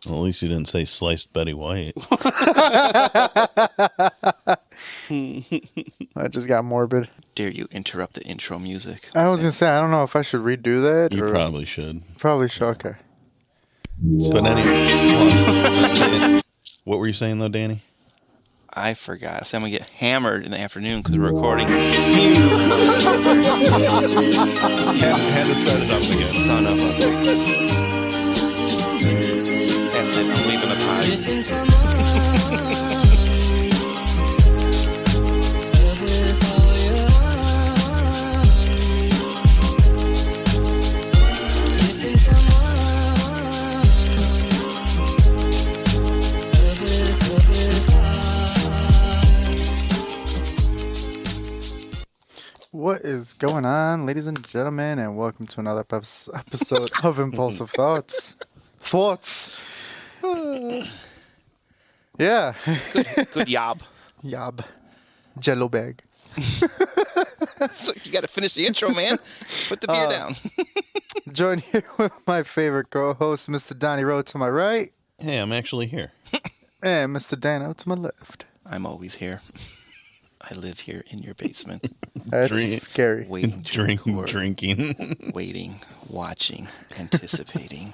Well, at least you didn't say sliced Betty White. I just got morbid. Dare you interrupt the intro music? I was going to say, I don't know if I should redo that. You or... probably should. Probably should, okay. But anyway, what were you saying, though, Danny? I forgot. So I'm going to get hammered in the afternoon because we're recording. Had to set it up again. Son of a... That's it. I'm leaving the pod. What is going on, ladies and gentlemen, and welcome to another episode of Impulsive Thoughts. Yeah. Good yob. Yob. Jello bag. So you got to finish the intro, man. Put the beer down. Joined here with my favorite co-host, Mr. Donnie Rowe to my right. Hey, I'm actually here. And Mr. Dano to my left. I'm always here. I live here in your basement. That's scary. Waiting to record. Drinking. Waiting, watching, anticipating.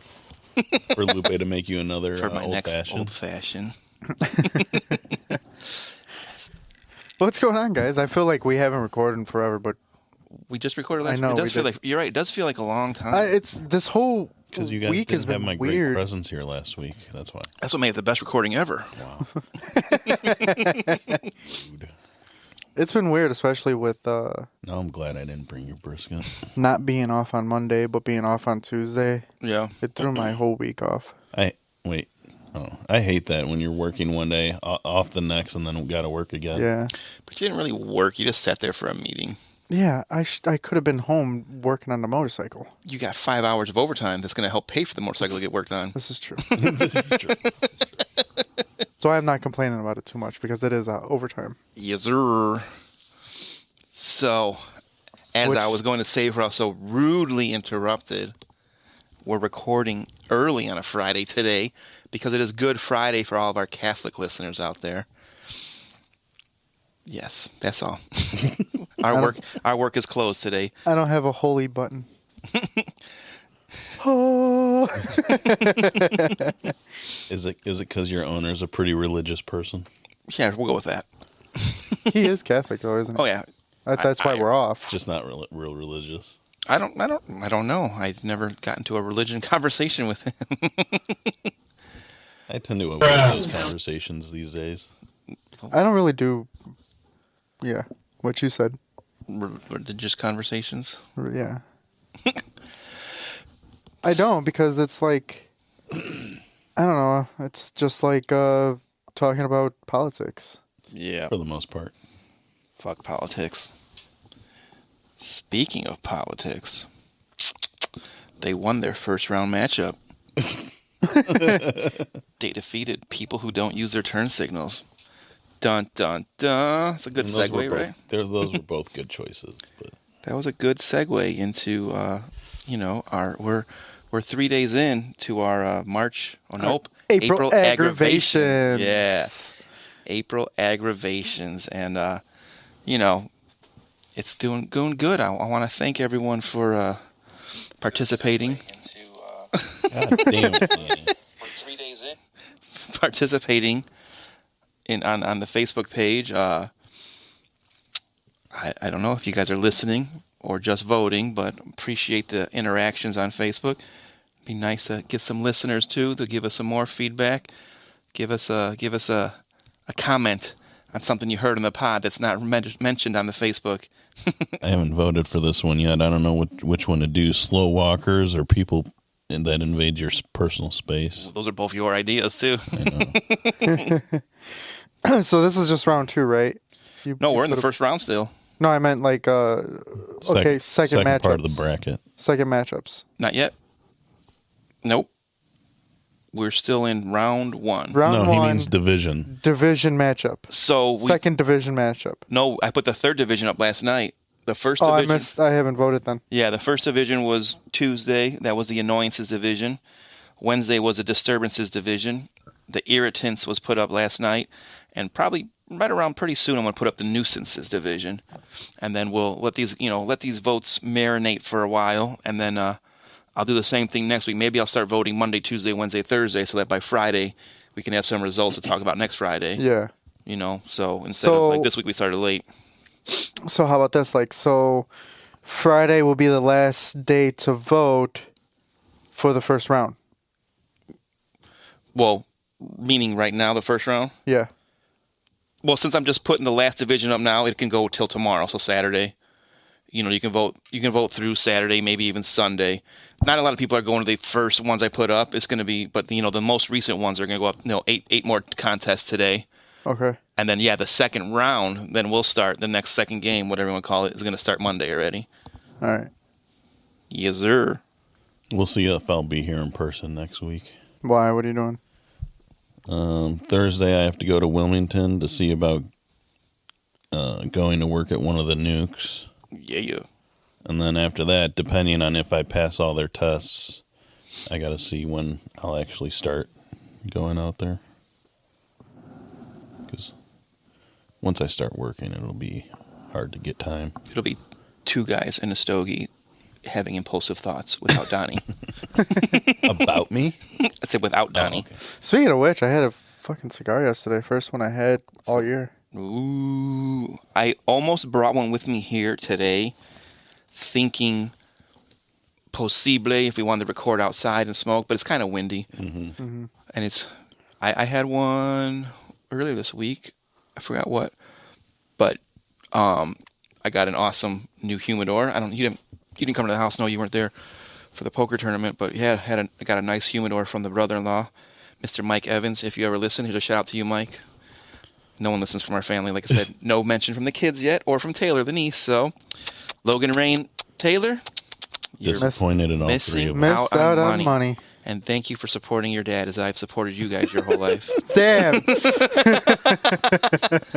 For Lupe to make you another for my next old-fashioned. old-fashioned. What's going on, guys? I feel like we haven't recorded in forever, but... We just recorded last I know, week. It does we feel did. like... You're right. It does feel like a long time. It's this whole Because you guys week has didn't have been my weird. great presence here last week. That's why. That's what made it the best recording ever. Wow. Dude. It's been weird, especially with No, I'm glad I didn't bring your brisket. not being off on Monday, but being off on Tuesday. Yeah. It threw my whole week off. I hate that when you're working one day, off the next, and then got to work again. Yeah. But you didn't really work. You just sat there for a meeting. Yeah, I could have been home working on the motorcycle. You got 5 hours of overtime that's going to help pay for the motorcycle to get worked on. This is true. This is true. So I'm not complaining about it too much because it is overtime. Yes, sir. So, as I was going to say, for us so rudely interrupted, we're recording early on a Friday today because it is Good Friday for all of our Catholic listeners out there. Yes, that's all. Our work is closed today. I don't have a holy button. Oh. Is it because your owner's a pretty religious person? Yeah, we'll go with that. He is Catholic, though, isn't he? Oh yeah, That's why we're off. Just not real religious. I don't know. I've never gotten into a religion conversation with him. I tend to avoid those conversations these days. I don't really do. Yeah, what you said. Religious conversations. Yeah. I don't, because it's like, I don't know. It's just like talking about politics. Yeah. For the most part. Fuck politics. Speaking of politics, they won their first round matchup. They defeated people who don't use their turn signals. Dun, dun, dun. It's a good segue, right? Those were both good choices. But That was a good segue into, we're 3 days in to our March, April Aggravations. Yes. April Aggravations. And, it's doing good. I want to thank everyone for participating. God damn it, Danny. We're 3 days in. Participating on the Facebook page. I don't know if you guys are listening or just voting, but appreciate the interactions on Facebook. Be nice to get some listeners too to give us some more feedback. Give us a comment on something you heard on the pod that's not mentioned on the Facebook. I haven't voted for this one yet. I don't know which one to do. Slow walkers or people that invade your personal space. Those are both your ideas too. I know. So this is just round 2, right? No, we're in the first round still. No, I meant like, second matchups. part of the bracket. Second matchups. Not yet. Nope. We're still in round 1. Round 1. He means division. Division matchup. So Second division matchup. No, I put the third division up last night. The first division. I haven't voted then. Yeah, the first division was Tuesday. That was the annoyances division. Wednesday was the disturbances division. The irritants was put up last night, and probably right around pretty soon I'm going to put up the nuisances division, and then we'll let these votes marinate for a while, and then I'll do the same thing next week. Maybe I'll start voting Monday, Tuesday, Wednesday, Thursday, so that by Friday we can have some results to talk about next Friday. Yeah. So instead of like this week we started late. So how about this? So Friday will be the last day to vote for the first round. Well, meaning right now, the first round? Yeah. Well, since I'm just putting the last division up now, it can go till tomorrow, so Saturday. You can vote through Saturday, maybe even Sunday. Not a lot of people are going to the first ones I put up. It's going to be, but the most recent ones are going to go up, eight more contests today. Okay. And then, the second round, then we'll start the next second game, whatever you want to call it, is going to start Monday already. All right. Yes, sir. We'll see if I'll be here in person next week. Why? What are you doing? Thursday, I have to go to Wilmington to see about going to work at one of the nukes. Yeah. And then after that, depending on if I pass all their tests, I got to see when I'll actually start going out there. Because once I start working, it'll be hard to get time. It'll be two guys in a stogie having impulsive thoughts without Donnie. About me? I said without Donnie. Oh, okay. Speaking of which, I had a fucking cigar yesterday. First one I had all year. Ooh. I almost brought one with me here today, thinking possible if we wanted to record outside and smoke, but it's kind of windy. Mm-hmm. Mm-hmm. And I had one earlier this week. I forgot what. But I got an awesome new humidor. You didn't come to the house. No, you weren't there for the poker tournament. But yeah, I got a nice humidor from the brother-in-law, Mr. Mike Evans. If you ever listen, here's a shout out to you, Mike. No one listens from our family. Like I said, no mention from the kids yet or from Taylor, the niece. So, Logan, Rain, Taylor, you're disappointed in all three of them. Missed out on money. And thank you for supporting your dad as I've supported you guys your whole life. Damn.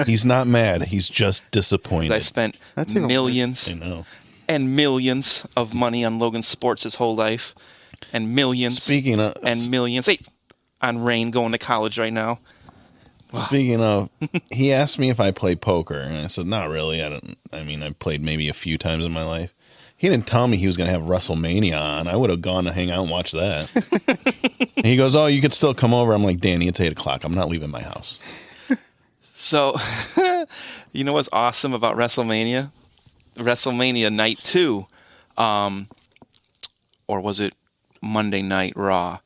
He's not mad. He's just disappointed. I spent millions and millions of money on Logan Sports his whole life. And millions and millions on Rain going to college right now. Speaking of, he asked me if I play poker, and I said, not really. I've played maybe a few times in my life. He didn't tell me he was going to have Wrestlemania on. I would have gone to hang out and watch that. And he goes, oh, you could still come over. I'm like, Danny, it's 8 o'clock. I'm not leaving my house. So, you know what's awesome about WrestleMania? WrestleMania Night 2, or was it Monday Night Raw?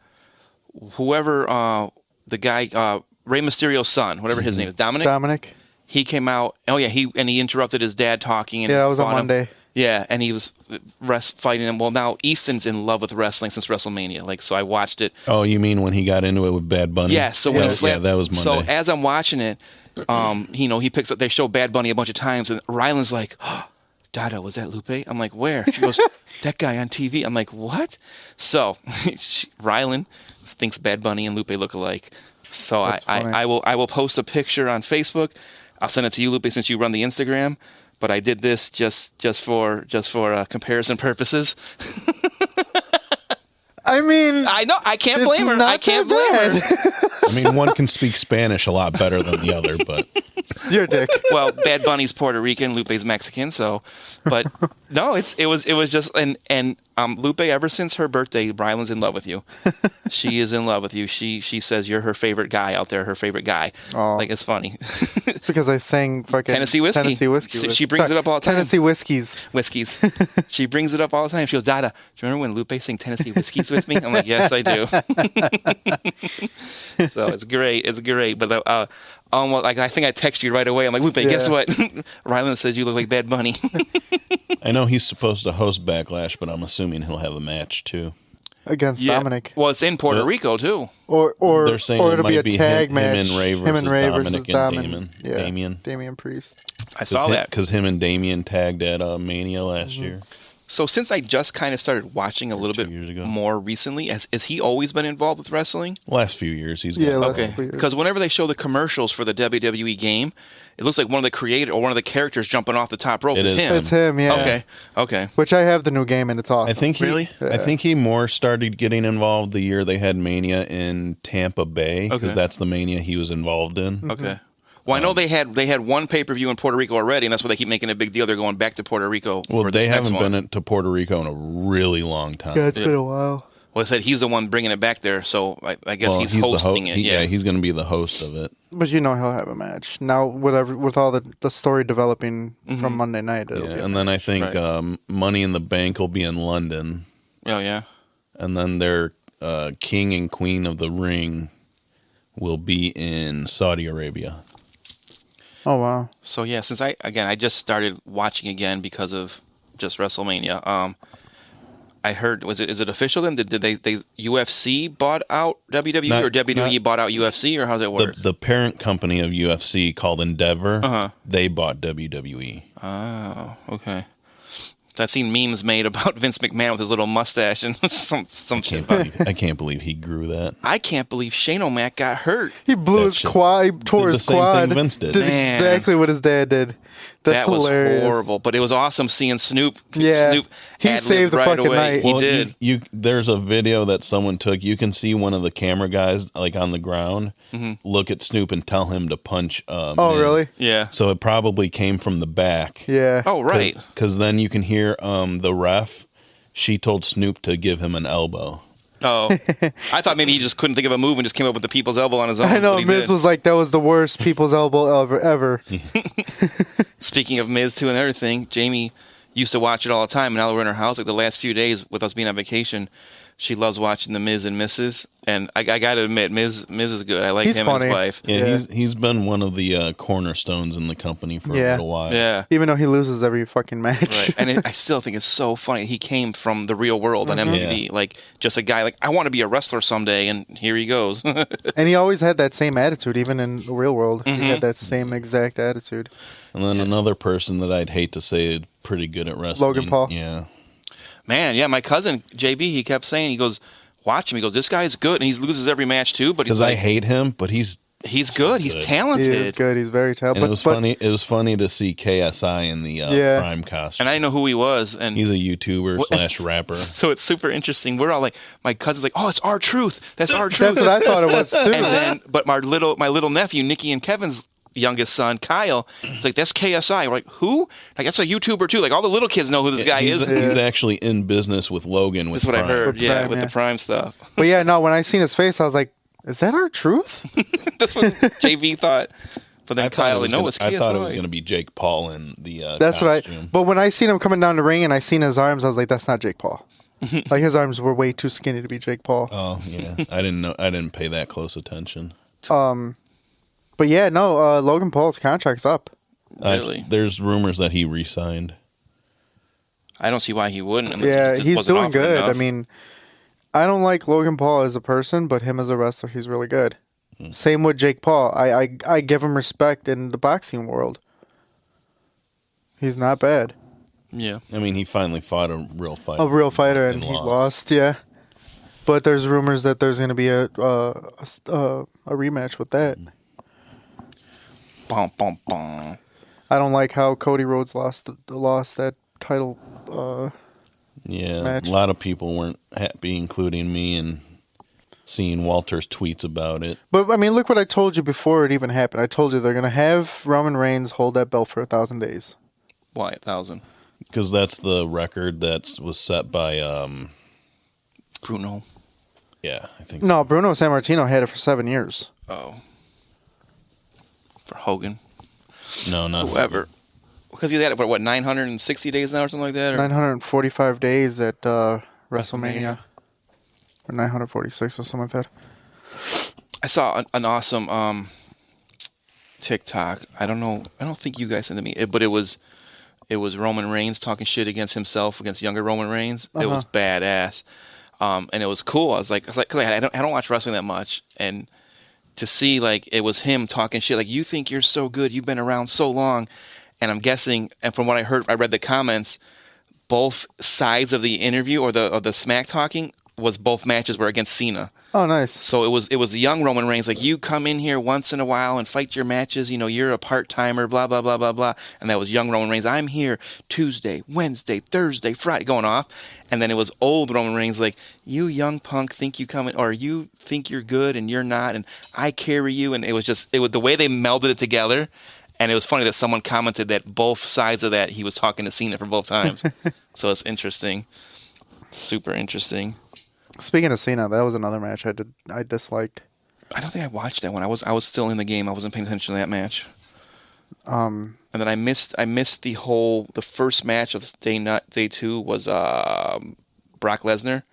Whoever, the guy, Rey Mysterio's son, whatever his name is, Dominic? He came out, he interrupted his dad talking. And yeah, that was on Monday. Yeah, and he was fighting him. Well, now Easton's in love with wrestling since WrestleMania. So I watched it. Oh, you mean when he got into it with Bad Bunny? Yeah, so when he slapped, that was Monday. So as I'm watching it, he picks up, they show Bad Bunny a bunch of times, and Ryland's like, oh, Dada, was that Lupe? I'm like, where? She goes, that guy on TV. I'm like, what? So Ryland thinks Bad Bunny and Lupe look alike. So I will post a picture on Facebook. I'll send it to you, Lupe, since you run the Instagram. But I did this just for comparison purposes. I mean, I know I can't blame her. I can't blame her. I mean, one can speak Spanish a lot better than the other, but you're a dick. Well, Bad Bunny's Puerto Rican, Lupe's Mexican, so. But no, it was just and Lupe, ever since her birthday, Ryland's in love with you. She is in love with you. She says you're her favorite guy out there. Her favorite guy. Oh. Like, it's funny. It's because I sang fucking Tennessee whiskey. She brings it up all the time. Tennessee whiskeys. She brings it up all the time. She goes, Dada, do you remember when Lupe sang Tennessee whiskeys with me? I'm like, yes, I do. So it's great. It's great. But I think I texted you right away. I'm like, Lupe, guess what? Ryland says you look like Bad Bunny. I know he's supposed to host Backlash, but I'm assuming he'll have a match too against Dominic. Well, it's in Puerto Rico too. Or they're saying it'll be a tag match. Him and Ray versus Damon. Damian Priest. I saw that because him and Damien tagged at Mania last year. So since I just kind of started watching a little 2 bit years ago. more recently, has he always been involved with wrestling? Last few years, he's Yeah, got last Okay, couple years. because whenever they show the commercials for the WWE game, it looks like one of the creator or one of the characters jumping off the top rope It is is him. It's him, yeah. Okay. Which I have the new game, and it's awesome. I think he, Really? I think he more started getting involved the year they had Mania in Tampa Bay, because Okay. that's the Mania he was involved in. Okay. Well, I know they had one pay-per-view in Puerto Rico already, and that's why they keep making a big deal. They're going back to Puerto Rico. Well, for they this next haven't one. been to Puerto Rico in a really long time. Yeah, it's been a while. Well, I said he's the one bringing it back there, so I guess Well, he's the hosting it. yeah, he's going to be the host of it. But you know he'll have a match. Now, with all the story developing from Monday night, it'll Yeah, be a and then I think Right. Money in the Bank will be in London, Oh yeah. and then their King and Queen of the Ring will be in Saudi Arabia. Oh, wow. So yeah, since I just started watching again because of just WrestleMania. I heard is it official then? Did they UFC bought out WWE or WWE bought out UFC, or how's it work? The parent company of UFC called Endeavor, Uh-huh. they bought WWE. Oh, okay. I've seen memes made about Vince McMahon with his little mustache and some shit. I can't believe he grew that. I can't believe Shane O'Mac got hurt. He blew That his shit- quad. He tore did the his same quad. thing Vince did. Man. exactly what his dad did. That's That was hilarious. horrible, but it was awesome seeing Snoop. Yeah. Snoop He ad-libbed saved the right fucking away. night. He Well, did. There's a video that someone took. You can see one of the camera guys like on the ground look at Snoop and tell him to punch. Oh, Miz. really? Yeah. So it probably came from the back. Yeah. Oh, right. Because then you can hear the ref. She told Snoop to give him an elbow. Oh, I thought maybe he just couldn't think of a move and just came up with the people's elbow on his own. I know but he Miz did. was like, that was the worst people's elbow ever. Speaking of Miz too and everything, Jamie used to watch it all the time. And now that we're in her house, like the last few days with us being on vacation, she loves watching the Miz and Mrs. And I got to admit, Miz is good. I like He's him funny. and his wife. Yeah, Yeah. he's been one of the cornerstones in the company for a Yeah. little while. Yeah. Even though he loses every fucking match. Right. And I still think it's so funny. He came from the real world on MTV. Yeah. Like, just a guy like, I want to be a wrestler someday. And here he goes. And he always had that same attitude, even in the real world. He Mm-hmm. had that same exact attitude. And then another person that I'd hate to say is pretty good at wrestling. Logan Paul. Yeah. Man, yeah, my cousin, JB, he kept saying, he goes, watch him. He goes, this guy's good. And he loses every match too. But he's Because I like, hate him, but he's good. He's good. He talented. is good. He's very talented. and it was funny. It was funny to see KSI in the Yeah. Prime costume. And I didn't know who he was. And He's a YouTuber What- / rapper. so it's super interesting. We're all like, my cousin's like, oh, it's our truth. That's our truth. That's what I thought it was too. And then, but my little nephew, Nikki and Kevin's youngest son, Kyle, is like, that's KSI. We're like, who? Like, that's a YouTuber too. Like, all the little kids know who this guy he's, is. he's actually in business with Logan. With That's what I Prime. heard. With Yeah, Prime, with yeah. the Prime stuff. But yeah, no, when I seen his face, I was like, is that our truth? That's what JV thought. But then I thought Kyle, it was no, gonna- it's KSI. I thought it was going to be Jake Paul in the That's costume. what I. But when I seen him coming down the ring and I seen his arms, I was like, that's not Jake Paul. Like his arms were way too skinny to be Jake Paul. Oh yeah, I didn't know. I didn't pay that close attention. But yeah, no, Logan Paul's contract's up. Really? There's rumors that he re-signed. I don't see why he wouldn't. Unless Yeah, he just he's wasn't doing offered good. enough. I mean, I don't like Logan Paul as a person, but him as a wrestler, he's really good. Same with Jake Paul. I give him respect in the boxing world. He's not bad. yeah. I mean, he finally fought a real fighter. A real fighter, and he lost. Yeah, but there's rumors that there's going to be a rematch with that. Bum, bum, bum. I don't like how Cody Rhodes lost that title. Yeah, match. a lot of people weren't happy, including me, and seeing Walter's tweets about it. But I mean, look what I told you before it even happened. I told you they're going to have Roman Reigns hold that belt for 1,000 days. Why 1,000? Because that's the record that was set by, Bruno. yeah, I think. No, Bruno Sammartino had it for 7 years. Oh. For Hogan. No, not Whoever. Because he's at it for, what, 960 days now or something like that? Or? 945 days at WrestleMania. Or 946 or something like that. I saw an awesome TikTok. I don't think you guys sent it to me, but it was Roman Reigns talking shit against himself, against younger Roman Reigns. It was badass. And it was cool. I was like, because I don't watch wrestling that much, and to see like it was him talking shit, like, you think you're so good, you've been around so long, and I'm guessing, and from what I heard, I read the comments, both sides of the interview or the smack talking was both matches were against Cena. Oh, nice. So it was young Roman Reigns, like, you come in here once in a while and fight your matches, you're a part-timer, blah, blah, blah, blah, blah. And that was young Roman Reigns. I'm here Tuesday, Wednesday, Thursday, Friday, going off. And then it was old Roman Reigns, like, you young punk think you come in, or you think you're good and you're not, and I carry you. And it was the way they melded it together. And it was funny that someone commented that both sides of that, he was talking to Cena for both times. So it's interesting. Super interesting. Speaking of Cena, that was another match I disliked. I don't think I watched that one. I was still in the game. I wasn't paying attention to that match. And then I missed the first match of day 2 was Brock Lesnar.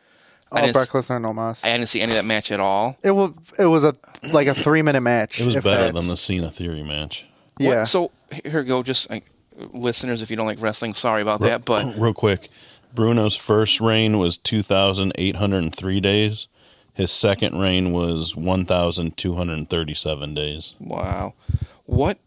Brock Lesnar, no mas. I didn't see any of that match at all. It was a 3-minute match. It was better than the Cena Theory match. Yeah. So here we go. Just listeners, if you don't like wrestling, sorry about that. But real quick, Bruno's first reign was 2,803 days. His second reign was 1,237 was wow. What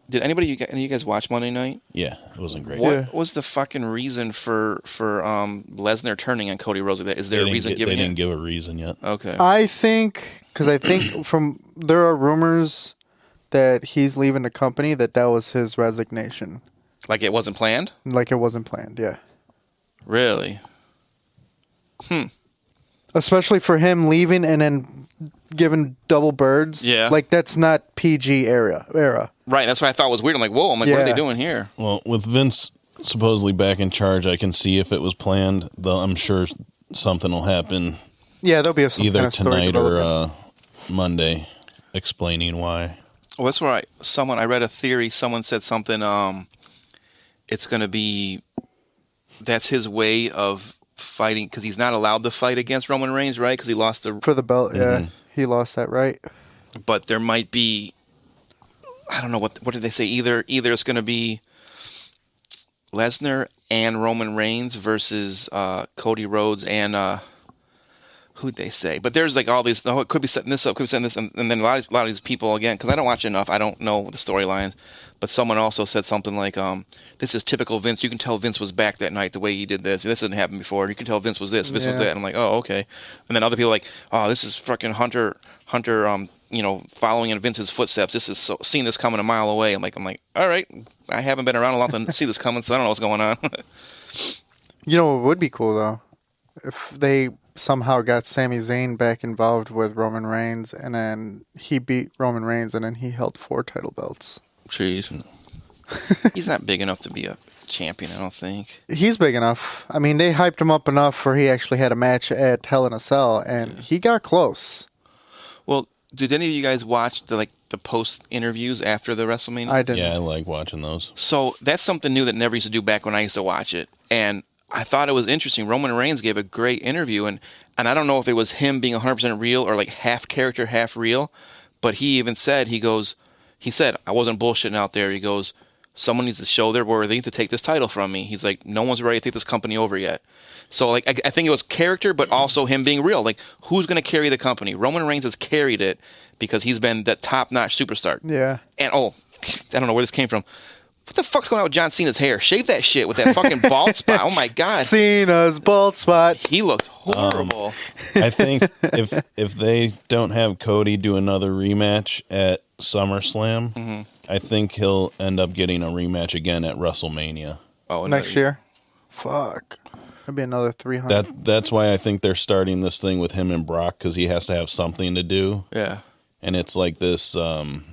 did any of you guys watch Monday night? Yeah, it wasn't great. What was the fucking reason for Lesnar turning on Cody Rhodes? Is there a reason given? They didn't give a reason yet. Okay. I think there are rumors that he's leaving the company, that was his resignation. Like it wasn't planned? Like it wasn't planned, yeah. Really? Especially for him leaving and then giving double birds. Yeah. Like, that's not PG era. Right, that's what I thought was weird. I'm like, whoa, what are they doing here? Well, with Vince supposedly back in charge, I can see if it was planned, though I'm sure something will happen. Yeah, there'll be some either kind of story tonight or development. Monday explaining why. Well, that's where I read a theory. Someone said something, it's going to be, that's his way of fighting, because he's not allowed to fight against Roman Reigns, right? Because he lost for the belt, yeah. He lost that right. But there might be, I don't know, what did they say? Either it's going to be Lesnar and Roman Reigns versus Cody Rhodes and who'd they say? But there's like all these, it could be setting this up, could be setting this, and then a lot of these people, again, because I don't watch enough, I don't know the storylines, but someone also said something like, this is typical Vince. You can tell Vince was back that night the way he did this. This didn't happen before. You can tell Vince was this, Vince was that. And I'm like, oh, okay. And then other people are like, oh, this is fucking Hunter, following in Vince's footsteps. This is seeing this coming a mile away. I'm like, all right. I haven't been around a lot to see this coming, so I don't know what's going on. You know what would be cool, though? If they somehow got Sami Zayn back involved with Roman Reigns, and then he beat Roman Reigns, and then he held 4 title belts. Jeez. He's not big enough to be a champion, I don't think. He's big enough. I mean, they hyped him up enough where he actually had a match at Hell in a Cell, and he got close. Well, did any of you guys watch the post interviews after the WrestleMania? I didn't. Yeah, I like watching those. So that's something new that never used to do back when I used to watch it, and I thought it was interesting. Roman Reigns gave a great interview, and I don't know if it was him being 100% real or like half character, half real, but he even said, he said, I wasn't bullshitting out there. He goes, someone needs to show they're worthy to take this title from me. He's like, no one's ready to take this company over yet. So like, I think it was character, but also him being real. Like, who's going to carry the company? Roman Reigns has carried it because he's been that top-notch superstar. Yeah. And, I don't know where this came from. What the fuck's going on with John Cena's hair? Shave that shit with that fucking bald spot. Oh, my God. Cena's bald spot. He looked horrible. I think if they don't have Cody do another rematch at SummerSlam, I think he'll end up getting a rematch again at WrestleMania. Oh, next year? Fuck. That'd be another 300. That's why I think they're starting this thing with him and Brock, because he has to have something to do. Yeah. And it's like this, it'd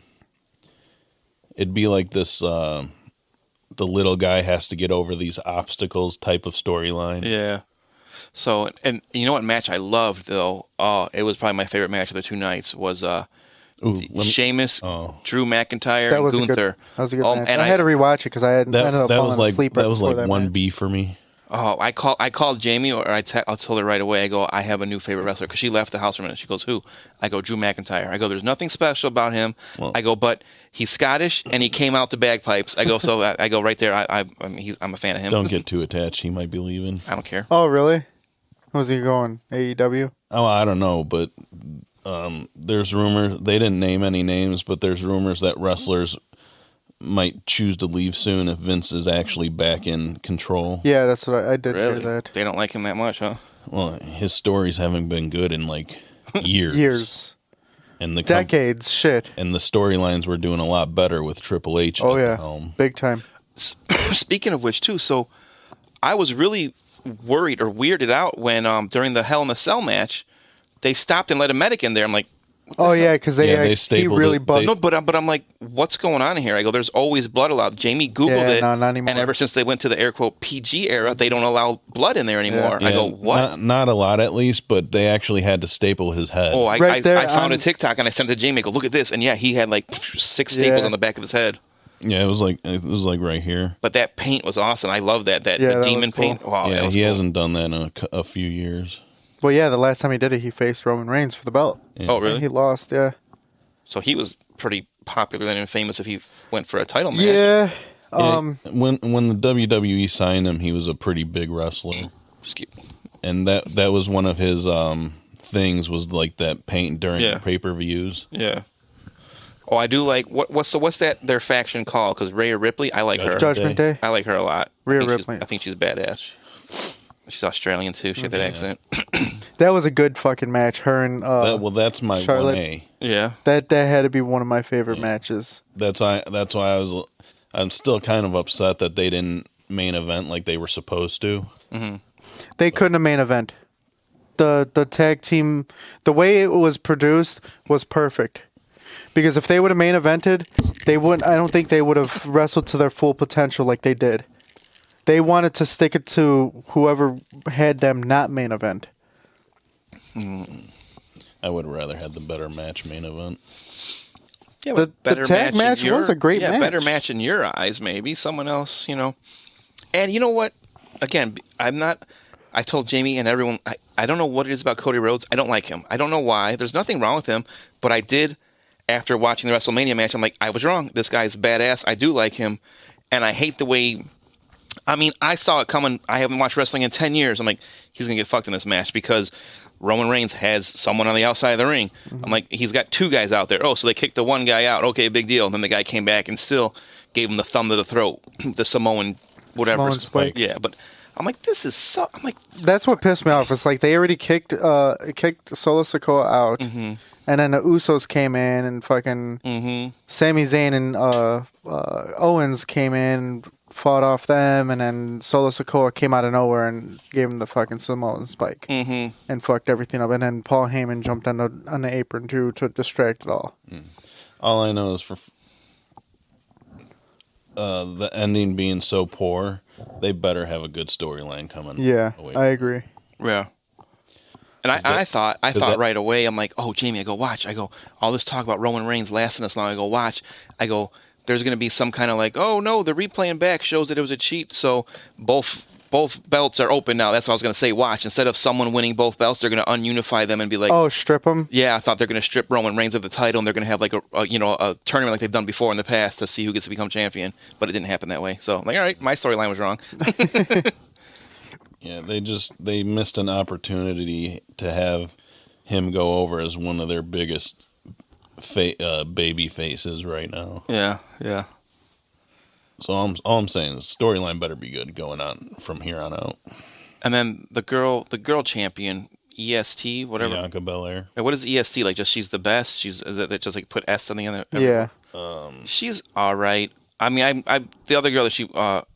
be like this, the little guy has to get over these obstacles type of storyline. Yeah. So, and you know what match I loved, though? It was probably my favorite match of the 2 nights was Sheamus, Drew McIntyre, and Gunther. That was a good match. And I had to rewatch it because I ended up falling asleep right before that match. That was like 1B for me. Oh, I called Jamie, or I told her right away. I go, I have a new favorite wrestler, because she left the house for a minute. She goes, who? I go, Drew McIntyre. I go, there's nothing special about him. Well, I go, but he's Scottish and he came out to bagpipes. I go, so I go right there. I'm a fan of him. Don't get too attached. He might be leaving. I don't care. Oh, really? Was he going AEW? Oh, I don't know, but there's rumors. They didn't name any names, but there's rumors that wrestlers might choose to leave soon if Vince is actually back in control. Yeah, that's what I did Really? hear that. They don't like him that much, huh? Well, his stories haven't been good in like years. Years. And the Decades, shit. And the storylines were doing a lot better with Triple H at the helm. Big time. Speaking of which, too, so I was really worried or weirded out when during the Hell in a Cell match, they stopped and let a medic in there. I'm like, oh, yeah, because he stapled really it. buzzed. no, but I'm like, what's going on here? I go, there's always blood allowed. Jamie Googled it, no, not anymore. and ever since they went to the air quote PG era, they don't allow blood in there anymore. Yeah, I go, what? Not a lot, at least, but they actually had to staple his head. Oh, Right there I found on- a TikTok and I sent it to Jamie. I go, look at this, and yeah, he had like 6 staples on the back of his head. Yeah, it was like right here. But that paint was awesome. I love that the that demon was cool. paint. Wow, Yeah, that was he cool. hasn't done that in a few years. Well, yeah, the last time he did it, he faced Roman Reigns for the belt. Yeah. Oh, really? And he lost, yeah. So he was pretty popular then and famous if he went for a title match. Yeah. When the WWE signed him, he was a pretty big wrestler, and that was one of his things was like that paint during the pay-per-views. Yeah. Oh, I do like what's that their faction called? Because Rhea Ripley, I like her. Judgment Day. I like her a lot. Rhea Ripley. I think she's badass. She's Australian too. She had that accent. That was a good fucking match. Her and That's my Charlotte. 1A. Yeah. That had to be one of my favorite matches. That's why I'm still kind of upset that they didn't main event like they were supposed to. Mm-hmm. They couldn't have main event. The tag team, the way it was produced was perfect. Because if they would have main evented, they wouldn't. I don't think they would have wrestled to their full potential like they did. They wanted to stick it to whoever had them not main event. I would have rather had the better match main event. Yeah, The better tag match was a great match. better match in your eyes, maybe. Someone else, And you know what? Again, I told Jamie and everyone, I don't know what it is about Cody Rhodes. I don't like him. I don't know why. There's nothing wrong with him. But I did, after watching the WrestleMania match, I'm like, I was wrong. This guy's badass. I do like him. And I hate the way... I mean, I saw it coming. I haven't watched wrestling in 10 years. I'm like, he's going to get fucked in this match because Roman Reigns has someone on the outside of the ring. Mm-hmm. I'm like, he's got 2 guys out there. Oh, so they kicked the one guy out. Okay, big deal. And then the guy came back and still gave him the thumb to the throat, the Samoan whatever. Samoan spike. Yeah, but I'm like, this is so... I'm like... That's what pissed me off. It's like they already kicked Solo Sikoa out. Mm-hmm. And then the Usos came in and fucking Sami Zayn and Owens came in and fought off them, and then Solo Sikoa came out of nowhere and gave him the fucking Samoan spike and fucked everything up. And then Paul Heyman jumped on the apron too to distract it all. All I know is for the ending being so poor, they better have a good storyline coming. Yeah, I agree. Yeah. And I thought right away, I'm like, oh, Jamie, I go, watch. I go, all this talk about Roman Reigns lasting this long. I go, watch. I go, there's going to be some kind of like, oh, no, the replaying back shows that it was a cheat. So both belts are open now. That's what I was going to say. Watch. Instead of someone winning both belts, they're going to ununify them and be like, oh, strip them? Yeah, I thought they're going to strip Roman Reigns of the title, and they're going to have like a tournament like they've done before in the past to see who gets to become champion. But it didn't happen that way. So I'm like, all right, my storyline was wrong. Yeah, they missed an opportunity to have him go over as one of their biggest baby faces right now. Yeah. So all I'm saying is storyline better be good going on from here on out. And then the girl champion, EST, whatever. Bianca Belair. What is EST like? Just she's the best. Is it just like put S on the end? Yeah. She's all right. I mean, I the other girl that she what's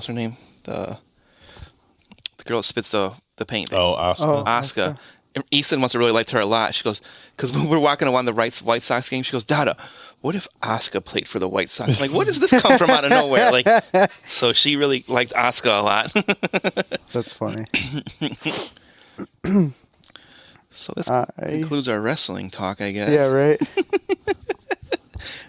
her name? The girl that spits the paint. Oh, Asuka. Asuka. Easton must have really liked her a lot. She goes, because when we were walking around the White Sox game, she goes, Dada, what if Asuka played for the White Sox? Like, where does this come from out of nowhere? Like, so she really liked Asuka a lot. That's funny. So this concludes our wrestling talk, I guess. Yeah, right.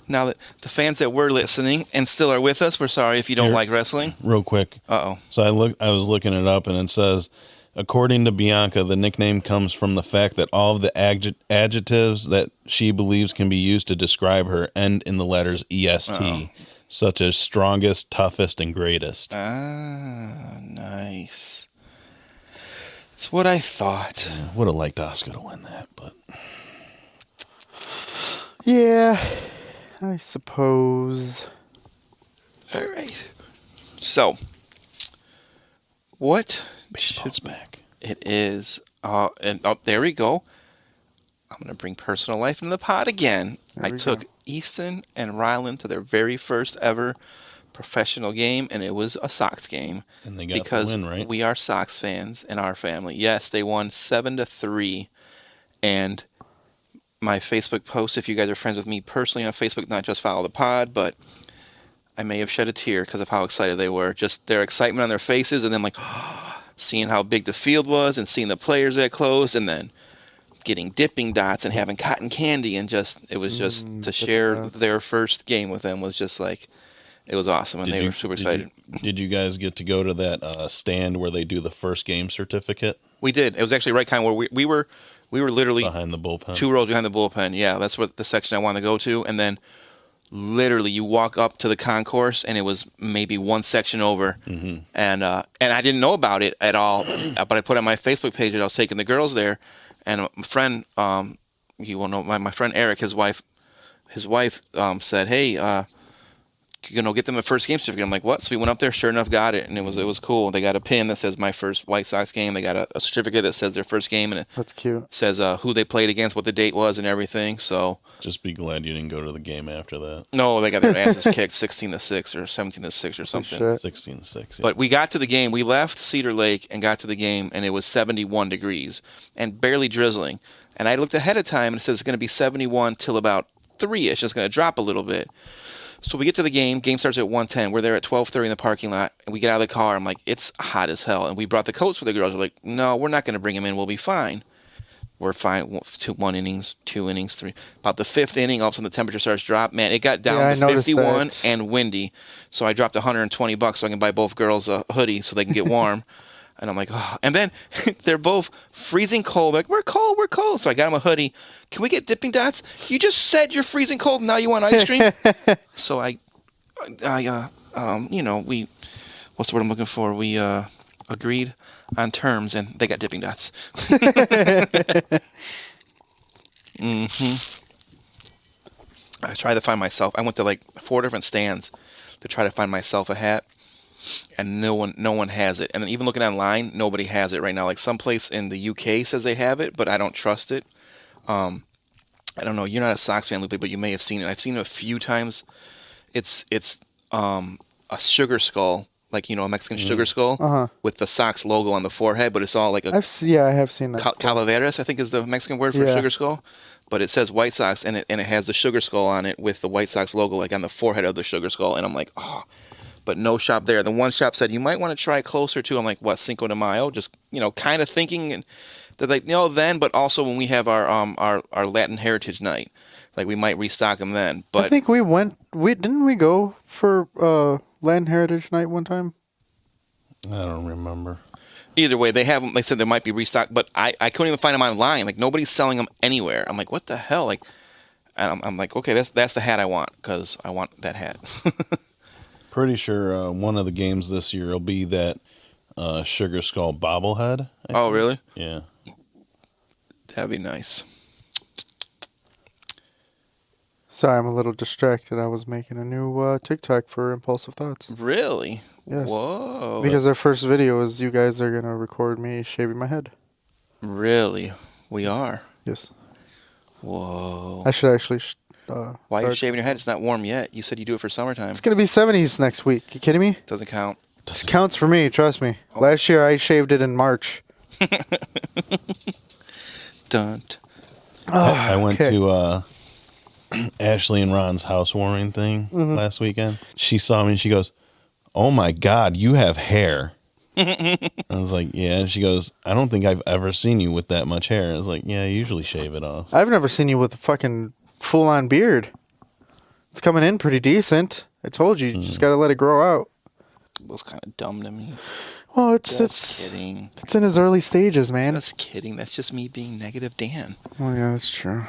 Now that the fans that were listening and still are with us, we're sorry if you don't like wrestling. Real quick. Uh-oh. So I was looking it up, and it says, according to Bianca, the nickname comes from the fact that all of the adjectives that she believes can be used to describe her end in the letters EST, such as strongest, toughest, and greatest. Ah, nice. It's what I thought. Yeah, would have liked Asuka to win that, but... Yeah. I suppose. All right. So, what? Baseball's back. It is. There we go. I'm going to bring personal life into the pot again. I took Easton and Ryland to their very first ever professional game, and it was a Sox game. And they got the win, right? We are Sox fans in our family. Yes, they won 7-3. And my Facebook post, if you guys are friends with me personally on Facebook, not just follow the pod, but I may have shed a tear because of how excited they were. Just their excitement on their faces, and then like seeing how big the field was and seeing the players that closed, and then getting dipping dots and having cotton candy, and it was just to share their first game with them was just like, it was awesome, and they were super excited. Did you guys get to go to that stand where they do the first game certificate? We did. It was actually right kind of where we were literally behind the bullpen. 2 rows behind the bullpen. Yeah, that's what the section I wanted to go to, and then literally you walk up to the concourse, and it was maybe one section over, and I didn't know about it at all, but I put on my Facebook page that I was taking the girls there. And my friend, you will know, my friend Eric, his wife said, "Hey, get them a first game certificate." I'm like, "What?" So we went up there. Sure enough, got it, and it was cool. They got a pin that says my first White Sox game. They got a certificate that says their first game, and that's cute. It says who they played against, what the date was, and everything. So just be glad you didn't go to the game after that. No, they got their asses kicked, 16-6 or 17-6 or something. 16-6. Yeah. But we got to the game. We left Cedar Lake and got to the game, and it was 71 degrees and barely drizzling. And I looked ahead of time, and it says it's going to be 71 till about 3-ish. It's going to drop a little bit. So we get to the game. Game starts at 1:10. We're there at 12:30 in the parking lot, and we get out of the car. I'm like, it's hot as hell. And we brought the coats for the girls. We're like, no, we're not going to bring them in. We'll be fine. We're fine. 1 innings, 2 innings, 3. About the 5th inning, all of a sudden the temperature starts to drop. Man, it got down to 51 and windy. So I dropped $120 so I can buy both girls a hoodie so they can get warm. And I'm like, oh. And then they're both freezing cold. Like, we're cold. So I got them a hoodie. Can we get dipping dots? You just said you're freezing cold, and now you want ice cream? So we, what's the word I'm looking for? We agreed on terms, and they got dipping dots. I tried to find myself. I went to like 4 different stands to try to find myself a hat. And no one has it. And then even looking online, nobody has it right now. Like someplace in the UK says they have it, but I don't trust it. I don't know. You're not a Sox fan, Lupe, but you may have seen it. I've seen it a few times. It's a sugar skull, like a Mexican sugar skull with the Sox logo on the forehead, but it's all like I have seen that. Calaveras, I think, is the Mexican word for sugar skull. But it says White Sox, and it has the sugar skull on it with the White Sox logo like on the forehead of the sugar skull. And I'm like, oh. But no shop there. The one shop said, you might want to try closer to. I'm like, what, Cinco de Mayo? Just, kind of thinking. And they're like, then, but also when we have our Latin Heritage Night. Like, we might restock them then. But I think didn't we go for Latin Heritage Night one time? I don't remember. Either way, they have them. They said they might be restocked, but I couldn't even find them online. Like, nobody's selling them anywhere. I'm like, what the hell? Like, I'm like, okay, that's the hat I want, because I want that hat. Pretty sure one of the games this year will be that Sugar Skull bobblehead. Oh, really? Yeah. That'd be nice. Sorry, I'm a little distracted. I was making a new TikTok for Impulsive Thoughts. Really? Yes. Whoa. Because our first video is you guys are going to record me shaving my head. Really? We are? Yes. Whoa. I should actually... Why are you shaving your head? It's not warm yet. You said you do it for summertime. It's going to be 70s next week. You kidding me? Doesn't count. It counts for me, trust me. Oh. Last year I shaved it in March. Don't. I went to Ashley and Ron's housewarming thing last weekend. She saw me and she goes, "Oh my God, you have hair." I was like, yeah. And she goes, "I don't think I've ever seen you with that much hair." I was like, yeah, I usually shave it off. I've never seen you with a fucking full-on beard. It's coming in pretty decent. I told you, you just got to let it grow out. It was kind of dumb to me. Well, it's kidding. It's in his early stages, man. Just kidding. That's just me being negative Dan. Oh, yeah, that's true.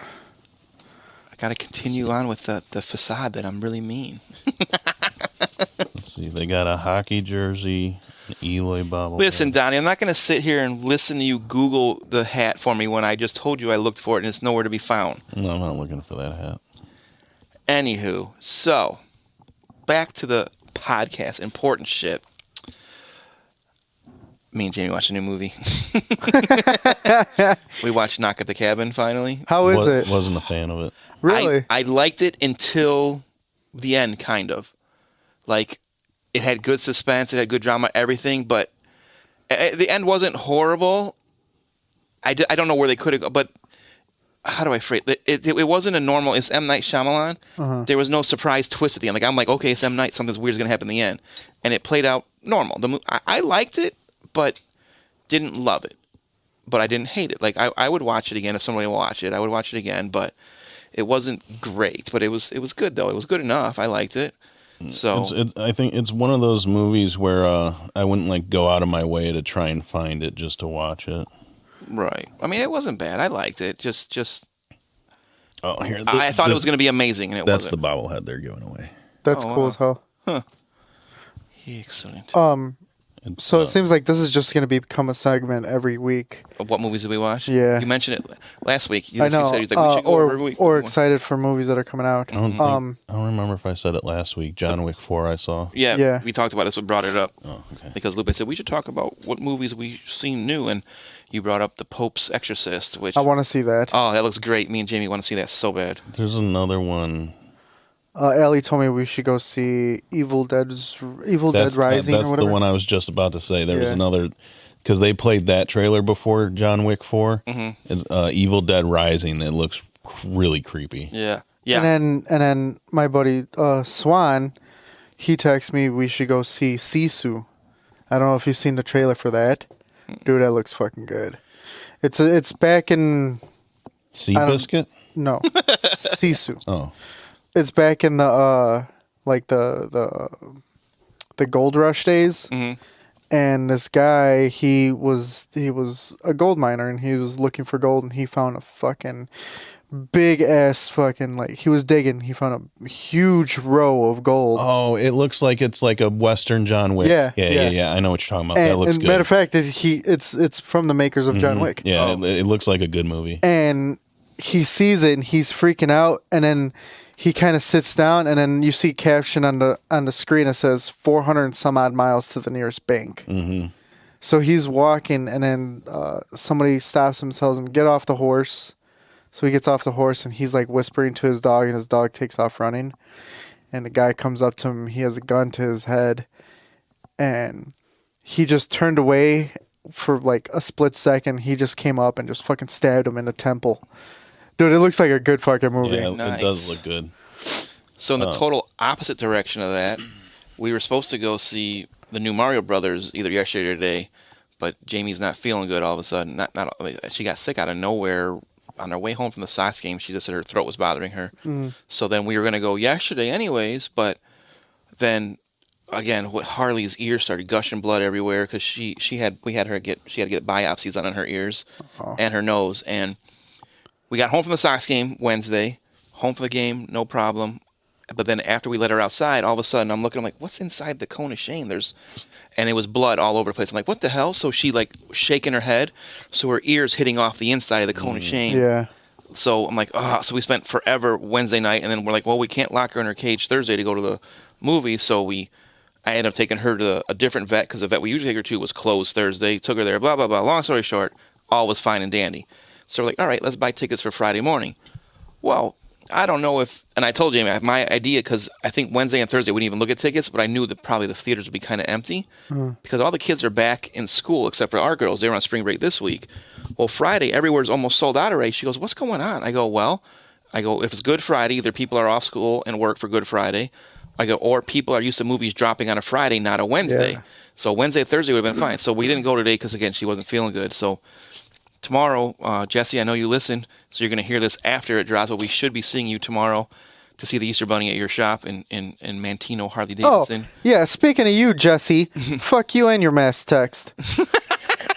I got to continue on with the facade that I'm really mean. Let's see. They got a hockey jersey, an Eloy bobble. Listen, Donnie, I'm not going to sit here and listen to you Google the hat for me when I just told you I looked for it and it's nowhere to be found. No, I'm not looking for that hat. Anywho, so back to the podcast, important shit. Me and Jamie watched a new movie. We watched Knock at the Cabin finally. How is it? Wasn't a fan of it. Really? I liked it until the end, kind of. Like, it had good suspense, it had good drama, everything, but the end wasn't horrible. I don't know where they could have gone, but how do I phrase it? It wasn't a normal, it's M. Night Shyamalan. Uh-huh. There was no surprise twist at the end. Like, I'm like, okay, it's M. Night, something's weird's going to happen in the end. And it played out normal. I liked it, but didn't love it. But I didn't hate it. Like, I would watch it again if somebody would watch it. I would watch it again, but it wasn't great. But it was good, though. It was good enough. I liked it. So I think it's one of those movies where I wouldn't like go out of my way to try and find it just to watch it. right. I mean, it wasn't bad. I liked it. Just Oh, here. I thought it was going to be amazing, and it That's wasn't. the bobblehead they're giving away. That's Oh, cool wow. as hell. Excellent. It's, So it seems like this is just going to become a segment every week. What movies did we watch? Yeah. You mentioned it last week. I know. You said you like, we should go over every week. or excited for movies that are coming out. I don't remember if I said it last week. John Wick 4 I saw. Yeah, we talked about this. We brought it up Oh, okay. because Lupe said we should talk about what movies we've seen new, and you brought up The Pope's Exorcist, which I want to see that. oh, that looks great. Me and Jamie want to see that so bad. There's another one. Ellie told me we should go see Evil Dead Rising That's or whatever. the one I was just about to say. There was Yeah. another, because they played that trailer before John Wick 4. Mm-hmm. It's Evil Dead Rising. It looks really creepy. Yeah, yeah. And then my buddy Swan, he texted me we should go see Sisu. I don't know if you've seen the trailer for that. Dude, that looks fucking good. It's back in Seabiscuit? no Sisu. Oh. It's back in the like the gold rush days. Mhm. And this guy, he was a gold miner, and he was looking for gold, and he found a fucking big ass fucking, like, he was digging, he found a huge row of gold. Oh, it looks like it's like a Western John Wick. Yeah. I know what you're talking about. That looks good. Matter of fact, it's from the makers of John Wick. Yeah, it looks like a good movie. And he sees it, and he's freaking out, and then he kind of sits down, and then you see caption on the screen that says 400 and some odd miles to the nearest bank. Mm-hmm. So he's walking, and then somebody stops him and tells him, get off the horse. So he gets off the horse, and he's like whispering to his dog, and his dog takes off running. And the guy comes up to him. He has a gun to his head, and he just turned away for like a split second. He just came up and just fucking stabbed him in the temple. Dude, it looks like a good fucking movie. Yeah, Nice. it does look good. So in the total opposite direction of that, we were supposed to go see the new Mario Brothers either yesterday or today, but Jamie's not feeling good all of a sudden. She got sick out of nowhere on her way home from the Sox game. She just said her throat was bothering her. So then we were going to go yesterday anyways, but then again, Harley's ears started gushing blood everywhere because she had to get biopsies on her ears and her nose. And we got home from the Sox game Wednesday, home for the game, no problem. But then after we let her outside, all of a sudden I'm like, what's inside the cone of shame? And it was blood all over the place. I'm like, what the hell? So she like shaking her head, so her ear's hitting off the inside of the cone of shame. Yeah. So I'm like, so we spent forever Wednesday night, and then we're like, well, we can't lock her in her cage Thursday to go to the movie. So I ended up taking her to a different vet, because the vet we usually take her to was closed Thursday. Took her there, blah, blah, blah. Long story short, all was fine and dandy. So we're like, all right, let's buy tickets for Friday morning. Well, I don't know if, and I told Jamie, my idea, because I think Wednesday and Thursday we didn't even look at tickets, but I knew that probably the theaters would be kind of empty because all the kids are back in school except for our girls. They were on spring break this week. Well, Friday, everywhere's almost sold out already. She goes, what's going on? I go, if it's Good Friday, either people are off school and work for Good Friday. I go, or people are used to movies dropping on a Friday, not a Wednesday. Yeah. So Wednesday, Thursday would have been fine. So we didn't go today because, again, she wasn't feeling good. So tomorrow, Jesse, I know you listen, so you're going to hear this after it drops, but we should be seeing you tomorrow to see the Easter Bunny at your shop in Mantino, Harley Davidson. Oh, yeah. Speaking of you, Jesse, fuck you and your mass text.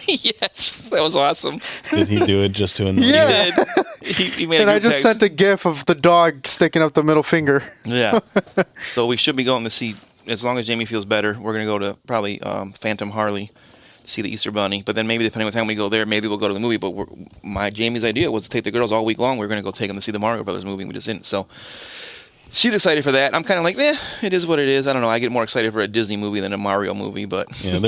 Yes, that was awesome. Did he do it just to annoy you? Yeah. He made And a I group just text. sent a gif of the dog sticking up the middle finger. Yeah. So we should be going to see, as long as Jamie feels better, we're going to go to probably Phantom Harley to see the Easter Bunny. But then maybe depending on what time we go there, maybe we'll go to the movie. But Jamie's idea was to take the girls all week long. We were going to go take them to see the Mario Brothers movie, and we just didn't. So she's excited for that. I'm kind of like, it is what it is. I don't know. I get more excited for a Disney movie than a Mario movie, but Yeah,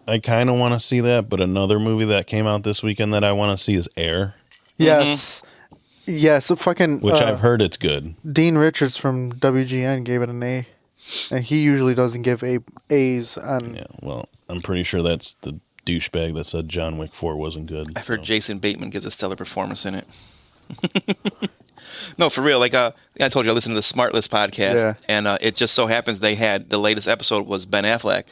I kind of want to see that, but another movie that came out this weekend that I want to see is Air, Yes. Yes, fucking. which I've heard it's good. Dean Richards from WGN gave it an A, and he usually doesn't give A's on. Yeah, well, I'm pretty sure that's the douchebag that said John Wick 4 wasn't good. I've heard Jason Bateman gives a stellar performance in it. No, for real. Like I told you, I listened to the Smart List podcast, and it just so happens they had the latest episode was Ben Affleck,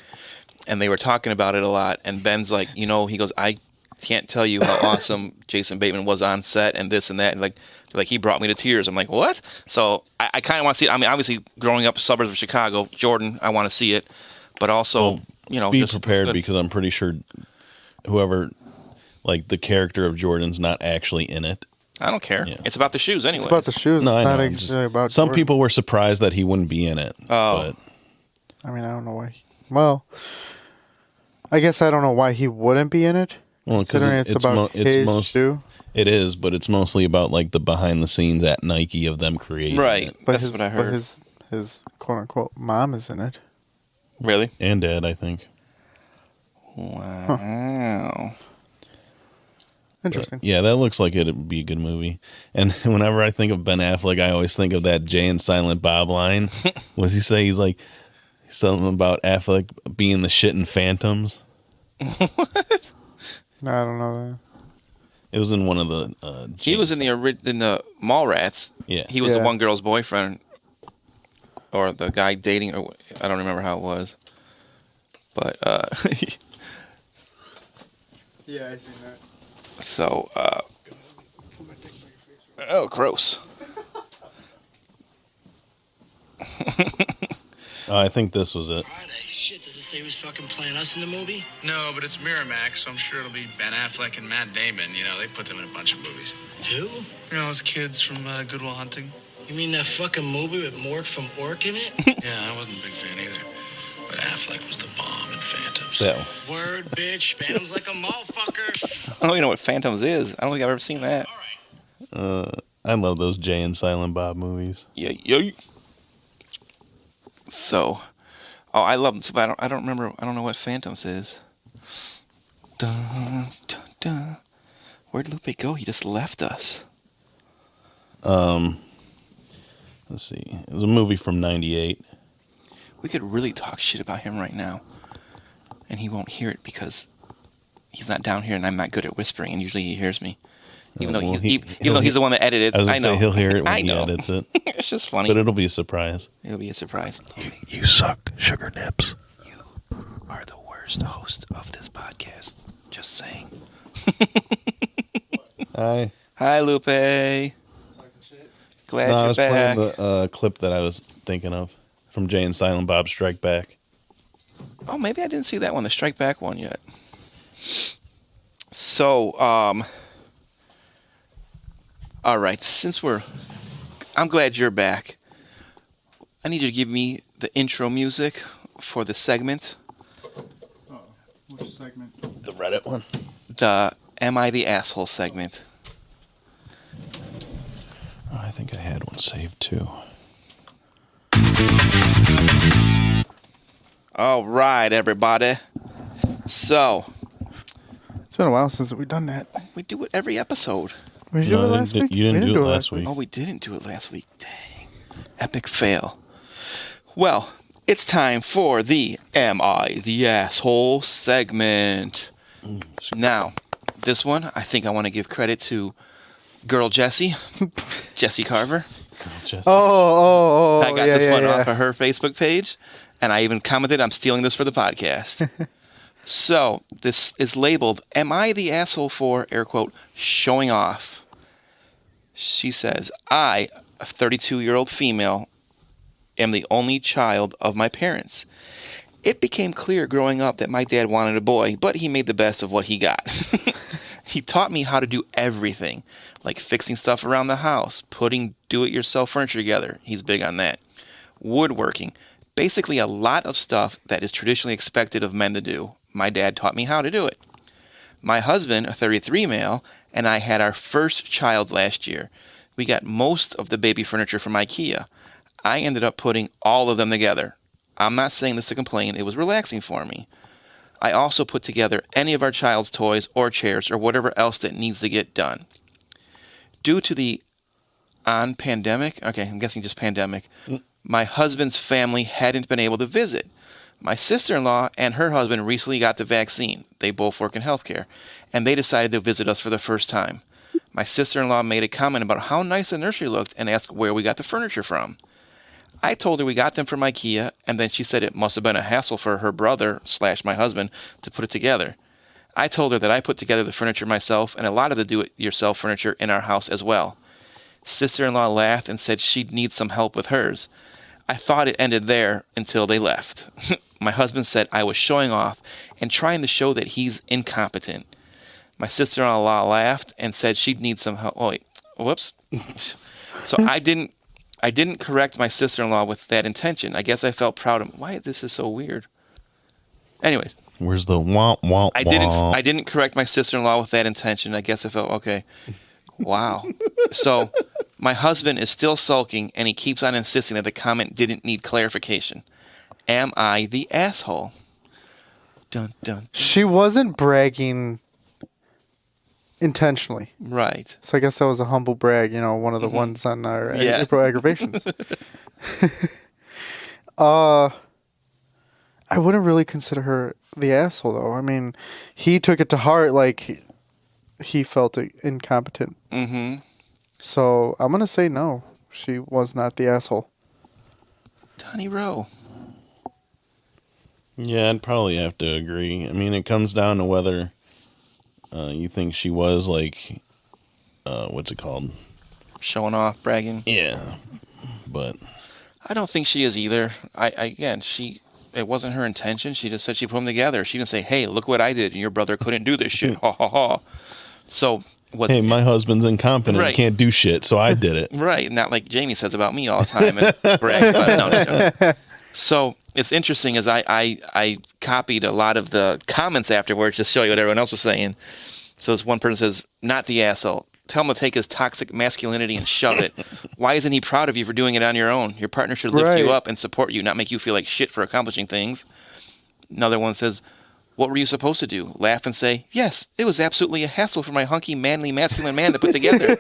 and they were talking about it a lot. And Ben's like, he goes, I can't tell you how awesome Jason Bateman was on set and this and that, and like he brought me to tears. I'm like, what? So I kind of want to see it. I mean, obviously, growing up suburbs of Chicago, Jordan, I want to see it, but also, be prepared because I'm pretty sure whoever, like the character of Jordan's not actually in it. I don't care. Yeah. It's about the shoes anyway. It's about the shoes. No, I know. Not exactly about some Jordan. people were surprised that he wouldn't be in it. Oh. But I mean, I don't know why. Well, I guess I don't know why he wouldn't be in it. Well, because it's about his shoe. It is, but it's mostly about like the behind the scenes at Nike of them creating right. it. That's what I heard. But his quote unquote mom is in it. Really? And dad, I think. Wow. Huh. Interesting. But yeah, that looks like it'd be a good movie. And whenever I think of Ben Affleck, I always think of that Jay and Silent Bob line. What does he say? He's like something about Affleck being the shit in Phantoms. What? I don't know that. It was in one of the. He was in the Mallrats. Yeah, he was the one girl's boyfriend, or the guy dating, or I don't remember how it was. But yeah, I seen that. So, oh, gross. I think this was it. Shit, does it say who's fucking playing us in the movie? No, but it's Miramax, so I'm sure it'll be Ben Affleck and Matt Damon. They put them in a bunch of movies. Who? Those kids from Good Will Hunting. You mean that fucking movie with Mort from Ork in it? Yeah, I wasn't a big fan either. But Affleck was the bomb in Phantoms. So. Word, bitch. Phantom's like a motherfucker. I don't even know what Phantoms is. I don't think I've ever seen that. All right. I love those Jay and Silent Bob movies. Yeah. So, I love them, but I don't remember. I don't know what Phantoms is. Dun, dun, dun. Where'd Lupe go? He just left us. Let's see. It was a movie from '98. We could really talk shit about him right now, and he won't hear it because he's not down here, and I'm not good at whispering, and usually he hears me. Even though he's the one that edited it. I know. He'll hear it when he edits it. It's just funny. But it'll be a surprise. It'll be a surprise. You suck, sugar nips. You are the worst host of this podcast. Just saying. Hi, Lupe. Glad you're I was back. playing the clip that I was thinking of from Jay and Silent Bob Strike Back. Oh, maybe I didn't see that one, the Strike Back one yet. So, all right, I'm glad you're back. I need you to give me the intro music for the segment. Oh, which segment? The Reddit one? The Am I the Asshole segment. Oh, I think I had one saved too. All right, everybody. So, It's been a while since we've done that. we do it every episode. We do it last week? You didn't We do it last week. Oh, we didn't do it last week. Dang. Epic fail. Well, it's time for the Am I the Asshole segment. Now, this one, I think I want to give credit to Girl Jessie. Jessie Carver. Oh, I got this one off of her Facebook page, and I even commented, I'm stealing this for the podcast. So, this is labeled, Am I the Asshole for, air quote, showing off? She says, I, a 32-year-old female, am the only child of my parents. It became clear growing up that my dad wanted a boy, but he made the best of what he got. He taught me how to do everything, like fixing stuff around the house, putting do-it-yourself furniture together. He's big on that. Woodworking. Basically a lot of stuff that is traditionally expected of men to do. My dad taught me how to do it. My husband, a 33 male, and I had our first child last year. We got most of the baby furniture from IKEA. I ended up putting all of them together. I'm not saying this to complain. It was relaxing for me. I also put together any of our child's toys or chairs or whatever else that needs to get done. Due to the pandemic, okay, I'm guessing just pandemic, my husband's family hadn't been able to visit. My sister-in-law and her husband recently got the vaccine. They both work in healthcare, and they decided to visit us for the first time. My sister-in-law made a comment about how nice the nursery looked and asked where we got the furniture from. I told her we got them from IKEA, and then she said it must have been a hassle for her brother / my husband to put it together. I told her that I put together the furniture myself and a lot of the do-it-yourself furniture in our house as well. Sister-in-law laughed and said she'd need some help with hers. I thought it ended there until they left. My husband said I was showing off and trying to show that he's incompetent. My sister-in-law laughed and said she'd need some help. Oh, wait. Whoops. So I didn't correct my sister-in-law with that intention. I guess I felt proud of why this is so weird. Anyways. Where's the womp womp? I didn't correct my sister-in-law with that intention. I guess I felt okay. Wow. So my husband is still sulking, and he keeps on insisting that the comment didn't need clarification. Am I the asshole? Dun, dun, dun. She wasn't bragging intentionally. Right. So I guess that was a humble brag, one of the ones on our April Aggravations. I wouldn't really consider her the asshole, though. I mean, he took it to heart like he felt incompetent. Mm-hmm. So I'm going to say no. She was not the asshole. Donnie Rowe. Yeah, I'd probably have to agree. I mean, it comes down to whether you think she was like, what's it called? Showing off, bragging. Yeah, but I don't think she is either. It wasn't her intention. She just said she put them together. She didn't say, hey, look what I did, and your brother couldn't do this shit. Ha, ha, ha. So hey, my husband's incompetent. Right. Can't do shit, so I did it. Right. Not like Jamie says about me all the time and brags about it. No. So it's interesting as I copied a lot of the comments afterwards to show you what everyone else was saying. So this one person says, not the asshole. Tell him to take his toxic masculinity and shove it. Why isn't he proud of you for doing it on your own? Your partner should lift you up and support you, not make you feel like shit for accomplishing things. Another one says, what were you supposed to do? Laugh and say, yes, it was absolutely a hassle for my hunky, manly, masculine man to put together.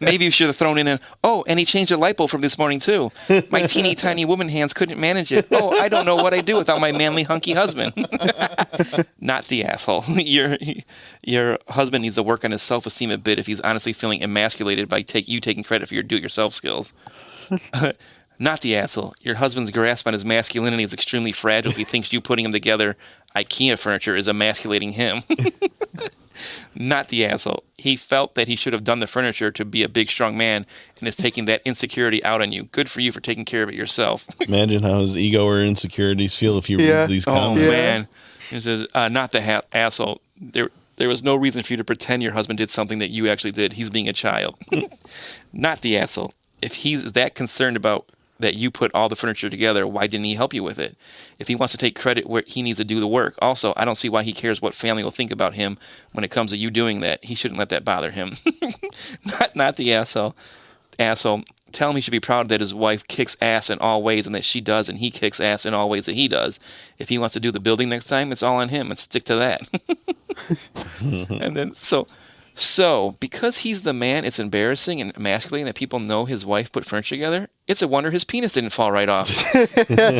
Maybe you should have thrown in and he changed a light bulb from this morning too. My teeny tiny woman hands couldn't manage it. Oh, I don't know what I'd do without my manly, hunky husband. Not the asshole. Your husband needs to work on his self-esteem a bit if he's honestly feeling emasculated by you taking credit for your do-it-yourself skills. Not the asshole. Your husband's grasp on his masculinity is extremely fragile if he thinks you putting him together IKEA furniture is emasculating him. Not the asshole. He felt that he should have done the furniture to be a big, strong man and is taking that insecurity out on you. Good for you for taking care of it yourself. Imagine how his ego or insecurities feel if he reads these comments. Oh, man. He says, not the asshole. There was no reason for you to pretend your husband did something that you actually did. He's being a child. Not the asshole. If he's that concerned about that you put all the furniture together, why didn't he help you with it? If he wants to take credit where he needs to do the work. Also, I don't see why he cares what family will think about him when it comes to you doing that. He shouldn't let that bother him. Not the asshole. Tell him he should be proud that his wife kicks ass in all ways and that she does, and he kicks ass in all ways that he does. If he wants to do the building next time, it's all on him, and stick to that. And then So, because he's the man, it's embarrassing and emasculating that people know his wife put furniture together. It's a wonder his penis didn't fall right off.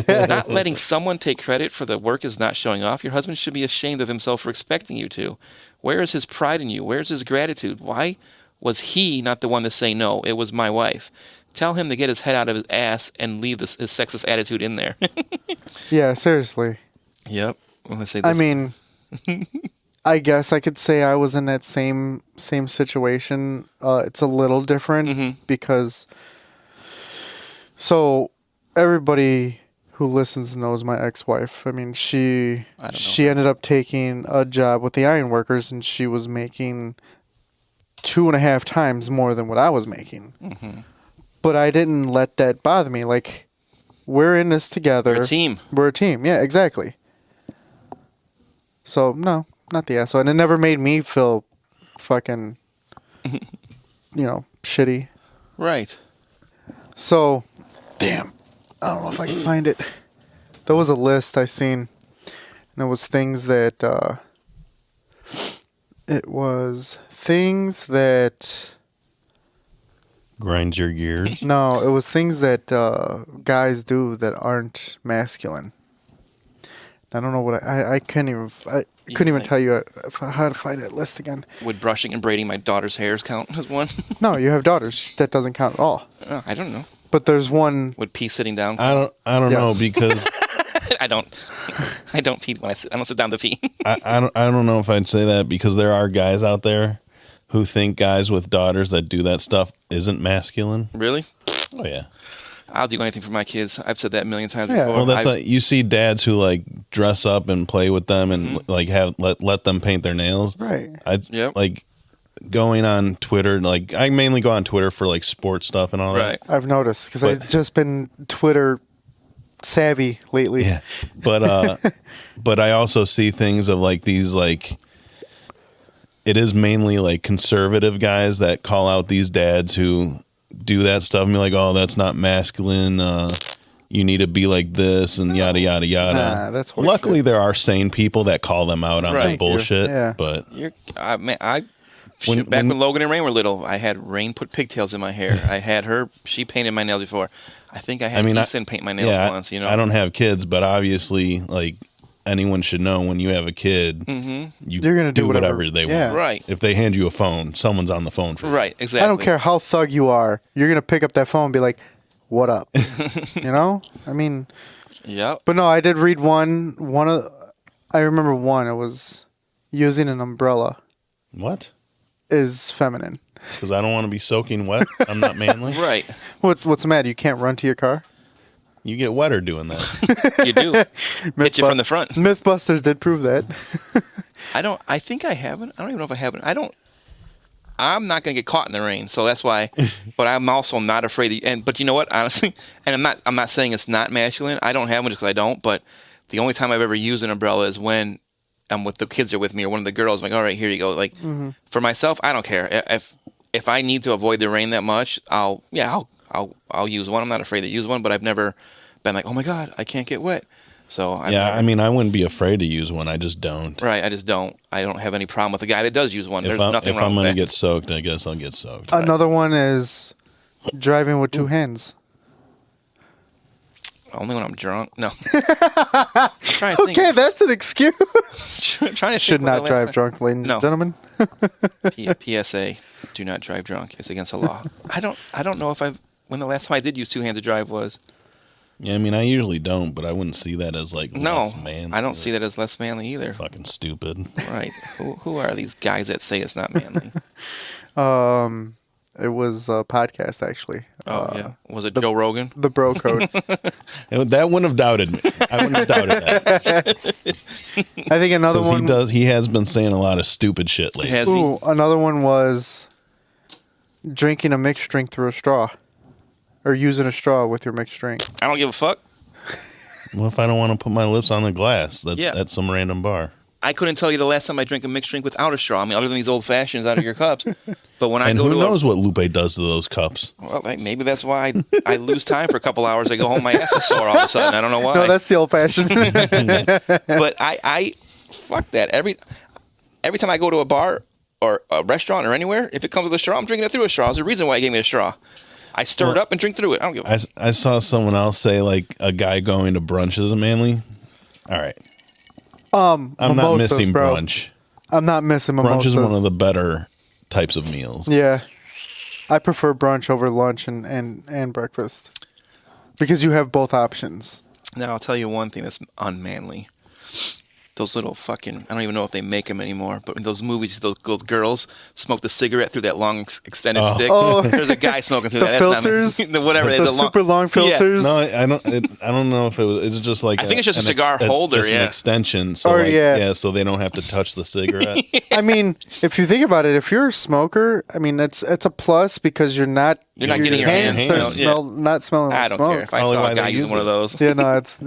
Not letting someone take credit for the work is not showing off. Your husband should be ashamed of himself for expecting you to. Where is his pride in you? Where's his gratitude? Why was he not the one to say no? It was my wife. Tell him to get his head out of his ass and leave his sexist attitude in there. Yeah, seriously. Yep. I'm gonna say this. I mean, I guess I could say I was in that same situation. It's a little different because, so everybody who listens knows my ex-wife. I mean, she ended up taking a job with the ironworkers, and she was making 2.5 times more than what I was making. Mm-hmm. But I didn't let that bother me. Like, we're in this together. We're a team. We're a team. Yeah, exactly. So, no, not the asshole. And it never made me feel fucking shitty. Right. So, damn, I don't know if I can find it. There was a list I seen, and it was things that Grinds your gears. No, it was things that guys do that aren't masculine. I don't know what I couldn't even tell you how to find that list again. Would brushing and braiding my daughter's hairs count as one? No, you have daughters. That doesn't count at all. I don't know. But there's one. Would pee sitting down? I don't know because I don't pee when I sit. I don't sit down to pee. I don't know if I'd say that because there are guys out there who think guys with daughters that do that stuff isn't masculine. Really? Oh yeah. I'll do anything for my kids. I've said that a million times Yeah. before. Well, that's like, you see dads who like dress up and play with them and like have let them paint their nails. Right. Yep. Like going on Twitter. Like I mainly go on Twitter for like sports stuff and all Right. that. I've noticed because I've just been Twitter savvy lately. Yeah, but I also see things of like these like. It is mainly like conservative guys that call out these dads who do that stuff and be like, "Oh, that's not masculine. You need to be like this," and yada yada yada. Nah, that's horseshit. Luckily, there are sane people that call them out on Right. that bullshit. Yeah. But Back When- when Logan and Rain were little, I had Rain put pigtails in my hair. I had her. She painted my nails before. I think I had Eason paint my nails once. I don't have kids, but obviously, like anyone should know when you have a kid, You're gonna do whatever they yeah. want. Right. If they hand you a phone, someone's on the phone for you. Right. Exactly. I don't care how thug you are. You're gonna pick up that phone and be like, "What up?" You know. I mean, Yep. but no, I did read one. I remember one. It was using an umbrella What? is feminine. Because I don't want to be soaking wet. I'm not manly. Right. What's the matter? You can't run to your car? You get wetter doing that. You do. Hit you from the front. Mythbusters did prove that. I think I haven't. I don't even know if I haven't. I'm not going to get caught in the rain, so that's why. But I'm also not afraid. But you know what? Honestly, and I'm not saying it's not masculine. I don't have one just because I don't. But the only time I've ever used an umbrella is when I'm with the kids are with me or one of the girls. I'm like, all right, here you go. Like for myself, I don't care. If I need to avoid the rain that much, I'll use one. I'm not afraid to use one, but I've never been like, oh my God, I can't get wet. So I mean, I wouldn't be afraid to use one. I just don't. Right, I just don't. I don't have any problem with the guy that does use one. If There's nothing if wrong I'm with going that. to get soaked, I guess I'll get soaked. Another one is driving with two hands. Only when I'm drunk. No. I'm trying to think. Okay, that's an excuse. Trying to Should think what not the drive last drunk, ladies No. and gentlemen. PSA: Do not drive drunk. It's against the law. I don't know when the last time I did use two hands to drive was. Yeah, I mean, I usually don't, but I wouldn't see that as like No, less manly. I don't see that as less manly either. Fucking stupid. Right? Who are these guys that say it's not manly? It was a podcast actually. Oh yeah, was it Joe Rogan? The Bro Code. That wouldn't have doubted me. I wouldn't have doubted that. I think another 'Cause one. he has been saying a lot of stupid shit lately. Has he? Ooh, another one was drinking a mixed drink through a straw, or using a straw with your mixed drink. I don't give a fuck. Well, if I don't want to put my lips on the glass, that's Yeah. at some random bar. I couldn't tell you the last time I drank a mixed drink without a straw. I mean, other than these old fashions out of your cups. But when I And go who to knows what Lupe does to those cups? well, maybe that's why I lose time for a couple hours. I go home, my ass is sore all of a sudden. I don't know why. No, that's the old fashioned. But I fuck that. Every time I go to a bar or a restaurant or anywhere, if it comes with a straw, I'm drinking it through a straw. There's a reason why he gave me a straw. I stir it up and drink through it. I don't give a I saw someone else say like a guy going to brunch isn't manly. All right, I'm not mimosas, missing bro. brunch. I'm not missing Brunch mimosas. is one of the better types of meals. Yeah, I prefer brunch over lunch and breakfast because you have both options. Now, I'll tell you one thing that's unmanly. Those little fucking, I don't even know if they make them anymore, but in those movies, those girls smoke the cigarette through that long extended stick. Oh. There's a guy smoking through The that. filters? That's not, whatever. The super long filters. No, I don't. I don't know if it was. It's just like I think it's just a cigar it's holder, just an yeah. extension. So Or, like, yeah. so they don't have to touch the cigarette. I mean, if you think about it, if you're a smoker, I mean, it's a plus because you're not getting your hands are smelled, not smelling. I like don't smoke. care. If I Probably saw why a they guy use using one of it. those. Yeah, no, it's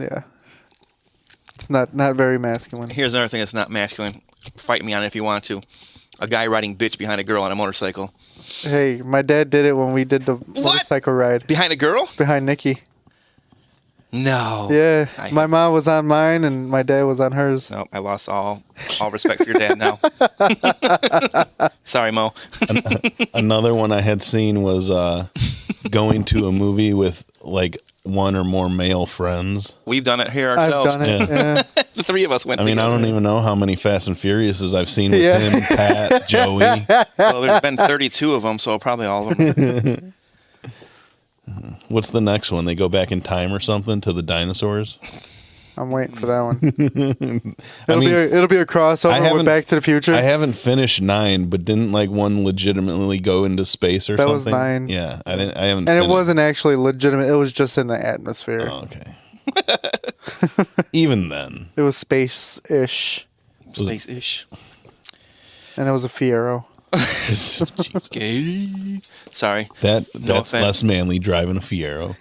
not very masculine. Here's another thing that's not masculine. Fight me on it if you want to. A guy riding bitch behind a girl on a motorcycle. Hey, my dad did it when we did the motorcycle ride Behind a girl? behind Nikki. No. Yeah, my mom was on mine and my dad was on hers. No, I lost all respect for your dad now. Sorry, Mo. Another one I had seen was going to a movie with like one or more male friends. We've done it here ourselves. I've done it. Yeah. The three of us went I mean, together. I don't even know how many Fast and Furiouses I've seen with Yeah. him, Pat, Joey. Well, there's been 32 of them, so probably all of them. What's the next one? They go back in time or something to the dinosaurs? I'm waiting for that one. I mean, it'll be a crossover with Back to the Future. I haven't finished 9, but didn't like one legitimately go into space or That something? was 9. Yeah, I haven't. And it wasn't actually legitimate. It was just in the atmosphere. Oh, okay. Even then, It was space-ish. Space-ish. And it was a Fiero. Jesus. Gay. Sorry. That's offense. less manly driving a Fiero.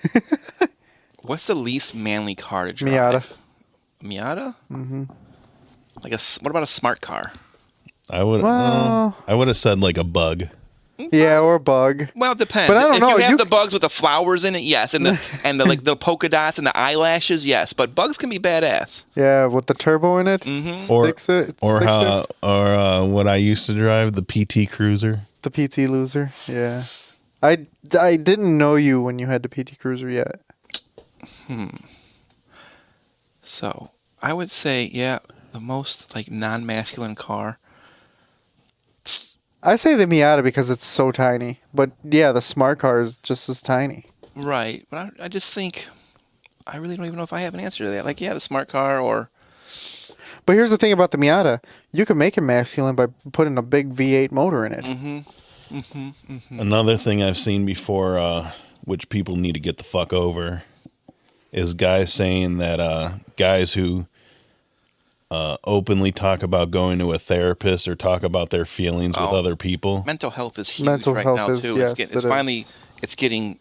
What's the least manly car to drive? Miata? Mm-hmm. What about a smart car? I would have said like a Bug. Yeah, or a Bug. Well, it depends. But I don't if know. you have the bugs with the flowers in it, yes, and the like the polka dots and the eyelashes, yes. But bugs can be badass. Yeah, with the turbo in it. Mm-hmm. Or what I used to drive, the PT Cruiser. The PT Loser. Yeah. I didn't know you when you had the PT Cruiser yet. So I would say, yeah, the most like non-masculine car. I say the Miata because it's so tiny. But yeah, the smart car is just as tiny. Right, but I just think I really don't even know if I have an answer to that. Like, yeah, the smart car or. But here's the thing about the Miata. You can make it masculine by putting a big V8 motor in it. Another thing I've seen before, which people need to get the fuck over, is guys saying that guys who openly talk about going to a therapist or talk about their feelings with other people. Mental health is huge Mental right health now is- too. yes, It's it finally is. it's getting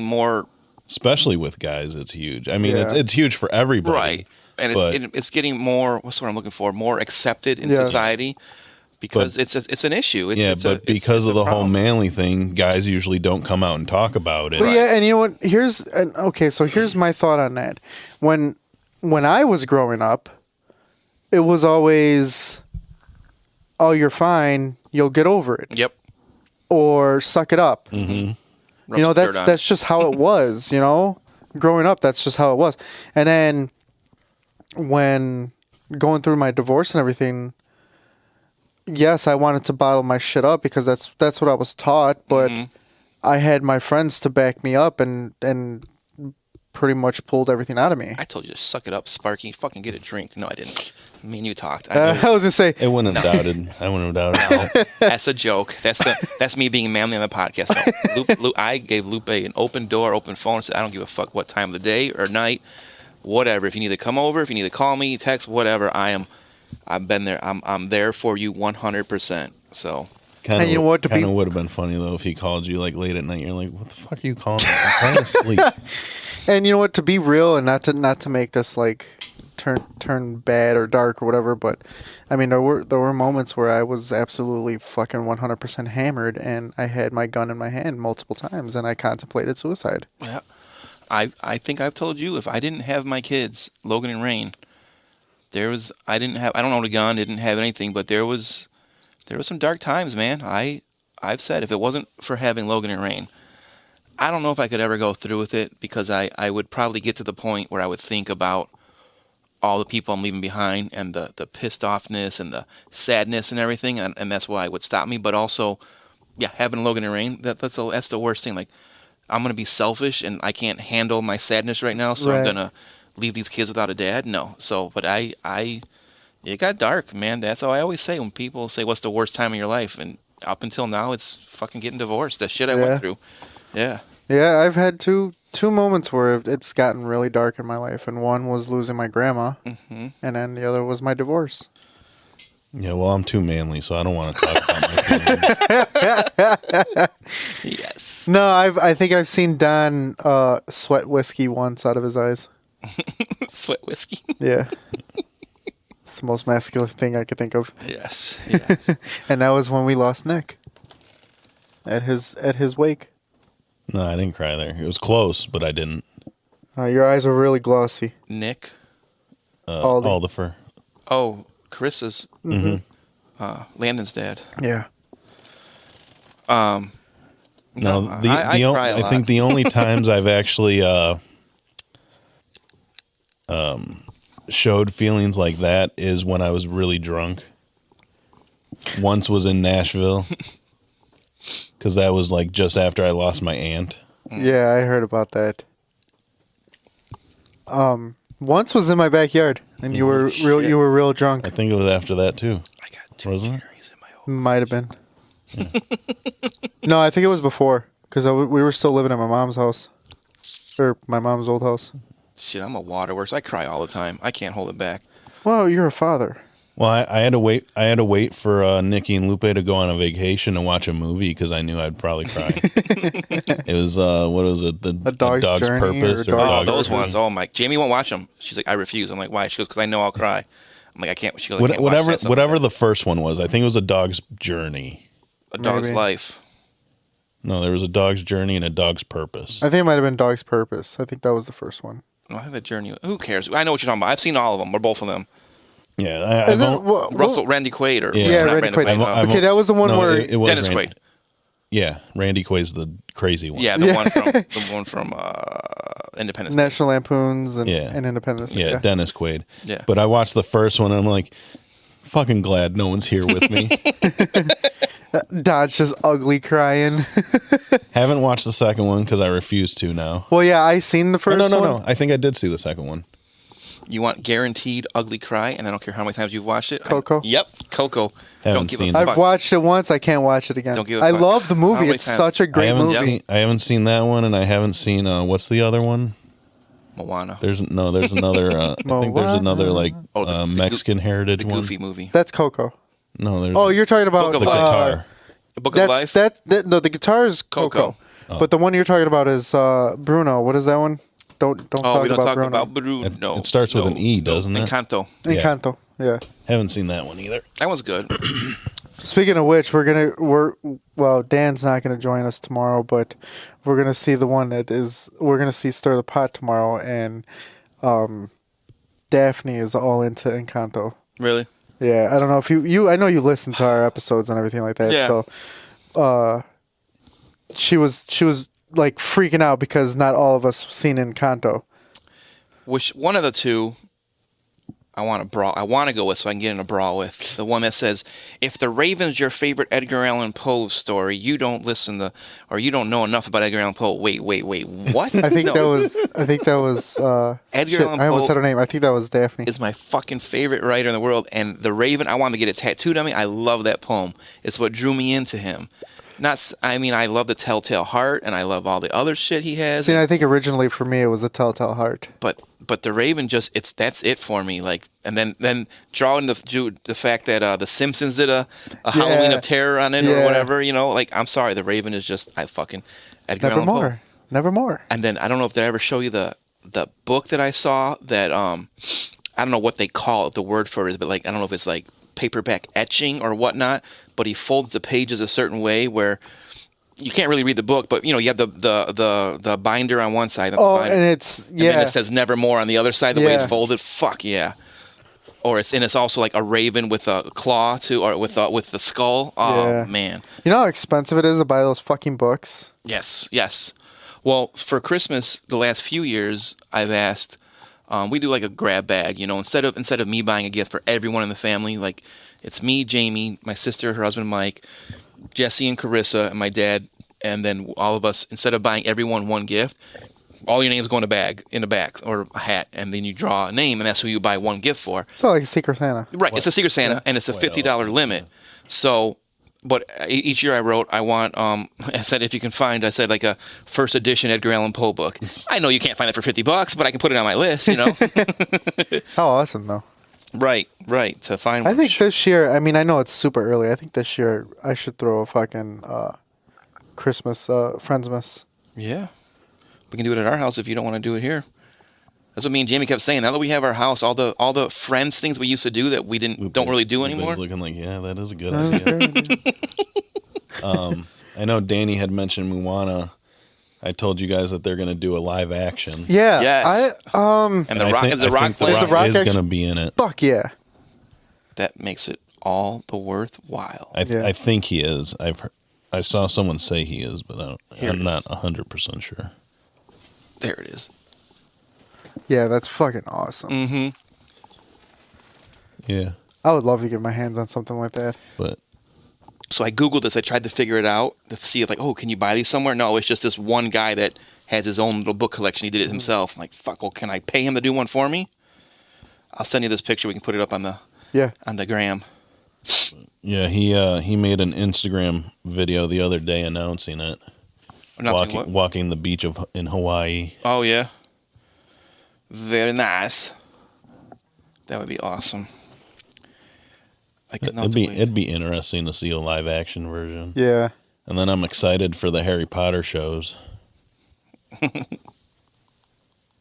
more Especially with guys, it's huge. I mean, Yeah. it's huge for everybody. right, and but- it's getting more. What's what I'm looking for? More accepted in Yeah. society because it's an issue. But because of the whole manly thing, guys usually don't come out and talk about it. But yeah, and you know what? So here's my thought on that. When I was growing up, it was always, "Oh, you're fine. You'll get over it," Yep. or "Suck it up." Mm-hmm. You know, that's just how it was. You know, growing up, that's just how it was. And then when going through my divorce and everything, yes, I wanted to bottle my shit up because that's what I was taught. But I had my friends to back me up and pretty much pulled everything out of me. I told you to suck it up, Sparky. Fucking get a drink. No, I didn't. Me and you talked. I was gonna say It wouldn't have doubted. I wouldn't have doubted. That's a joke. That's me being manly on the podcast. No, I gave Lupe an open door, open phone. And said, I don't give a fuck what time of the day or night, whatever. If you need to come over, if you need to call me, text, whatever. I've been there. I'm there for you 100%. So Kind And you know what, to be- would have been funny though if he called you like late at night. You're like, "What the fuck are you calling me? I'm trying to sleep." And you know what? To be real, and not to make this like turn bad or dark or whatever, but I mean there were moments where I was absolutely fucking 100% hammered, and I had my gun in my hand multiple times, and I contemplated suicide. yeah, I think I've told you if I didn't have my kids, Logan and Rain, I don't own a gun, didn't have anything, but there was some dark times, man. I've said if it wasn't for having Logan and Rain, I don't know if I could ever go through with it because I would probably get to the point where I would think about all the people I'm leaving behind and the pissed offness and the sadness and everything, and that's why it would stop me. But also, yeah, having Logan and Rain, that's the worst thing. Like, I'm gonna be selfish and I can't handle my sadness right now, so I'm Right. gonna leave these kids without a dad. No, so but it got dark, man. That's all I always say when people say, "What's the worst time of your life?" And up until now, it's fucking getting divorced. That shit I Yeah. went through. Yeah. Yeah, I've had two moments where it's gotten really dark in my life, and one was losing my grandma, and then the other was my divorce. Yeah, well, I'm too manly, so I don't want to talk about my feelings. Yes. No, I think I've seen Don sweat whiskey once out of his eyes. Sweat whiskey. Yeah. That's the most masculine thing I could think of. Yes. Yes. And that was when we lost Nick at his wake. No, I didn't cry there. It was close, but I didn't. Your eyes were really glossy. Nick. Aldifer. Oh, Carissa's. Landon's dad. Yeah. No, I cry a lot. I think the only times I've actually showed feelings like that is when I was really drunk. Once was in Nashville, because that was like just after I lost my aunt. Yeah, I heard about that. Once was in my backyard, and you were real drunk. I think it was after that too. I got 2 Wasn't it? cherries in my oven. Might have been. No, I think it was before, because we were still living at my mom's house, or my mom's old house. Shit, I'm a waterworks. I cry all the time. I can't hold it back. Well, you're a father. Well, I had to wait. I had to wait for Nikki and Lupe to go on a vacation and watch a movie because I knew I'd probably cry. It was what was it? A Dog's Journey Purpose. or Oh, Dog those Purpose. ones. Oh my. Jamie won't watch them. She's like, I refuse. I'm like, why? She goes, because I know I'll cry. I'm like, I can't. She goes, I can't watch that stuff. Whatever the first one was. I think it was A Dog's Journey. A Dog's Maybe. Life. No, there was A Dog's Journey and A Dog's Purpose. I think it might have been Dog's Purpose. I think that was the first one. No, I have a journey. Who cares? I know what you're talking about. I've seen all of them, or both of them. Yeah, Is it- Randy Quaid, or Yeah, not Randy Quaid. no. Okay, that was the one where it was Dennis Randy. Quaid. Yeah, Randy Quaid's the crazy one. Yeah, the one from Independence Day. National Lampoons and Yeah. Independence. Yeah, Dennis Quaid. Yeah. But I watched the first one and I'm like, fucking glad no one's here with me. Dodge just ugly crying. Haven't watched the second one because I refuse to now. Well, yeah, I seen the first one. No. I think I did see the second one. You want guaranteed ugly cry, and I don't care how many times you've watched it. Coco? Yep, Coco. Haven't Don't give seen a it. fuck. I've watched it once. I can't watch it again. Don't give a I fuck. love the How movie. many It's times? such a great movie. I haven't seen that one, and I haven't seen what's the other one? Moana. There's another. I think there's another like the Mexican heritage The one. Goofy movie. That's Coco. No, there's Oh, you're talking about Book the of Life. guitar. The Book of Life. No, the guitar is Coco. But the one you're talking about is Bruno. What is that one? Don't we talk don't about talk Bruno. about Bruno. No, It starts with an E, doesn't it? Encanto. Yeah. Encanto. Yeah. Haven't seen that one either. That was good. Speaking of which, Dan's not gonna join us tomorrow, but we're gonna see the one we're gonna see Stir the Pot tomorrow, and Daphne is all into Encanto. Really? Yeah, I don't know if you I know you listen to our episodes and everything like that. Yeah. So, she was like freaking out because not all of us seen Encanto. Which one of the two I want to go with, so I can get in a brawl with the one that says, "If The Raven's your favorite Edgar Allan Poe story, you don't you don't know enough about Edgar Allan Poe." Wait, what? I think No. that was Edgar Allan I almost Poe said her name. I think that was Daphne. is my fucking favorite writer in the world, and The Raven, I wanted to get it tattooed on me. I love that poem. It's what drew me into him. I love The Telltale Heart, and I love all the other shit he has. See, I think originally for me it was The Telltale Heart. But The Raven that's it for me. Like, and then drawing the fact that the Simpsons did a Halloween of Terror on it or whatever. Like, I'm sorry, The Raven is just Edgar Allan Poe. Nevermore. And then I don't know if did I ever show you the book that I saw that I don't know what they call it, the word for it, but like I don't know if it's like paperback etching or whatnot, but he folds the pages a certain way where you can't really read the book, but you have the binder on one side. And then it says Nevermore on the other side. The way it's folded, fuck yeah. Or it's also like a raven with a claw too, or with the skull. Oh man, you know how expensive it is to buy those fucking books? Yes. Well, for Christmas the last few years, I've asked. We do like a grab bag, instead of me buying a gift for everyone in the family, like it's me, Jamie, my sister, her husband Mike, Jesse and Carissa, and my dad, and then all of us. Instead of buying everyone one gift, all your names go in a bag or a hat, and then you draw a name, and that's who you buy one gift for. So like a Secret Santa, right? It's a Secret Santa, and it's a $50 limit. So. But each year I wrote, I want, I said, if you can find, I said, like a first edition Edgar Allan Poe book. I know you can't find it for $50, but I can put it on my list, How awesome, though. Right, to find one. I think this year, I know it's super early. I think this year I should throw a fucking Christmas Friendsmas. Yeah. We can do it at our house if you don't want to do it here. That's what me and Jamie kept saying. Now that we have our house, all the friends things we used to do that we don't really do anymore. Looking like, yeah, that is a good idea. I know Danny had mentioned Moana. I told you guys that they're going to do a live action. Yeah. Yes. And And The Rock is The Rock The playing. The Rock is actually- going to be in it. fuck yeah. That makes it all the worthwhile. I think he is. I saw someone say he is, but Here I'm it not 100% sure. There it is. Yeah, that's fucking awesome. Mm-hmm. Yeah, I would love to get my hands on something like that. but So I Googled this. I tried to figure it out to see if, like, oh, can you buy these somewhere? No, it's just this one guy that has his own little book collection. He did it himself. I'm like, fuck, well, can I pay him to do one for me? I'll send you this picture. We can put it up on the gram. yeah, he made an Instagram video the other day announcing it. Announcing what? Walking the beach in Hawaii. Oh, yeah. Very nice. That would be awesome. I could not wait. It'd be interesting to see a live action version. Yeah. And then I'm excited for the Harry Potter shows.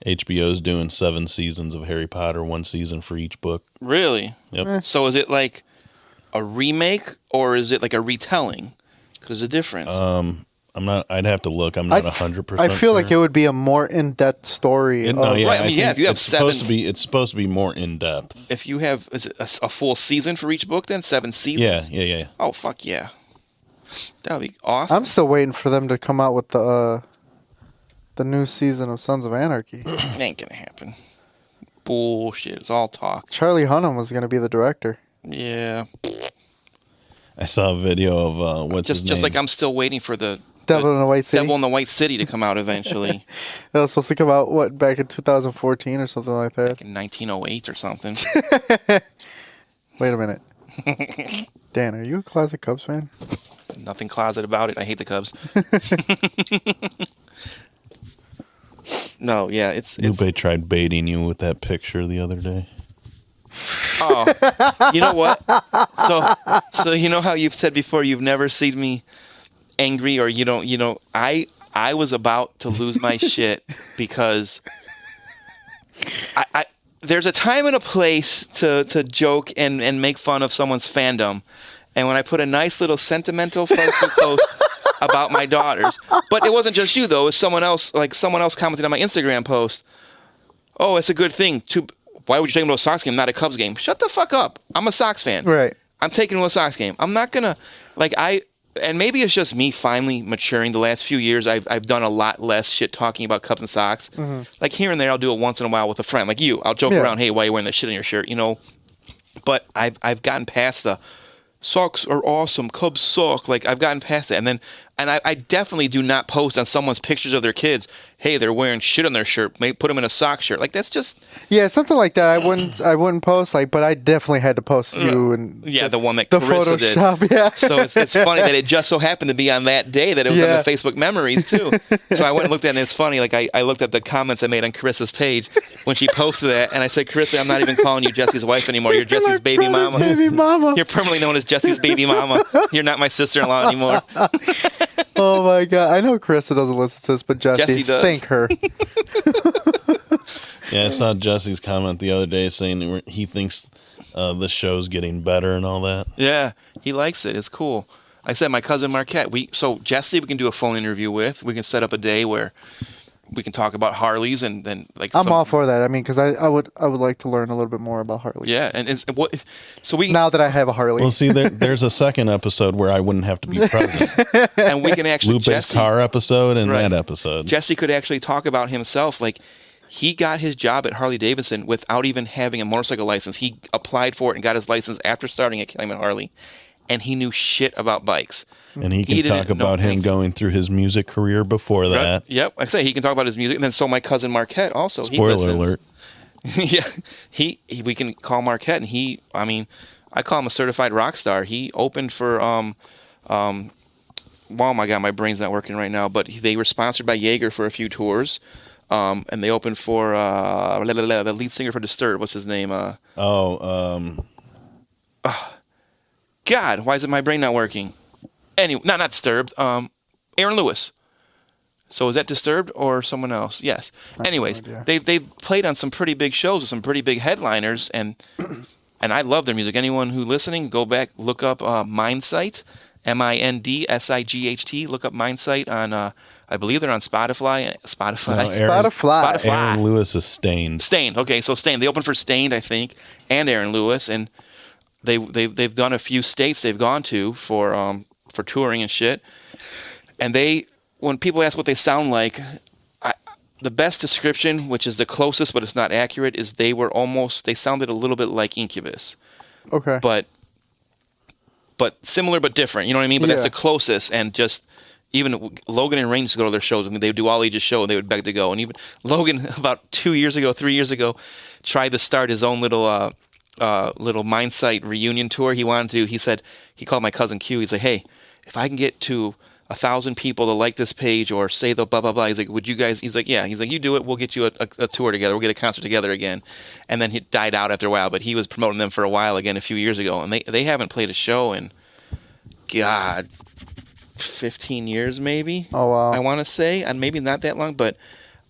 HBO's doing 7 seasons of Harry Potter, 1 season for each book. Really? Yep. So is it like a remake or is it like a retelling? Because there's a difference. I'd have to look. I'm not 100%. I feel like it would be a more in-depth story. Right, I mean, yeah, if you have it's 7 it's supposed to be more in depth. If you have is it a full season for each book, then 7 seasons. Yeah. Oh fuck yeah, that would be awesome. I'm still waiting for them to come out with the new season of Sons of Anarchy. Ain't gonna happen. Bullshit. It's all talk. Charlie Hunnam was going to be the director. Yeah. I saw a video of what's his Just name? like I'm still waiting for the Devil in the White City. Devil in the White City to come out eventually. That was supposed to come out, back in 2014 or something like that? in 1908 or something. Wait a minute. Dan, are you a classic Cubs fan? Nothing closet about it. I hate the Cubs. No, yeah, it's Lupe tried baiting you with that picture the other day. Oh, you know what? So you know how you've said before you've never seen me angry or I was about to lose my shit because I there's a time and a place to joke and make fun of someone's fandom. And when I put a nice little sentimental Facebook post about my daughters, but it wasn't just you though, it was someone else commented on my Instagram post. Oh, it's a good thing. Why would you take them to a Sox game, not a Cubs game? Shut the fuck up. I'm a Sox fan. Right. I'm taking them to a Sox game. I'm not gonna and maybe it's just me finally maturing the last few years. I've done a lot less shit talking about Cubs and Sox. Mm-hmm. Like here and there, I'll do it once in a while with a friend, like you. I'll joke around, hey, why are you wearing that shit on your shirt? But I've gotten past the Sox are awesome, Cubs suck. Like I've gotten past it, and I definitely do not post on someone's pictures of their kids. Hey, they're wearing shit on their shirt. Maybe put them in a sock shirt. Like that's just something like that. I wouldn't post but I definitely had to post you and the one that the Carissa did. Photoshop. Yeah. So it's funny that it just so happened to be on that day that it was on the Facebook memories too. So I went and looked at it, and it's funny. Like I looked at the comments I made on Carissa's page when she posted that, and I said, Carissa, I'm not even calling you Jesse's wife anymore. You're Jesse's baby mama. Baby mama. You're permanently known as Jesse's baby mama. You're not my sister-in-law anymore. Oh my god! I know Carissa doesn't listen to this, but Jesse does. thank her. Yeah, I saw Jesse's comment the other day saying he thinks the show's getting better and all that. Yeah, he likes it. It's cool. I said my cousin Marquette. So Jesse, we can do a phone interview with. We can set up a day where we can talk about Harleys and then like. I'm all for that. I mean, because I would like to learn a little bit more about Harley. Yeah, and so we now that I have a Harley. Well, see, there's a second episode where I wouldn't have to be present. and we can actually Lupe's car episode and Right. that episode. Jesse could actually talk about himself. Like he got his job at Harley Davidson without even having a motorcycle license. He applied for it and got his license after starting at Calumet Harley, and he knew shit about bikes. And he can He didn't talk know about him anything. going through his music career before that. Right? Yep, like I say he can talk about his music, and then so my cousin Marquette also. Spoiler alert. Yeah, we can call Marquette, and I call him a certified rock star. He opened for oh my god, my brain's not working right now. But they were sponsored by Jaeger for a few tours, and they opened for the lead singer for Disturbed. What's his name? God, why is it my brain not working? Anyway, not Disturbed. Aaron Lewis. So is that Disturbed or someone else? Yes. Anyways, no idea. they've played on some pretty big shows with some pretty big headliners, and I love their music. Anyone who listening, go back, look up Mindsight, Mindsight. Look up Mindsight on, I believe they're on Spotify. No, Aaron- Spotify. Aaron Lewis is Stained. Stained. Okay, so Stained. They opened for Stained, I think, and Aaron Lewis, and they've done a few states they've gone to for touring and shit. And when people ask what they sound like, the best description, which is the closest but it's not accurate, is they sounded a little bit like Incubus, Okay. but similar but different. You know what I mean? But that's Yeah. the closest, and just. Even Logan and Rain used to go to their shows. I mean, they would do all ages show, and they would beg to go. And even Logan, about 3 years ago, tried to start his own little Mindsight reunion tour. He said, he called my cousin Q. He's like, hey, if I can get to 1,000 people to like this page or say the blah, blah, blah. He's like, would you guys? He's like, yeah. He's like, you do it. We'll get you a tour together. We'll get a concert together again. And then he died out after a while, but he was promoting them for a while again a few years ago. And they haven't played a show in, God, 15 years maybe. Oh, wow. I want to say, and maybe not that long, but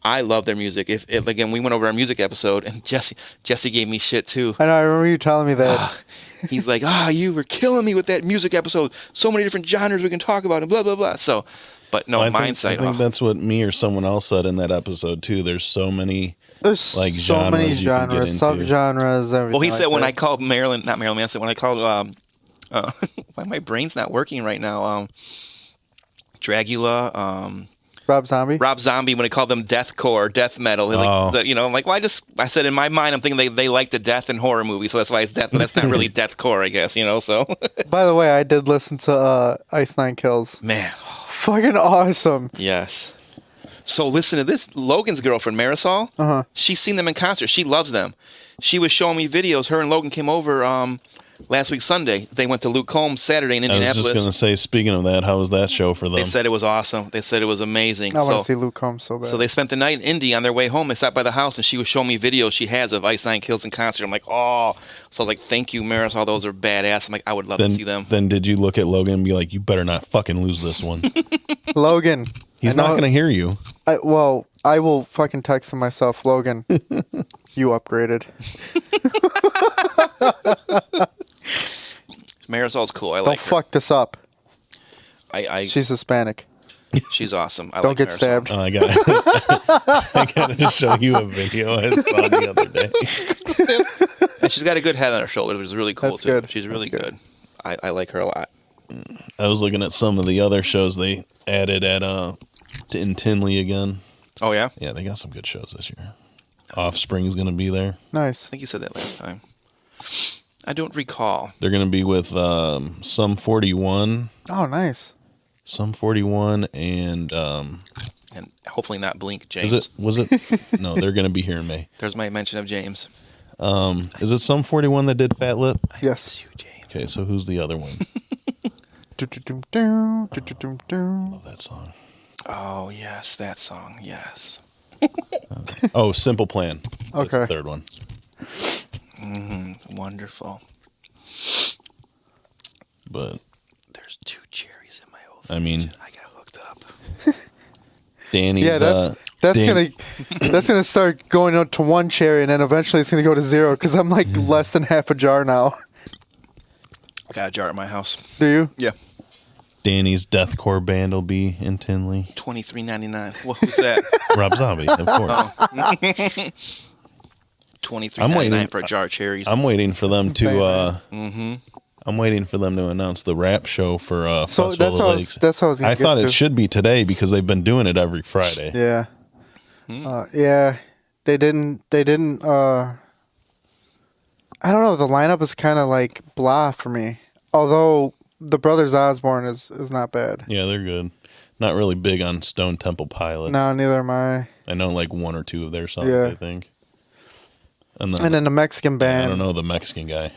I love their music. If again, we went over our music episode, and Jesse gave me shit too. I know. I remember you telling me that. He's like, you were killing me with that music episode. So many different genres we can talk about, and blah blah blah. So, but no, Mindsight. I think that's what me or someone else said in that episode too. There's so many. There's like so many genres you can get genres, into. subgenres, everything. Well, he said like when that. I called not Marilyn Manson, when I called why my brain's not working right now. Dragula, Rob Zombie. Rob Zombie, when I called them deathcore, death metal, I'm like, well, I said in my mind, I'm thinking they like the death and horror movies, so that's why it's death, but that's not really deathcore, I guess, so. By the way, I did listen to Ice Nine Kills. Man. Fucking awesome. Yes. So listen to this. Logan's girlfriend, Marisol, she's seen them in concert. She loves them. She was showing me videos. Her and Logan came over last week Sunday. They went to Luke Combs Saturday in I was Indianapolis. just going to say, speaking of that, how was that show for them? They said it was awesome. They said it was amazing. I want to see Luke Combs so bad. So they spent the night in Indy. On their way home, they stopped by the house, and she was showing me videos she has of Ice Nine Kills in concert. I'm like, oh. So I was like, thank you, Marisol. Those are badass. I'm like, I would love to see them. Then did you look at Logan and be like, you better not fucking lose this one? Logan. He's not going to hear you. I will fucking text him myself. Logan, you upgraded. Marisol's cool. I Don't like her. fuck this up. She's Hispanic. She's awesome. I Don't like get Marisol. stabbed. I got to show you a video I saw the other day. And she's got a good head on her shoulders, which is really cool, That's too. good. She's really That's good. I like her a lot. I was looking at some of the other shows they added in Tinley again. Oh, yeah? Yeah, they got some good shows this year. Offspring's going to be there. Nice. I think you said that last time. I don't recall. They're going to be with Sum 41. Oh, nice. Sum 41 and And hopefully not Blink, James. was it? No, they're going to be here in May. There's my mention of James. Is it Sum 41 that did Fat Lip? Yes. You, James. Okay, so who's the other one? Do-do-dum-dum, do-do-dum-dum. Love that song. Oh, yes, that song. Yes. Oh, Simple Plan. That's the Okay. third one. Wonderful. But There's 2 cherries in my old I mean, I got hooked up. Danny's. Yeah, that's gonna start going up to 1 cherry, and then eventually it's gonna go to 0 because I'm like less than half a jar now. I got a jar at my house. Do you? Yeah. Danny's deathcore band will be in Tinley. $23.99. Well, who's that? Rob Zombie, of course. $23.99 for a jar of cherries. I'm waiting for them That's to. insane, I'm waiting for them to announce the rap show for So Festival that's of how the Lakes. that's how I was gonna I get thought to. it should be today because they've been doing it every Friday. Yeah. Yeah. They didn't. I don't know. The lineup is kind of like blah for me. Although the Brothers Osborne is not bad. Yeah, they're good. Not really big on Stone Temple Pilots. No, neither am I. I know like 1 or 2 of their songs, Yeah. I think. And then the Mexican I band. don't know the Mexican guy.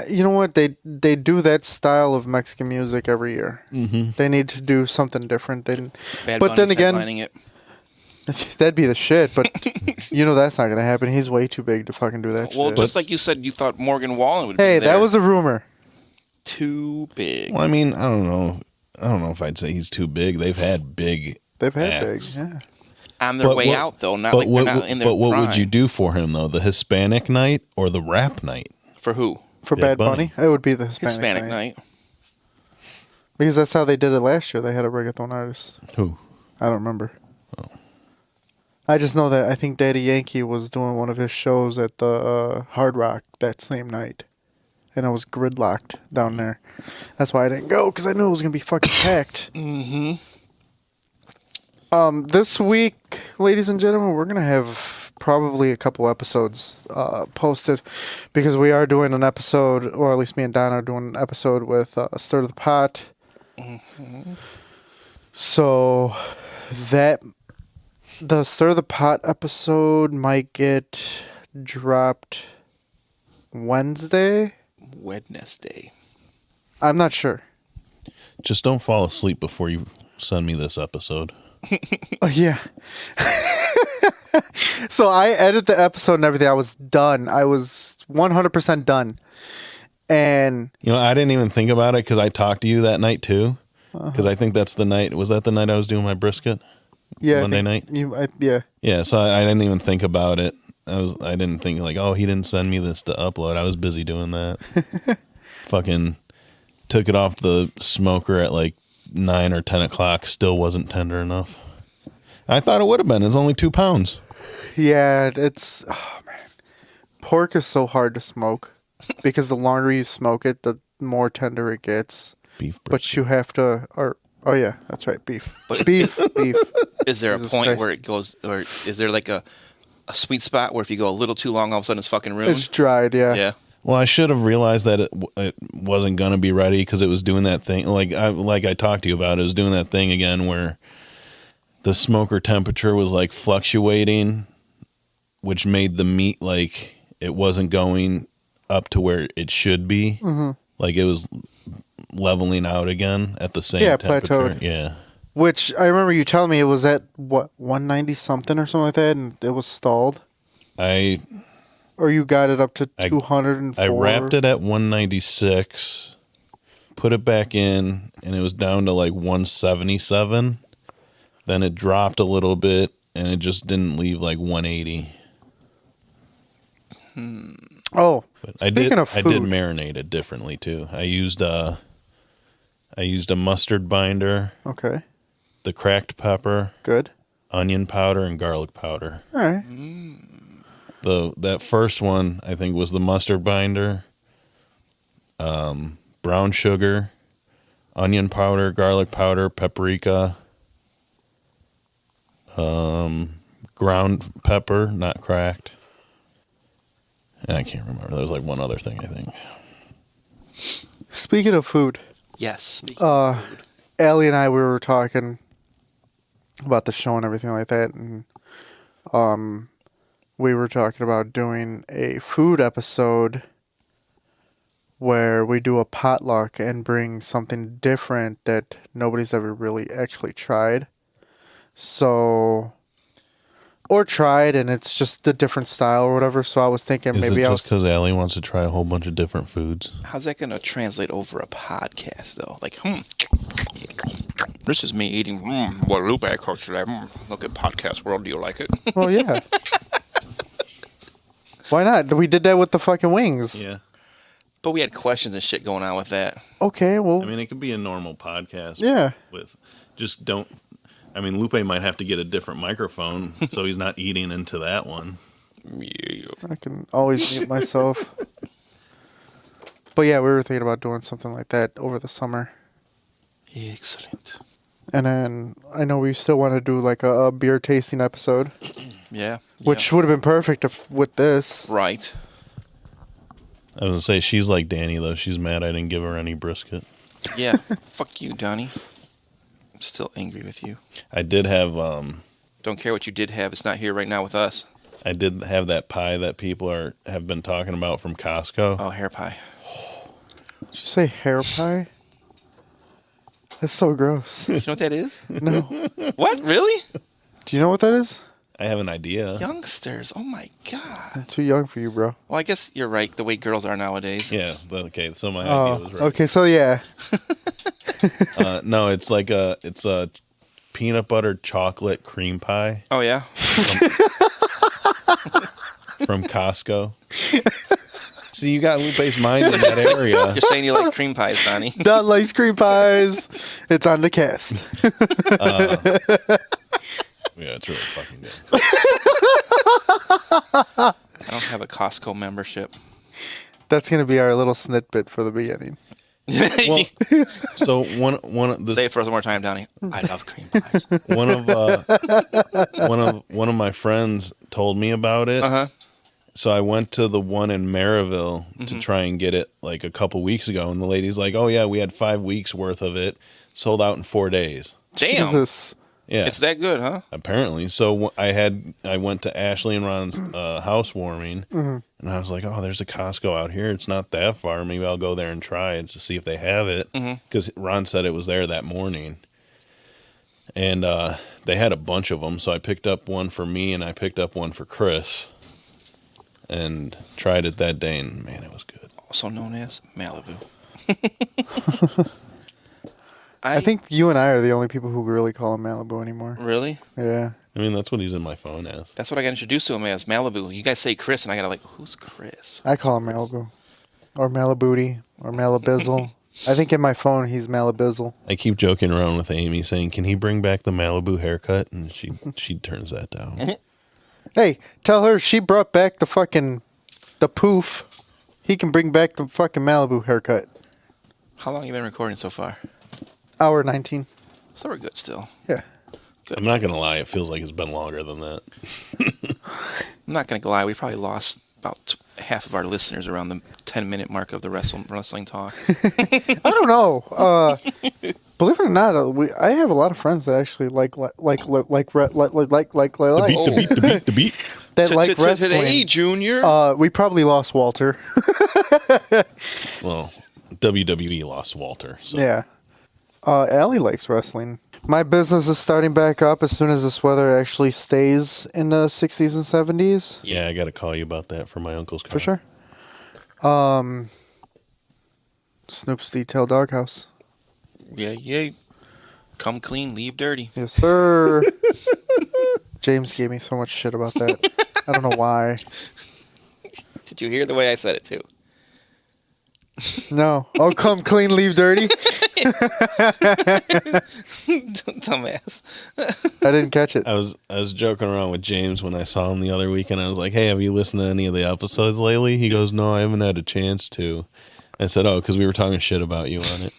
You know what? They do that style of Mexican music every year. Mm-hmm. They need to do something different. Bad but Bunny's then again, headlining it. that'd be the shit. But you know that's not gonna happen. He's way too big to fucking do that Well, shit. just like you said, you thought Morgan Wallen would Hey, be there. that was a rumor. Too big. Well, I mean, I don't know. I don't know if I'd say he's too big. They've had big They've had big. acts. Yeah. On their way out, though, not like they're not in their But what would you prime. do for him, though? The Hispanic night or the rap night? For who? For Bad Bad Bunny, it would be the Hispanic night. Because that's how they did it last year. They had a reggaeton artist. Who? I don't remember. I just know that I think Daddy Yankee was doing one of his shows at the Hard Rock that same night. And I was gridlocked down there. That's why I didn't go, because I knew it was going to be fucking packed. Mm-hmm. This week, ladies and gentlemen, we're going to have probably a couple episodes posted, because we are doing an episode, or at least me and Don are doing an episode with Stir the Pot. Mm-hmm. So the Stir the Pot episode might get dropped Wednesday. I'm not sure. Just don't fall asleep before you send me this episode. Oh, yeah. So I edited the episode and everything. I was done. I was 100% done. And I didn't even think about it because I talked to you that night too. Because I think that's the night. Was that the night I was doing my brisket? yeah, Monday night. Yeah. Yeah, so I didn't even think about it. I didn't think like, oh, he didn't send me this to upload. I was busy doing that. Fucking took it off the smoker at like 9 or 10 o'clock. Still wasn't tender enough. I thought it would have been. It's only 2 pounds. Yeah, it's man. Pork is so hard to smoke because the longer you smoke it, the more tender it gets. Beef brisket. But you have to, oh yeah, that's right, beef. But beef. Is there Jesus a point Christ. where it goes, or is there like a sweet spot where if you go a little too long, all of a sudden it's fucking ruined? It's dried, yeah. Yeah. Well, I should have realized that it wasn't gonna be ready because it was doing that thing. Like I talked to you about, it was doing that thing again where the smoker temperature was like fluctuating, which made the meat like it wasn't going up to where it should be. Mm-hmm. Like it was leveling out again at the same temperature. Plateaued. Yeah. Which I remember you telling me it was at what 190 something or something like that, and it was stalled. Or you got it up to 204. I wrapped it at 196, put it back in, and it was down to like 177. Then it dropped a little bit, and it just didn't leave like 180. Oh, But speaking of food, I did marinate it differently too. I used a mustard binder, okay, the cracked pepper, good. onion powder, and garlic powder. All right. That first one I think was the mustard binder, brown sugar, onion powder, garlic powder, paprika, ground pepper, not cracked. And I can't remember. There was like one other thing, I think. Speaking of food, Yes. Allie and I, we were talking about the show and everything like that, and we were talking about doing a food episode where we do a potluck and bring something different that nobody's ever really actually tried. So, or tried, and it's just a different style or whatever. So I was thinking Is maybe it just because Allie wants to try a whole bunch of different foods? How's that going to translate over a podcast, though? Like, this is me eating what Lupe cooked today. Look at Podcast World. Do you like it? Well, yeah. Why not? We did that with the fucking wings. Yeah. But we had questions and shit going on with that. Okay, well, I mean, it could be a normal podcast. Yeah. With just don't. I mean, Lupe might have to get a different microphone so he's not eating into that one. Yeah. I can always mute myself. But yeah, we were thinking about doing something like that over the summer. Excellent. And then I know we still want to do like a beer tasting episode, Yeah. which would have been perfect with this. Right. I was going to say, she's like Danny, though. She's mad I didn't give her any brisket. Yeah. Fuck you, Donnie. I'm still angry with you. I did have Don't care what you did have. It's not here right now with us. I did have that pie that people have been talking about from Costco. Oh, hair pie. Did you say hair pie? That's so gross. You know what that is? No. What? Really? Do you know what that is? I have an idea. Youngsters. Oh, my God. I'm too young for you, bro. Well, I guess you're right. The way girls are nowadays. Yeah. Okay. So my idea was right. Okay, so yeah. No, it's like it's a peanut butter chocolate cream pie Oh yeah. from Costco. See, you got Lupe's mind in that area. You're saying you like cream pies, Donnie. Don likes cream pies. It's on the cast. Yeah, it's really fucking good. I don't have a Costco membership. That's going to be our little snippet for the beginning. Well, so one of the Say it for us one more time, Donnie. I love cream pies. one of my friends told me about it. Uh-huh. So I went to the one in Maryville to try and get it like a couple weeks ago, and the lady's like, "Oh yeah, we had 5 weeks worth of it, sold out in 4 days." Damn. Jesus. Yeah, It's that good, huh? apparently. So I went to Ashley and Ron's housewarming, and I was like, "Oh, there's a Costco out here. It's not that far. Maybe I'll go there and try it to see if they have it." Because Ron said it was there that morning, and they had a bunch of them. So I picked up one for me, and I picked up one for Chris, and tried it that day, and man, it was good. Also known as Malibu. I think you and I are the only people who really call him Malibu anymore. Really? Yeah. I mean, that's what he's in my phone as. That's what I got introduced to him as, Malibu. You guys say Chris, and I got like, who's Chris? I call him Malibu. Or Malibooty. Or Malibizzle. I think in my phone he's Malibizzle. I keep joking around with Amy, saying, "Can he bring back the Malibu haircut?" And she turns that down. Hey, tell her she brought back the poof. He can bring back the fucking Malibu haircut. How long have you been recording so far? Hour 19. So we're good still. Yeah. Good. I'm not gonna lie; it feels like it's been longer than that. I'm not going to lie. We probably lost about half of our listeners around the 10-minute mark of the wrestling talk. I don't know. Believe it or not, I have a lot of friends that actually like The beat. that like wrestling. Today, Junior. We probably lost Walter. Well, WWE lost Walter. So. Yeah. Allie likes wrestling. My business is starting back up as soon as this weather actually stays in the 60s and 70s. Yeah, I got to call you about that for my uncle's car. For sure. Snoop's Detail Doghouse. Yeah. Come clean, leave dirty. Yes, sir. James gave me so much shit about that. I don't know why. Did you hear the way I said it, too? No. Oh, come clean, leave dirty? Dumbass. I didn't catch it. I was joking around with James when I saw him the other week, and I was like, "Hey, have you listened to any of the episodes lately?" He goes, "No, I haven't had a chance to." I said, "Oh, because we were talking shit about you on it."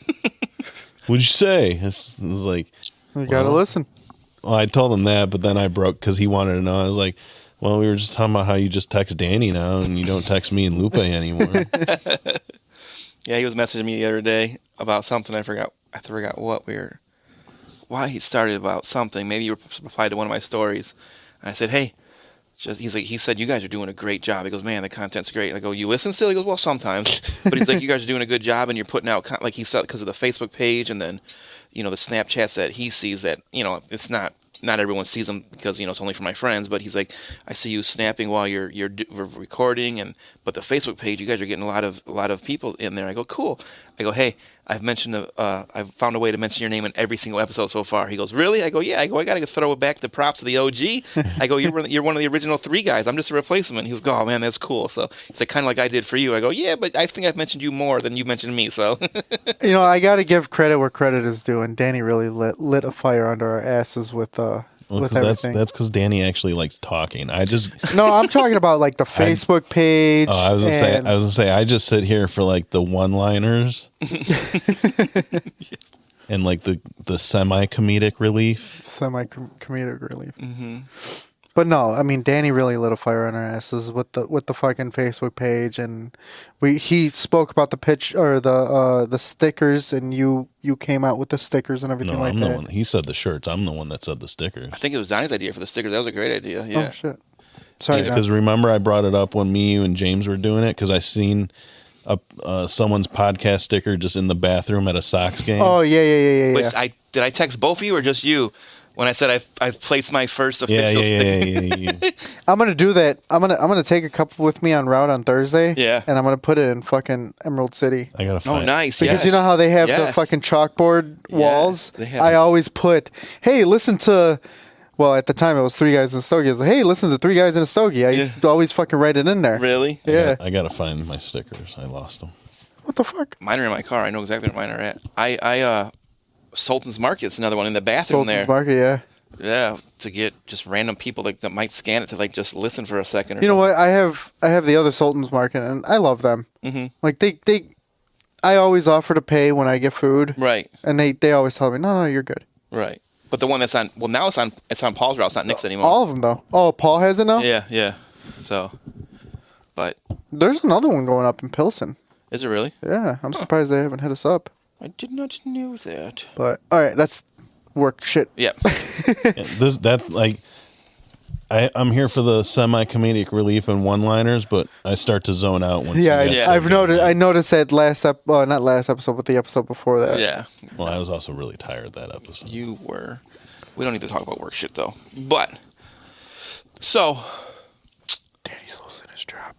What'd you say? I was like, You gotta listen. Well, I told him that, but then I broke because he wanted to know. I was like, "Well, we were just talking about how you just text Danny now, and you don't text me and Lupe anymore." Yeah, he was messaging me the other day about something. I forgot what why he started about something. Maybe you replied to one of my stories. And I said, "Hey," he said, "You guys are doing a great job." He goes, "Man, the content's great." And I go, "You listen still?" He goes, "Well, sometimes." But he's like, "You guys are doing a good job, and you're putting out like he said because of the Facebook page, and then the Snapchats that he sees that it's not everyone sees them because it's only for my friends." But he's like, "I see you snapping while you're recording, but the Facebook page, you guys are getting a lot of people in there." I go, "Cool." I go, "Hey, I've found a way to mention your name in every single episode so far." He goes, "Really?" I go, "Yeah." I go, "I got to throw back the props to the OG." I go, "You're one of the original 3 guys. I'm just a replacement." He goes, "Oh man, that's cool." So he's like, "Kind of like I did for you." I go, "Yeah, but I think I've mentioned you more than you mentioned me." So I got to give credit where credit is due, and Danny really lit a fire under our asses with everything. That's because Danny actually likes talking. No, I'm talking about like the Facebook page. Oh, I was gonna say I just sit here for like the one-liners and like the semi-comedic relief. Semi-comedic relief. Mm-hmm. But no, I mean Danny really lit a fire on our asses with the fucking Facebook page, and he spoke about the pitch or the stickers, and you came out with the stickers and everything like I'm that. the one. He said the shirts. I'm the one that said the stickers. I think it was Donnie's idea for the stickers. That was a great idea. Yeah. Oh shit. Sorry, because remember I brought it up when me, you, and James were doing it because I seen someone's podcast sticker just in the bathroom at a Sox game. Oh yeah. Which did I text both of you or just you? When I said I've placed my first Yeah, official yeah. I'm gonna do that. I'm gonna take a couple with me on route on Thursday. Yeah. And I'm gonna put it in fucking Emerald City. I gotta Oh, find. nice. Because yes. you know how they have the Yes. fucking chalkboard walls? they have I them. always put, hey, listen to, well, at the time it was Three Guys in a Stogie. I was like, hey, listen to Three Guys in a Stogie. I used to always fucking write it in there. Really? Yeah. I gotta find my stickers. I lost them. What the fuck? Mine are in my car. I know exactly where mine are at. I Sultan's Market's another one in the bathroom Sultan's there. Market, yeah. Yeah, to get just random people that might scan it to like just listen for a second. Or You know what? I have the other Sultan's Market, and I love them. Mm-hmm. Like I always offer to pay when I get food, Right. and they always tell me, no, you're good. Right. But the one that's on, well, now it's on Paul's route. It's not Nick's anymore. All of them though. Oh, Paul has it now. Yeah. So, but There's another one going up in Pilsen. is it really? Yeah, I'm surprised they haven't hit us up. I did not know that. But all right, that's work shit. Yeah. That's like, I'm here for the semi-comedic relief and one-liners, but I start to zone out when. Yeah, Yeah. I've noticed. I noticed that not last episode, but the episode before that. Yeah. Well, I was also really tired that episode. You were. We don't need to talk about work shit though. But so Danny's losing his job.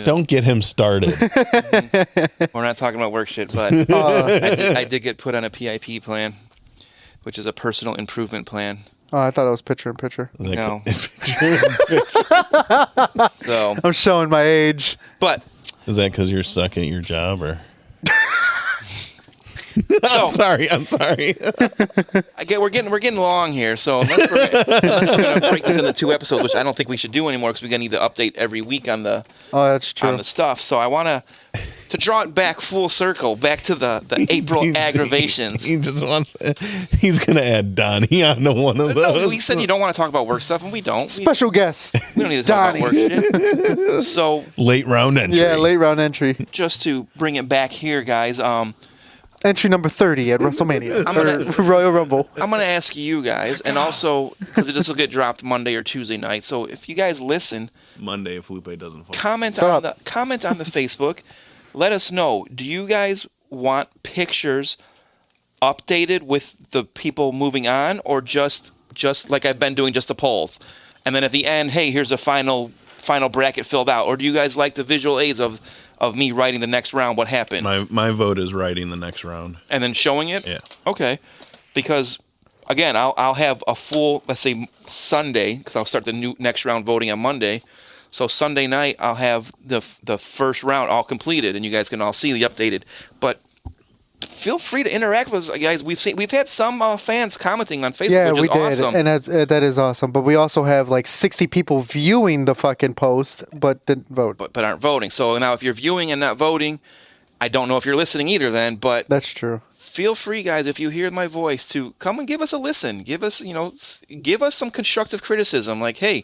Don't get him started. we're not talking about work shit, but I did get put on a PIP plan, which is a personal improvement plan. Oh, I thought it was picture in picture. Like, No. So, I'm showing my age. but is that because you're stuck at your job, or? so I'm sorry. we're getting long here. So unless we're gonna break this into 2 episodes, which I don't think we should do anymore because we're gonna need to update every week on the Oh, that's true. stuff. So I want to draw it back full circle, back to the April aggravations. He just wants. He's gonna add Donnie onto one of those. No, we said you don't want to talk about work stuff, and we don't. Special guest. We don't need to talk Donnie. about work shit. So Late round entry. Yeah, late round entry. just to bring it back here, guys, Entry number 30 at WrestleMania. Or Royal Rumble. I'm going to ask you guys, and also, because this will get dropped Monday or Tuesday night, so if you guys listen, Monday if Lupe doesn't fall. comment on the Facebook. Let us know. Do you guys want pictures updated with the people moving on, or just like I've been doing, just the polls? And then at the end, hey, here's a final bracket filled out. Or do you guys like the visual aids of me writing the next round, what happened? My vote is writing the next round. And then showing it? Yeah. Okay. Because, again, I'll have a full, let's say, Sunday, because I'll start the next round voting on Monday. So Sunday night, I'll have the first round all completed, and you guys can all see the updated. But feel free to interact with us, guys. We've had some fans commenting on Facebook, Yeah, which we is did. awesome. And that is awesome. But we also have like 60 people viewing the fucking post, but didn't vote. But aren't voting. So now if you're viewing and not voting, I don't know if you're listening either then, but That's true. feel free, guys, if you hear my voice, to come and give us a listen. Give us some constructive criticism. Like, hey,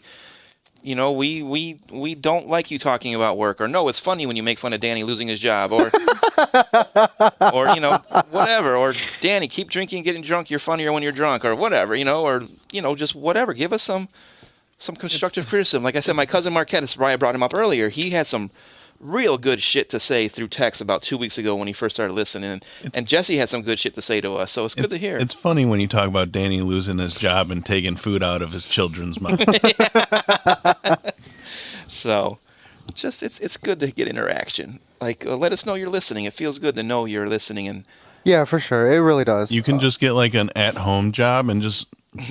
we don't like you talking about work, or no, it's funny when you make fun of Danny losing his job, or whatever, or Danny, keep drinking and getting drunk, you're funnier when you're drunk, or whatever, or just whatever. Give us some constructive criticism. Like I said, my cousin Marquette, that's why I brought him up earlier, he had some real good shit to say through text about 2 weeks ago when he first started listening, and Jesse had some good shit to say to us, so it's good to hear. It's funny when you talk about Danny losing his job and taking food out of his children's mouth. So, just it's good to get interaction. Like, let us know you're listening. It feels good to know you're listening. And Yeah, for sure. It really does. You can just get like an at-home job and just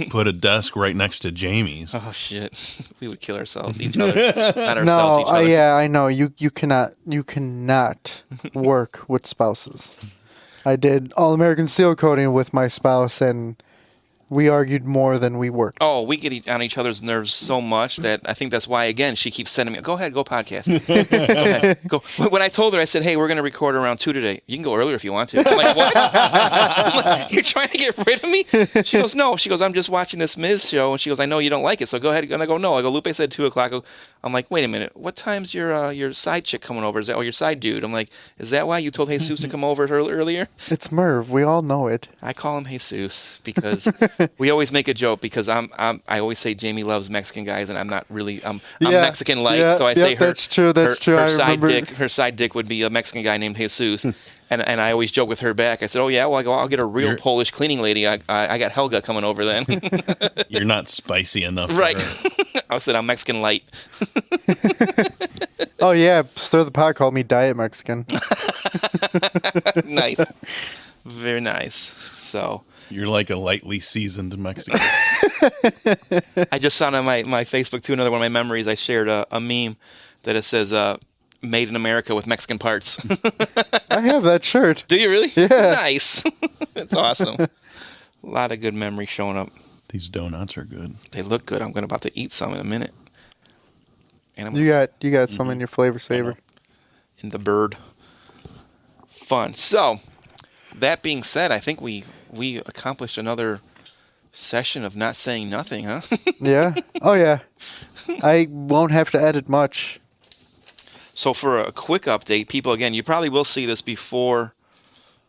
put a desk right next to Jamie's. oh shit, we would kill ourselves, each other, not ourselves, No, each other. yeah, I know. You cannot work with spouses. I did All-American Seal Coating with my spouse, and we argued more than we worked. Oh, we get on each other's nerves so much that I think that's why, again, she keeps sending me, go ahead, go podcast. Go ahead, go. When I told her, I said, hey, we're going to record around 2 today. You can go earlier if you want to. I'm like, what? I'm like, you're trying to get rid of me? She goes, no. She goes, I'm just watching this Miz show. And she goes, I know you don't like it, so go ahead. And I go, no. I go, Lupe said 2 o'clock. I'm like, wait a minute, what time's your side chick coming over? Is that, or your side dude? I'm like, is that why you told Jesus to come over earlier? It's Merv. We all know it. I call him Jesus because we always make a joke because I always say Jamie loves Mexican guys and I'm not really I'm Mexican like, so I say her. That's true. That's true. Her side dick would be a Mexican guy named Jesus. And I always joke with her back. I said, "Oh yeah, well I'll get a real Polish cleaning lady. I got Helga coming over then." You're not spicy enough, right? For her. I said I'm Mexican light. Oh yeah, Stir the Pot called me Diet Mexican. Nice, very nice. So you're like a lightly seasoned Mexican. I just found on my Facebook too, another one of my memories. I shared a meme that it says "Made in America with Mexican parts." I have that shirt. Do you really? Yeah. Nice. That's awesome. A lot of good memories showing up. These donuts are good. They look good. I'm about to eat some in a minute. And You got some in your flavor saver. In the bird. Fun. So, that being said, I think we accomplished another session of not saying nothing, huh? Yeah. Oh yeah. I won't have to edit much. So for a quick update, people, again, you probably will see this before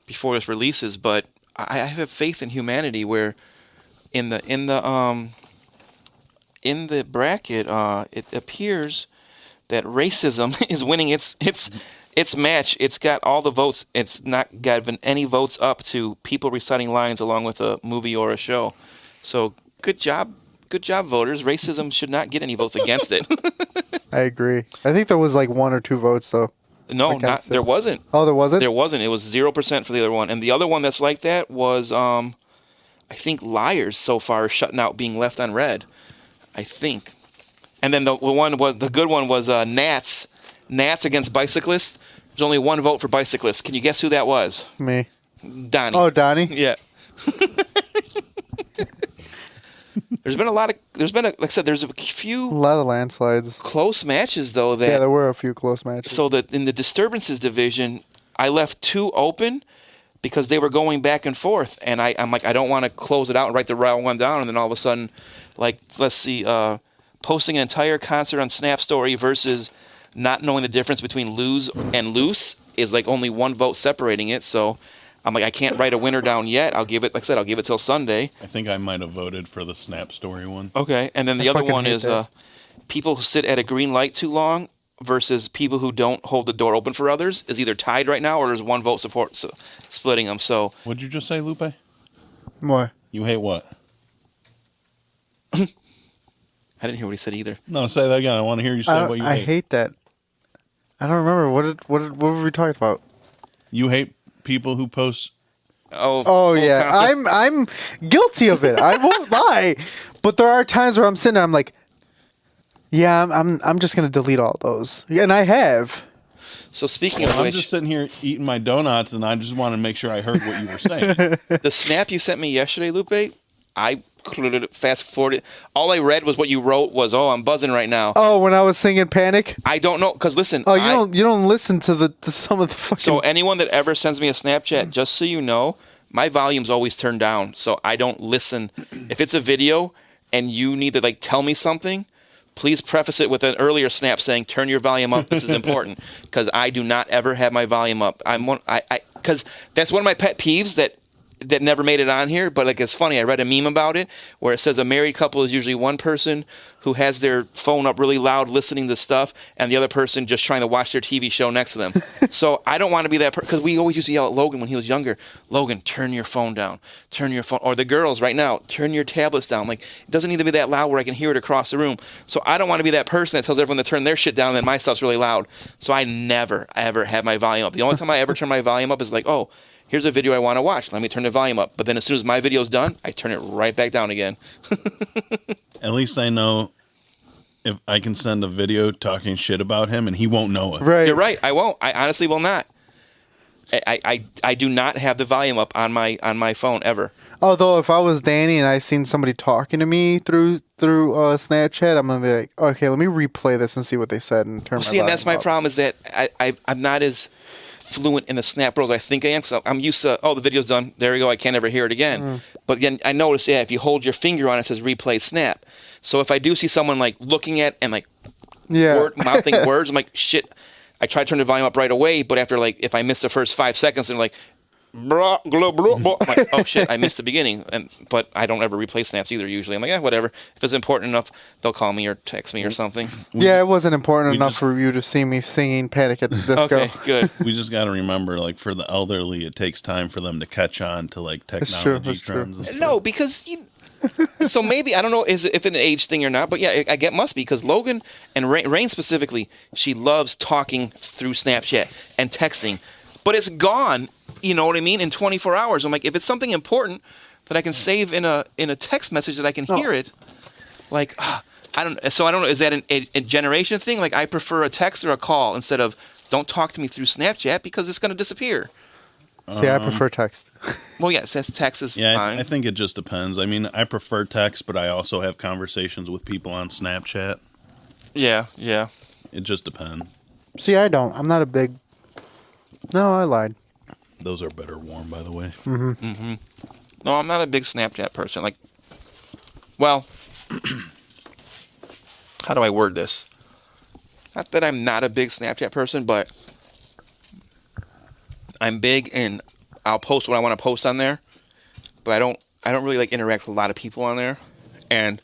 this releases, but I have faith in humanity where in the bracket, it appears that racism is winning its match. It's got all the votes. It's not given any votes up to people reciting lines along with a movie or a show. So good job, voters. Racism should not get any votes against it. I agree. I think there was like 1 or 2 votes though. No, there wasn't. Oh, there wasn't? There wasn't. It was 0% for the other one. And the other one that's like that was, I think, Liars so far shutting out being left unread. I think. And then the good one was Nats. Nats against Bicyclists. There's only 1 vote for Bicyclists. Can you guess who that was? Me. Donnie. Oh, Donnie? Yeah. There's been like I said, there's a few. A lot of landslides. Close matches, though. Yeah, there were a few close matches. So that in the disturbances division, I left 2 open because they were going back and forth, and I'm like, I don't want to close it out and write the wrong one down, and then all of a sudden, like, let's see, posting an entire concert on Snap Story versus not knowing the difference between lose and loose is like only 1 vote separating it. So I'm like, I can't write a winner down yet. I'll give it till Sunday. I think I might have voted for the Snap Story one. Okay, and then the other one is people who sit at a green light too long versus people who don't hold the door open for others is either tied right now or there's 1 vote splitting them. So what'd you just say, Lupe? What? You hate what? I didn't hear what he said either. No, say that again. I want to hear you say what you hate. I hate that. I don't remember. What were we talking about? You hate people who post. Oh yeah, concert. I'm guilty of it. I won't lie, but there are times where I'm sitting there, I'm like, yeah, I'm just gonna delete all those, and I have. So speaking of which, I'm just sitting here eating my donuts, and I just want to make sure I heard what you were saying. The snap you sent me yesterday, Lupe, I fast forwarded. All I read was what you wrote was, "Oh, I'm buzzing right now." Oh, when I was singing "Panic." I don't know, because listen. Oh, you don't listen to some of the fucking. So anyone that ever sends me a Snapchat, just so you know, my volume's always turned down, so I don't listen. If it's a video and you need to like tell me something, please preface it with an earlier snap saying, "Turn your volume up. This is important," because I do not ever have my volume up. Because that's one of my pet peeves that never made it on here, but like it's funny. I read a meme about it where it says a married couple is usually one person who has their phone up really loud listening to stuff, and the other person just trying to watch their TV show next to them. So I don't want to be that person, because we always used to yell at Logan when he was younger, "Logan, turn your phone down. Turn your phone." Or the girls right now, "Turn your tablets down." Like, it doesn't need to be that loud where I can hear it across the room. So I don't want to be that person that tells everyone to turn their shit down and then my stuff's really loud. So I never, ever have my volume up. The only time I ever turn my volume up is like, oh, here's a video I want to watch. Let me turn the volume up. But then as soon as my video's done, I turn it right back down again. At least I know if I can send a video talking shit about him and he won't know it. Right. You're right. I won't. I honestly will not. I do not have the volume up on my phone ever. Although if I was Danny and I seen somebody talking to me through Snapchat, I'm gonna be like, okay, let me replay this and see what they said and turn. See, and that's my problem is that I'm not as fluent in the Snap rules I think I am, because I'm used to, oh, the video's done, there we go, I can't ever hear it again. But again, I noticed, if you hold your finger on it, it says replay Snap. So if I do see someone like looking at and like mouthing words. I'm like, shit. I try to turn the volume up right away, but after if I miss the first 5 seconds, they're like, blah, blah, blah, blah. I'm like, oh shit, I missed the beginning. But I don't ever replay snaps either. Usually, I'm like, whatever. If it's important enough, they'll call me or text me or something. It wasn't important enough for you to see me singing "Panic at the Disco." Okay, good. We just got to remember, for the elderly, it takes time for them to catch on to technology trends. And stuff. No, because so maybe, I don't know if it's an age thing or not, but yeah, I get must be, because Logan and Rain specifically, she loves talking through Snapchat and texting, but it's gone, you know what I mean, in 24 hours. I'm like, if it's something important that I can save in a text message that I can hear it, I don't know, is that a generation thing? I prefer a text or a call instead of don't talk to me through Snapchat because it's going to disappear. See, I prefer text. Well, yes, text is fine. I think it just depends. I mean, I prefer text, but I also have conversations with people on Snapchat. Yeah. It just depends. See, I don't. I'm not a big... No, I lied. Those are better warm, by the way. Mm-hmm. No, I'm not a big Snapchat person. Well, how do I word this? Not that I'm not a big Snapchat person, but I'm big and I'll post what I want to post on there, but I don't really interact with a lot of people on there. And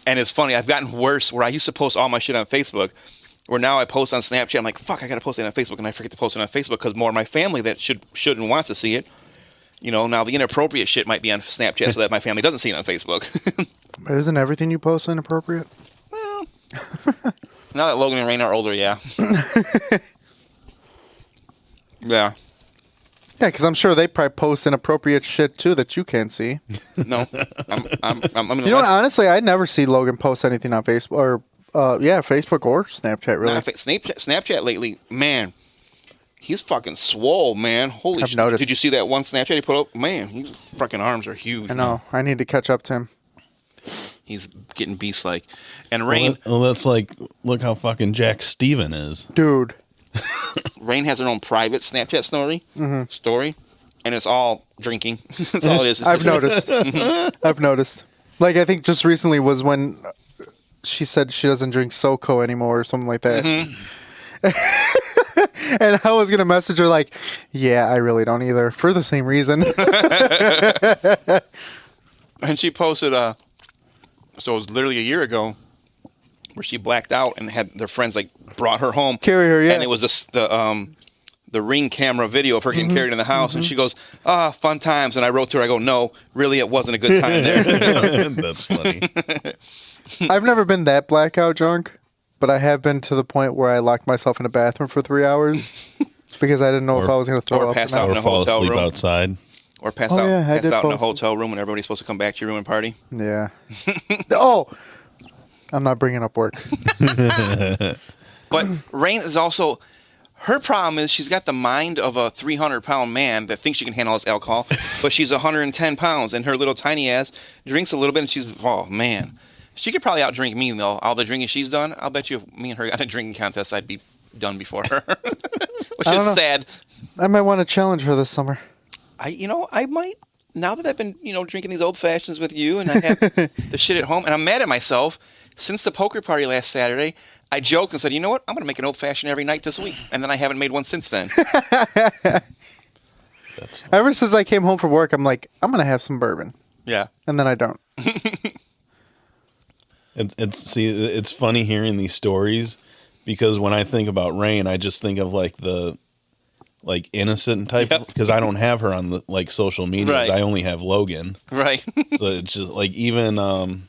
it's funny, I've gotten worse where I used to post all my shit on Facebook, where now I post on Snapchat. I'm like, fuck, I got to post it on Facebook, and I forget to post it on Facebook because more of my family that should and wants to see it. Now the inappropriate shit might be on Snapchat so that my family doesn't see it on Facebook. Isn't everything you post inappropriate? Well, now that Logan and Rain are older, yeah. Yeah. Yeah, because I'm sure they probably post inappropriate shit too that you can't see. No, I'm you know what? Honestly, I never see Logan post anything on Facebook or Facebook or Snapchat. Really, Snapchat lately, man. He's fucking swole, man. Holy shit! Noticed. Did you see that one Snapchat he put up? Man, his fucking arms are huge. I know. I need to catch up to him. He's getting beast-like. And Rain... Well, that's look how fucking Jack Steven is. Dude. Rain has her own private Snapchat story, and it's all drinking. That's all it is. I've noticed. I've noticed. I think just recently was when she said she doesn't drink SoCo anymore or something like that. And I was going to message her yeah, I really don't either, for the same reason. And she posted, so it was literally a year ago, where she blacked out and had their friends brought her home. Carry her, yeah. And it was the Ring camera video of her getting carried in the house. And she goes, fun times. And I wrote to her, I go, no, really, it wasn't a good time there. That's funny. I've never been that blackout drunk, but I have been to the point where I locked myself in a bathroom for 3 hours because I didn't know if I was going to throw up. Or pass out in a fall hotel asleep room. Outside. Or pass out in a hotel room when everybody's supposed to come back to your room and party. Yeah. Oh, I'm not bringing up work. But Rain is also... Her problem is she's got the mind of a 300-pound man that thinks she can handle this alcohol, but she's 110 pounds, and her little tiny ass drinks a little bit, and she's... Oh, man. She could probably outdrink me, though. All the drinking she's done, I'll bet you if me and her got a drinking contest, I'd be done before her. Which is sad. I might want to challenge her this summer. I might... Now that I've been, drinking these old fashions with you, and I have the shit at home, and I'm mad at myself... Since the poker party last Saturday, I joked and said, you know what? I'm going to make an old-fashioned every night this week. And then I haven't made one since then. Ever since I came home from work, I'm like, I'm going to have some bourbon. Yeah. And then I don't. It's funny hearing these stories because when I think about Rain, I just think of the innocent type because I don't have her on the social media. Right. I only have Logan. Right. So it's just even...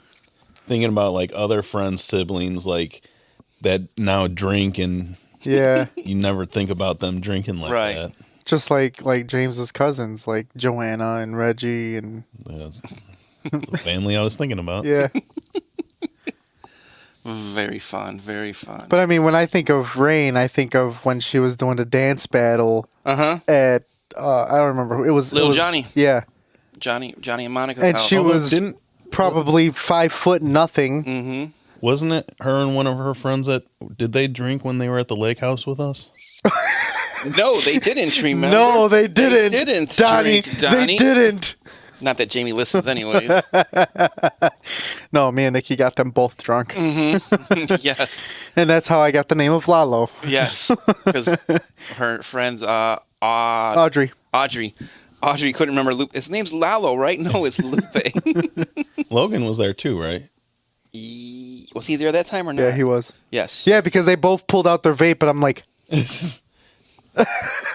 thinking about other friends' siblings that now drink and you never think about them drinking that. Just like James's cousins, like Joanna and Reggie and the family I was thinking about. Yeah. Very fun, very fun. But I mean, when I think of Rain, I think of when she was doing the dance battle at I don't remember, it was Johnny. Yeah. Johnny and Monica. And she was probably 5 foot nothing. Mm-hmm. Wasn't it her and one of her friends did they drink when they were at the lake house with us? No, they didn't. Remember? No, they didn't. They didn't. Donnie, drink, Donnie. They didn't. Not that Jamie listens anyways. No, me and Nikki got them both drunk. Yes. And that's how I got the name of Lalo. Yes. Because her friends, Audrey. Audrey couldn't remember Lupe. His name's Lalo, right? No, it's Lupe. Logan was there too, right? Was he there that time or not? Yeah, he was. Yes. Yeah, because they both pulled out their vape, but I'm like,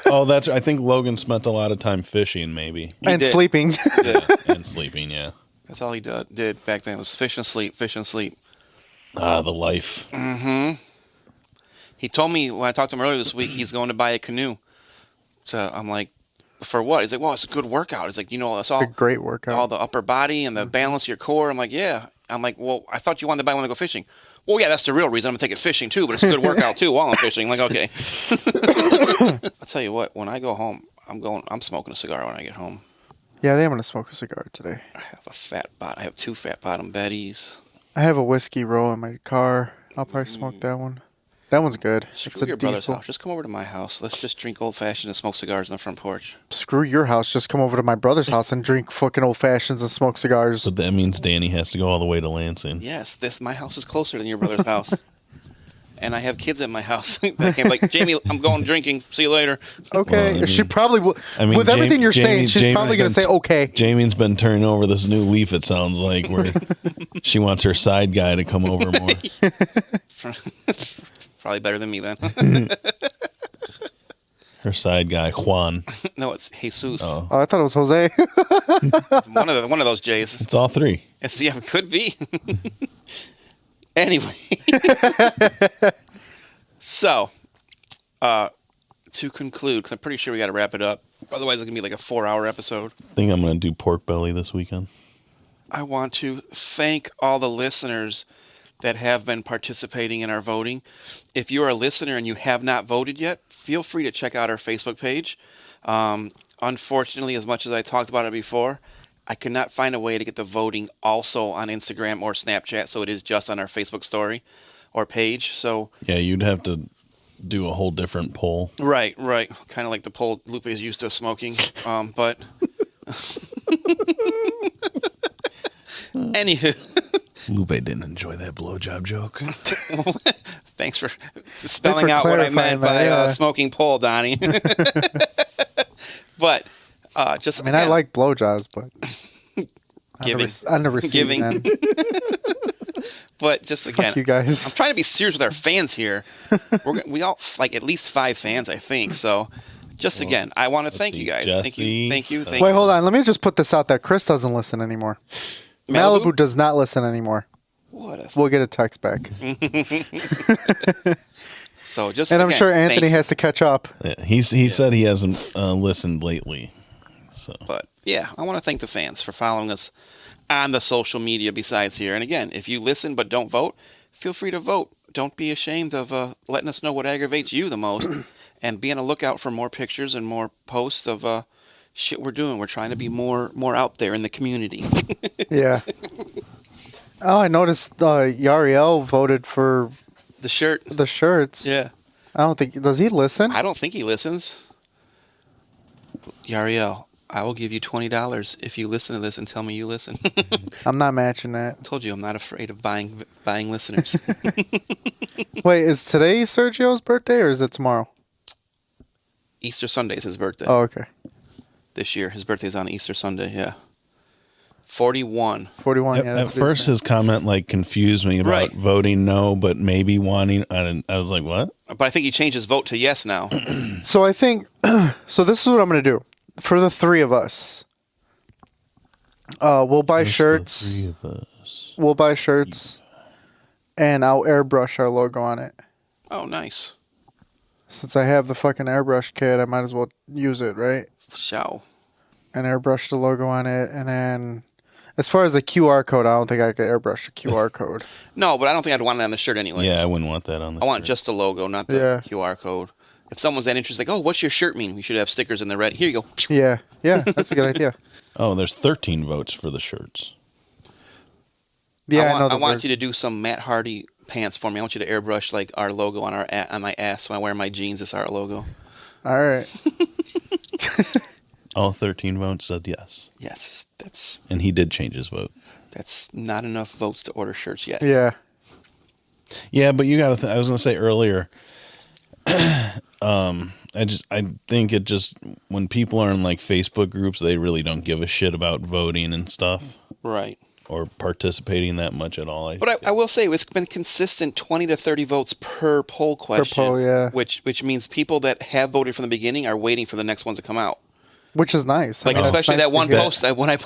Oh, that's. I think Logan spent a lot of time fishing, maybe. and did. sleeping. Yeah, and sleeping. Yeah. That's all he did back then was fish and sleep, fish and sleep. Ah, the life. He told me when I talked to him earlier this week, he's going to buy a canoe. So I'm like, for what? He's like, well, it's a good workout. He's like, it's all It's a great workout. all the upper body and the balance of your core. I'm like, yeah. I'm like, well, I thought you wanted to buy one to go fishing. Well, yeah, that's the real reason. I'm going to take it fishing, too, but it's a good workout, too, while I'm fishing. I'm like, okay. I'll tell you what, when I go home, I'm smoking a cigar when I get home. Yeah, they want to smoke a cigar today. I have 2 fat bottom Bettys. I have a whiskey roll in my car. I'll probably smoke that one. That one's good. It's Screw a your brother's diesel. house. Just come over to my house. Let's just drink old fashioned and smoke cigars on the front porch. Screw your house. Just come over to my brother's house and drink fucking old fashions and smoke cigars. But that means Danny has to go all the way to Lansing. Yes, my house is closer than your brother's house. And I have kids at my house. That came like, Jamie, I'm going drinking. See you later. Okay, Well, I she mean- probably will. With everything you're saying, she's probably going to say okay. Jamie's been turning over this new leaf, it sounds like, where she wants her side guy to come over more. Probably better than me then. Her side guy, Juan. No, it's Jesus. Oh, Oh, I thought it was Jose. It's one of those J's. it's all three. Yeah, it could be. Anyway. So, to conclude, because I'm pretty sure we got to wrap it up. Otherwise, it's going to be like a 4-hour episode. I think I'm going to do pork belly this weekend. I want to thank all the listeners that have been participating in our voting. If you're a listener and you have not voted yet, feel free to check out our Facebook page. Unfortunately, as much as I talked about it before, I could not find a way to get the voting also on Instagram or Snapchat, so it is just on our Facebook story or page. So Yeah, you'd have to do a whole different poll. right, kind of like the poll Lupe is used to smoking, but anywho. Lupe didn't enjoy that blowjob joke. Thanks for spelling out what I meant by smoking pole, Donnie. But just I mean, I like blowjobs, but Giving. I never seen Giving. them. But just again, Fuck you guys. I'm trying to be serious with our fans here. We all like at least 5 fans, I think. So just again, I want to thank you guys. Jesse. Thank you. Wait, hold on. Let me just put this out there. Chris doesn't listen anymore. Malibu does not listen anymore. What a We'll get a text back. So just And I'm again, sure thank Anthony you. has to catch up. Yeah, he said he hasn't listened lately. So But yeah, I want to thank the fans for following us on the social media besides here. And again, if you listen but don't vote, feel free to vote. Don't be ashamed of letting us know what aggravates you the most. And be on the lookout for more pictures and more posts of shit we're doing. We're trying to be more out there in the community. Yeah. Oh, I noticed Yariel voted for The shirt. the shirts. Yeah. I don't think. Does he listen? I don't think he listens. Yariel, I will give you $20 if you listen to this and tell me you listen. I'm not matching that. I told you I'm not afraid of buying listeners. Wait, is today Sergio's birthday or is it tomorrow? Easter Sunday is his birthday. Oh, okay. This year. His birthday's on Easter Sunday, yeah. 41. 41. at, Yeah, at that's first, his comment confused me about Right. voting no, but maybe wanting. I was like, what? But I think he changed his vote to yes now. So I think. So this is what I'm going to do for the 3 of us. We'll buy shirts. 3 of us. We'll buy shirts, and I'll airbrush our logo on it. Oh, nice. Since I have the fucking airbrush kit, I might as well use it, right? Show. And airbrush the logo on it, and then as far as the QR code, I don't think I could airbrush the QR code. No, but I don't think I'd want it on the shirt anyway. Yeah, I wouldn't want that on the I want shirt. just the logo, not the Yeah. QR code. If someone's that interested, like, oh, what's your shirt mean? We should have stickers in the red. Here you go. Yeah, that's a good idea. Oh, there's 13 votes for the shirts. Yeah, I want you to do some Matt Hardy pants for me. I want you to airbrush like our logo on my ass when I wear my jeans. It's our logo. All right. All 13 votes said yes. Yes. And he did change his vote. That's not enough votes to order shirts yet. Yeah. Yeah, but you got to. I was going to say earlier. I think it just when people are in like Facebook groups, they really don't give a shit about voting and stuff, Right. or participating that much at all. But I will say it's been consistent 20 to 30 votes per poll question. poll, yeah. Which means people that have voted from the beginning are waiting for the next ones to come out. Which is nice. Like, I mean, especially it's nice that one to get. post. When I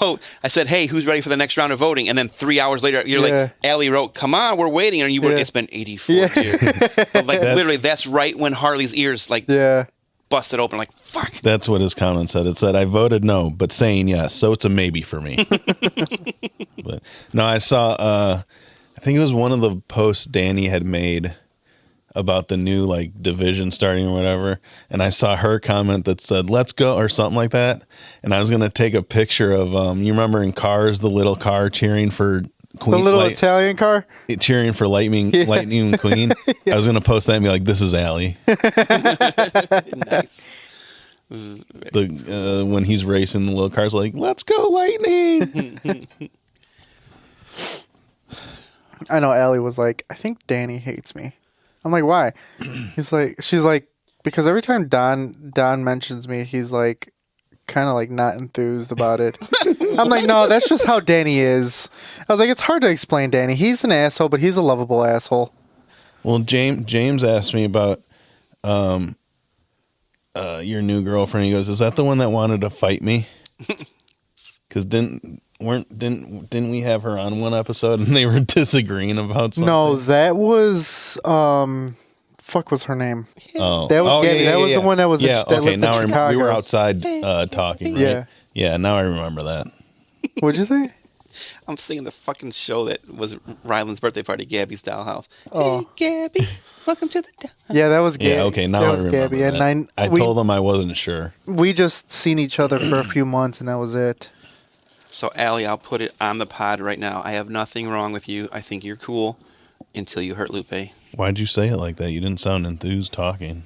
said, hey, who's ready for the next round of voting? And then 3 hours later, you're like, Allie wrote, come on, we're waiting. And you were, it's been 84 years. But like, literally, that's right when Harley's ears, like, busted open. Like, fuck. That's what his comment said. It said, I voted no, but saying yes. So it's a maybe for me. But no, I saw, I think it was one of the posts Danny had made about the new like division starting or whatever, and I saw her comment that said let's go or something like that, and I was going to take a picture of you remember in Cars, the little car cheering for Queen, the little Italian car cheering for Lightning Queen. I was going to post that and be like, this is Allie. Nice. When he's racing the little cars, like, let's go Lightning. I know Allie was like, I think Danny hates me. I'm like, why? She's like, because every time Don mentions me, he's like, kind of like not enthused about it. I'm like, no, that's just how Danny is. I was like, it's hard to explain Danny. He's an asshole, but he's a lovable asshole. Well, James asked me about your new girlfriend. He goes, is that the one that wanted to fight me? Because didn't we have her on one episode and they were disagreeing about something? No, that was fuck was her name? Oh, that was Gabby. Yeah, that was the one that was that lived in Chicago. We were outside talking. Right? Yeah. Now I remember that. What'd you say? I'm singing the fucking show that was Ryland's birthday party, Gabby's Dollhouse. Oh. Hey, Gabby, welcome to the dollhouse. Yeah, that was Gabby. Yeah, okay, now that I was remember Gabby. that. And I told them I wasn't sure. We just seen each other for a few months, and that was it. So, Allie, I'll put it on the pod right now. I have nothing wrong with you. I think you're cool until you hurt Lupe. Why'd you say it like that? You didn't sound enthused talking.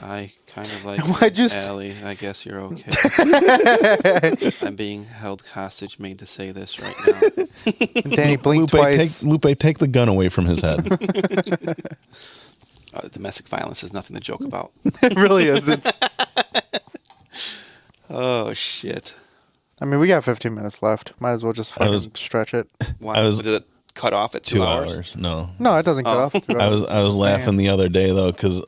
I kind of like Why'd you Allie. I guess you're okay. I'm being held hostage, made to say this right now. Danny blinked twice. Lupe, take the gun away from his head. Domestic violence is nothing to joke about. It really isn't. Oh, shit. I mean, we got 15 minutes left. Might as well just fucking stretch it. Why? Did it cut off at 2 hours? No, it doesn't cut off at 2 hours. I was laughing the other day though because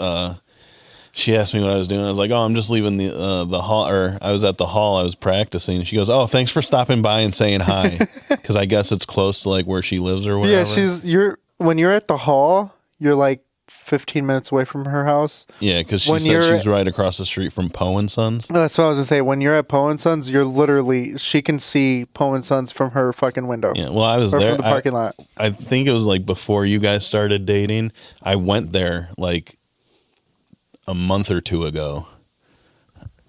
she asked me what I was doing. I was like, "Oh, I'm just leaving the hall." Or I was at the hall. I was practicing. She goes, "Oh, thanks for stopping by and saying hi," because I guess it's close to like where she lives or whatever. Yeah, when you're at the hall, you're like 15 minutes away from her house. Yeah, because she said she's right across the street from Poe and Sons. That's what I was gonna say. When you're at Poe and Sons, you're literally she can see Poe and Sons from her fucking window. Yeah, well, I was there from the parking lot. I think it was like before you guys started dating. I went there like a month or two ago,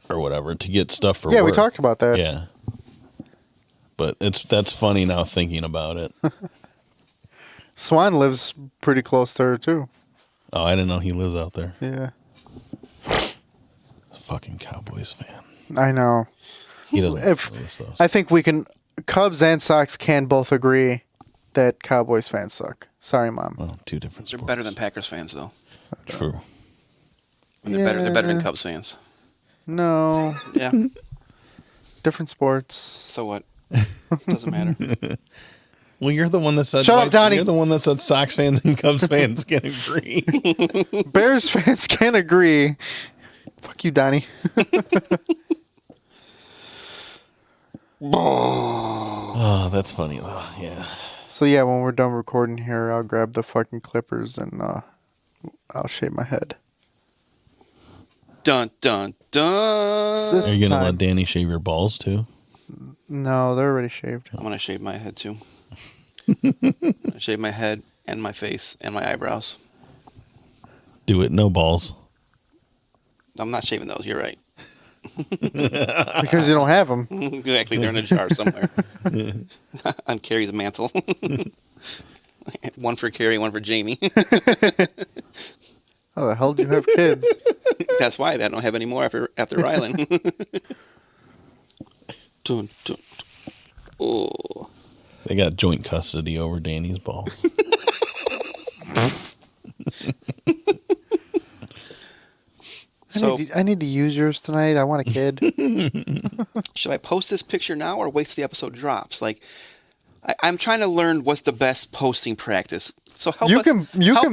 or whatever, to get stuff for work. Yeah, we talked about that. Yeah, but that's funny now thinking about it. Swan lives pretty close to her too. Oh, I didn't know he lives out there. Yeah. Fucking Cowboys fan. I know. He doesn't. This, I think we can. Cubs and Sox can both agree that Cowboys fans suck. Sorry, Mom. Well, two different. They're sports. better than Packers fans, though. True. And they're better than Cubs fans. No. Yeah. Different sports. So what? Doesn't matter. Well, you're the one that said. Shut up, Donnie. You're the one that said Sox fans and Cubs fans can agree. Bears fans can agree. Fuck you, Donnie. Oh, that's funny though. Yeah. So yeah, when we're done recording here, I'll grab the fucking clippers and I'll shave my head. Dun, dun, dun. Are you gonna let Danny shave your balls too? No, they're already shaved. I'm going to shave my head, too. I'm gonna shave my head and my face and my eyebrows. Do it, no balls. I'm not shaving those. You're right. Because you don't have them. Exactly. They're in a jar somewhere. On Carrie's mantle. One for Carrie, one for Jamie. How the hell do you have kids? That's why I don't have any more after Rylan. Dun, dun. Oh. They got joint custody over Danny's balls. So, I need to use yours tonight. I want a kid. should I post this picture now or wait till the episode drops? Like, I'm trying to learn what's the best posting practice. So help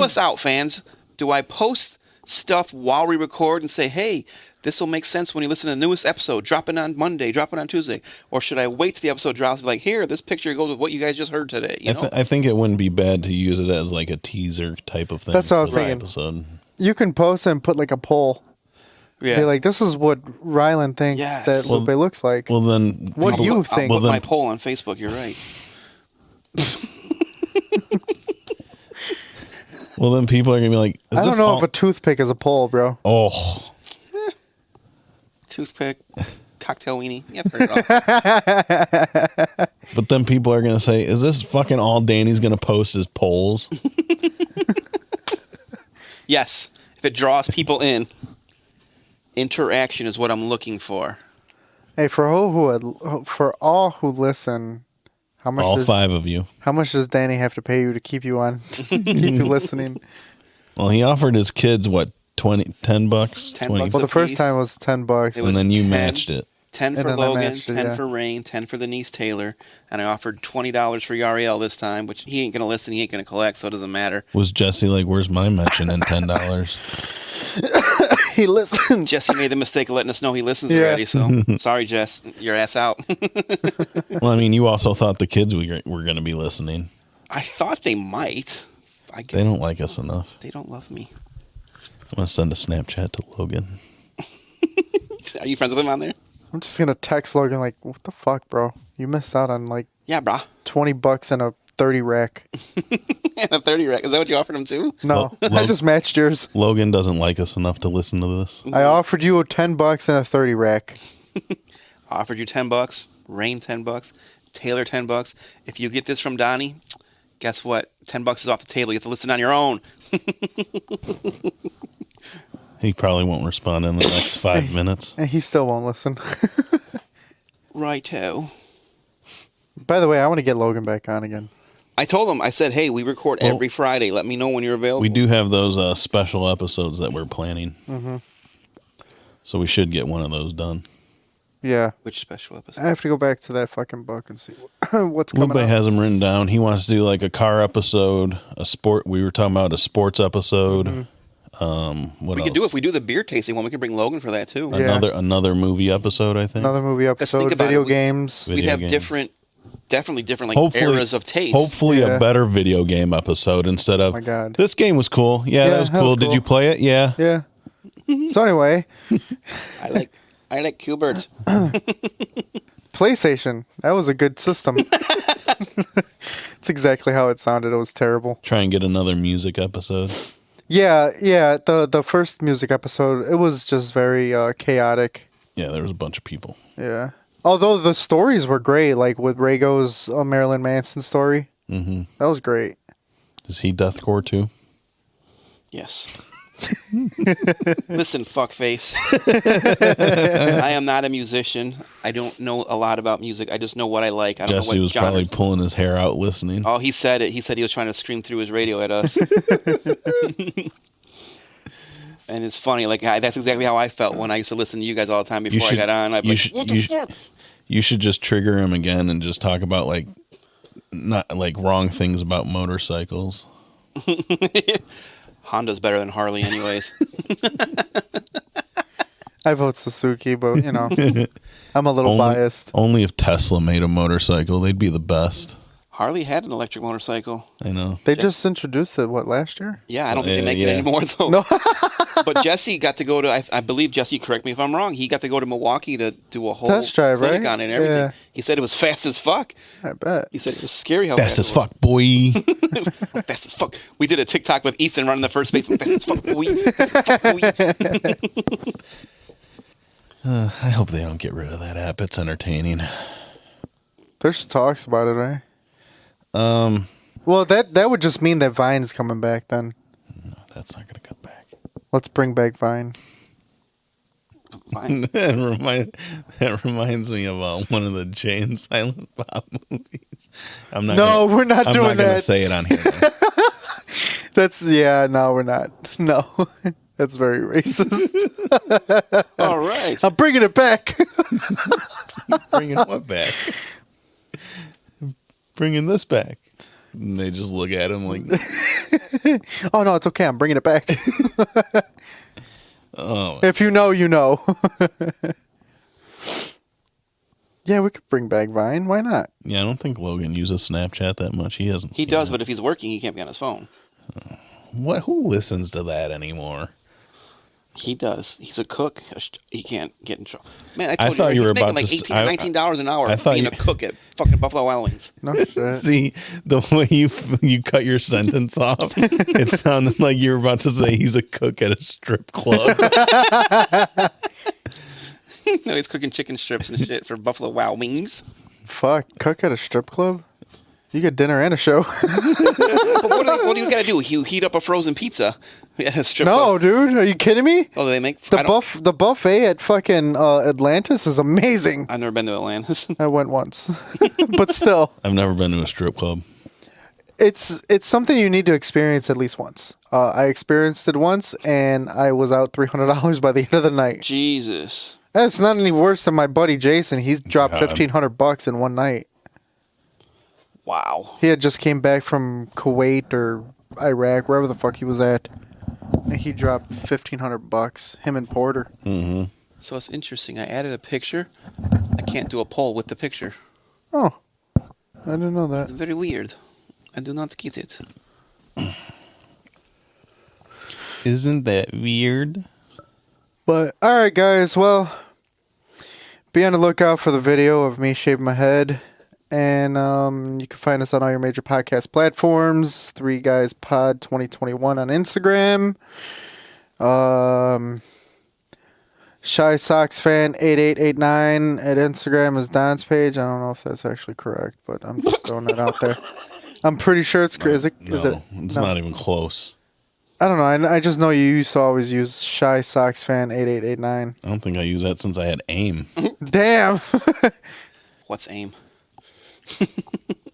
us out, fans. Do I post stuff while we record and say, hey, this will make sense when you listen to the newest episode, drop it on Monday, drop it on Tuesday? Or should I wait till the episode drops and be like, here, this picture goes with what you guys just heard today? You know? I think it wouldn't be bad to use it as like a teaser type of thing. That's what I was for the thinking. Episode. You can post and put like a poll. Yeah. Be like, this is what Rylan thinks that Lupe looks like. Well, then... What do you think? I'll put my poll on Facebook, you're right. Well, then people are going to be like... I don't know if a toothpick is a poll, bro. Oh. Toothpick, cocktail weenie. Yeah, I've heard it all. But then people are going to say, is this fucking all Danny's going to post as polls? Yes. If it draws people in, interaction is what I'm looking for. Hey, for all who listen, how much? All 5 of you. How much does Danny have to pay you to keep you on, keep you listening? Well, he offered his kids what, $10? 10 bucks. Well, the first time was $10, It And then you 10, matched it. 10 And for then I Logan, matched it, 10 yeah. for Rain, 10 for the niece Taylor, and I offered $20 for Yariel this time, which he ain't gonna listen, he ain't gonna collect, so it doesn't matter. Was Jesse like, where's my mention and $10? he listened. Jesse made the mistake of letting us know he listens Yeah. already, so sorry, Jess, your ass out. Well, I mean, you also thought the kids were going to be listening. I thought they might. They don't like us enough. They don't love me. I'm going to send a Snapchat to Logan. Are you friends with him on there? I'm just gonna text Logan like, what the fuck, bro? You missed out on like Yeah, brah. $20 and a 30 rack. And a 30 rack. Is that what you offered him too? No, I just matched yours. Logan doesn't like us enough to listen to this. I offered you a $10 and a 30 rack. I offered you $10, Rain $10, Taylor $10. If you get this from Donnie, guess what? $10 is off the table. You have to listen on your own. He probably won't respond in the next 5 minutes. And he still won't listen. Righto. By the way, I want to get Logan back on again. I told him, I said, hey, we record every Friday. Let me know when you're available. We do have those special episodes that we're planning. Mm-hmm. So we should get one of those done. Yeah. Which special episode? I have to go back to that fucking book and see what's coming Lupe up. has them written down. He wants to do like a car episode, a sport. We were talking about a sports episode. Mm-hmm. What We else? could do, if we do the beer tasting one, we can bring Logan for that too. Yeah. Another movie episode, I think. Another movie think episode, about video it. games. We'd Video have game. definitely different like eras of taste. Hopefully Yeah. a better video game episode instead of, Oh my God. this game was cool. Yeah, that was cool. Did you play it? Yeah. Yeah. So anyway, I like Q-Birds. PlayStation. That was a good system. It's exactly how it sounded. It was terrible. Try and get another music episode. Yeah. The first music episode, it was just very chaotic. Yeah, there was a bunch of people. Yeah. Although the stories were great, like with Rago's Marilyn Manson story. Mm-hmm. That was great. Is he deathcore too? Yes. Listen, fuckface. I am not a musician. I don't know a lot about music. I just know what I like. I don't know Jesse what was probably genres. pulling his hair out listening. Oh, he said it. He said he was trying to scream through his radio at us. And it's funny. Like that's exactly how I felt when I used to listen to you guys all the time before I got on. I'd be like, what the fuck? You should just trigger him again and just talk about like not like wrong things about motorcycles. Honda's better than Harley, anyways. I vote Suzuki, but you know, I'm a little biased. Only if Tesla made a motorcycle, they'd be the best. Harley had an electric motorcycle. I know. They just introduced it, last year? Yeah, I don't think they make it Yeah. anymore, though. No. But Jesse got to go to, I believe, Jesse, correct me if I'm wrong, he got to go to Milwaukee to do a whole Test drive, clinic right? on it and everything. Yeah. He said it was fast as fuck. I bet. He said it was scary how Fast fast as it was. fuck, boy. Fast as fuck. We did a TikTok with Easton running the first base. Fast as fuck, boy. Fast as fuck, boy. I hope they don't get rid of that app. It's entertaining. There's talks about it, right? Well, that would just mean that Vine's coming back then. No, that's not going to come back. Let's bring back Vine. Fine. that reminds me of one of the Jay and Silent Bob movies. No, we're not doing I'm not going to that. say it on here. Though. No, we're not. No, that's very racist. All right. I'm bringing it back. Bringing what back? Bringing this back. And they just look at him like, Oh no, it's okay. I'm bringing it back. oh. If you know, you know. Yeah, we could bring back Vine. Why not? Yeah, I don't think Logan uses Snapchat that much. He hasn't. He does, but if he's working, he can't be on his phone. What? Who listens to that anymore? He does. He's a cook. He can't get in trouble. Man, I told thought you he's were making about like to $18 or $19 an hour I for thought being you- a cook at fucking Buffalo Wild Wings. No shit. See, the way you cut your sentence off, it sounded like you were about to say he's a cook at a strip club. No, he's cooking chicken strips and shit for Buffalo Wild Wings. Fuck, cook at a strip club? You get dinner and a show. But what do you got to do? You heat up a frozen pizza at a strip No, club? dude, are you kidding me? Oh, they make The buffet at fucking Atlantis is amazing. I've never been to Atlantis. I went once, but still, I've never been to a strip club. it's something you need to experience at least once. I experienced it once, and I was out $300 by the end of the night. Jesus. That's not any worse than my buddy Jason. He's dropped God. $1,500 in one night. Wow. He had just came back from Kuwait or Iraq, wherever the fuck he was at, and he dropped $1,500. Him and Porter. Mm-hmm. So it's interesting. I added a picture. I can't do a poll with the picture. Oh, I didn't know It's that. very weird. I do not get it. Isn't that weird? But all right, guys. Well, be on the lookout for the video of me shaving my head. And you can find us on all your major podcast platforms. 3 Guys Pod 2021 on Instagram. Shy Sox Fan 8889 at Instagram is Don's page. I don't know if that's actually correct, but I'm just throwing it out there. I'm pretty sure it's correct. No, it's not even close. I don't know. I just know you used to always use Shy Sox Fan 8889. I don't think I used that since I had AIM. Damn. What's AIM?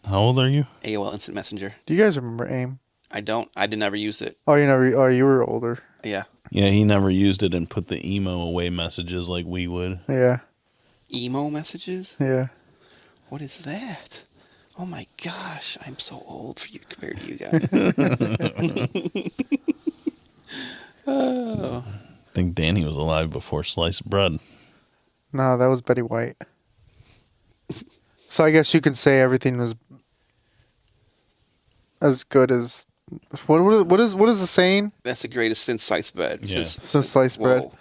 How old are you? AOL Instant Messenger. Do you guys remember AIM? I don't. I did never use it. Oh, you never. Oh, you were older. Yeah. Yeah, he never used it and put the emo away messages like we would. Yeah. Emo messages? Yeah. What is that? Oh my gosh, I'm so old for you compared to you guys. Oh. I think Danny was alive before sliced bread. No, that was Betty White. So I guess you could say everything was as good as what is the saying? That's the greatest since sliced bread. Yeah. Since sliced bread. Whoa.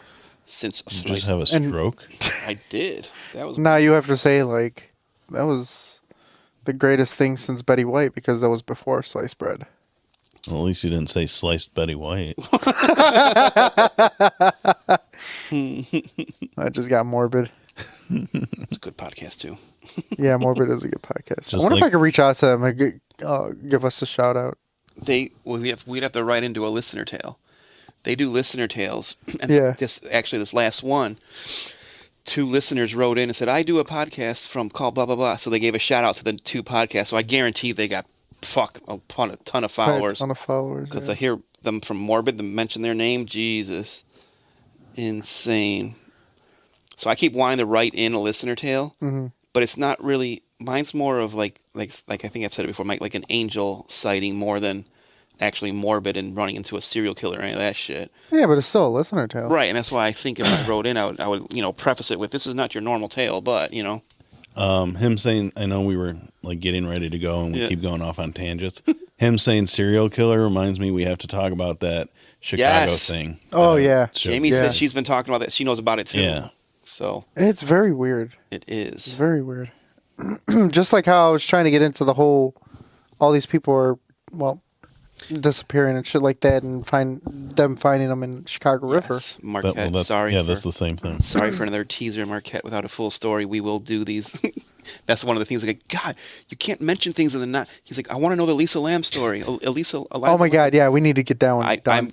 Since Did you sliced just have a And- stroke? I did. That was Now you have to say like that was the greatest thing since Betty White because that was before sliced bread. Well, at least you didn't say sliced Betty White. I just got morbid. it's a good podcast too. Yeah, morbid is a good podcast. I Just wonder if like- I could reach out to them and give us a shout out. We'd have to write into a listener tale. They do listener tales, and Yeah. this last one, 2 listeners wrote in and said, "I do a podcast from called blah blah blah." So they gave a shout out to the 2 podcasts. So I guarantee they got a ton of followers A ton of followers. because yeah. I hear them from Morbid to mention their name. Jesus, insane. So I keep wanting to write in a listener tale, Mhm. but it's not really. Mine's more of like I think I've said it before, like an angel sighting more than actually morbid and running into a serial killer or any of that shit. Yeah, but it's still a listener tale. Right, and that's why I think if I wrote in, I would preface it with, "This is not your normal tale," but Him saying, I know we were like getting ready to go and we Yeah. keep going off on tangents. Him saying serial killer reminds me we have to talk about that Chicago Yes. thing. Oh, yeah. Jamie Yeah. said she's been talking about that. She knows about it too. Yeah. So It's very weird. it It's is. very weird. Just like how I was trying to get into the whole, all these people are, well, disappearing and shit like that, and finding them in Chicago River. Yes. Marquette, That's sorry. the same thing. Sorry for another teaser, Marquette. Without a full story, we will do these. That's one of the things. Like, God, you can't mention things in the not. He's like, I want to know the Lisa Lamb story. Eliza Oh my God, yeah, we need to get that one done.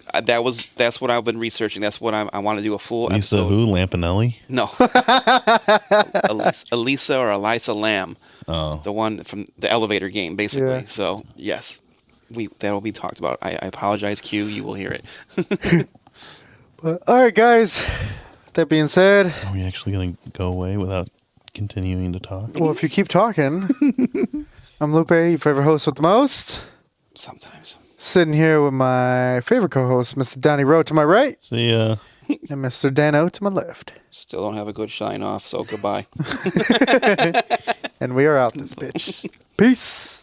That's what I've been researching. That's what I want to do a full Lisa episode. who? Lampanelli? No, Elisa or Eliza Lamb, the one from the elevator game, basically. Yeah. So yes, that'll be talked about. I apologize, Q. You will hear it. But, all right, guys. That being said, Are we actually going to go away without continuing to talk? well, if you keep talking, I'm Lupe, your favorite host with the most. Sometimes. Sitting here with my favorite co-host, Mr. Donnie Rowe to my right, See ya. and Mr. Dano to my left. Still don't have a good shine off, so goodbye. And we are out this bitch. Peace.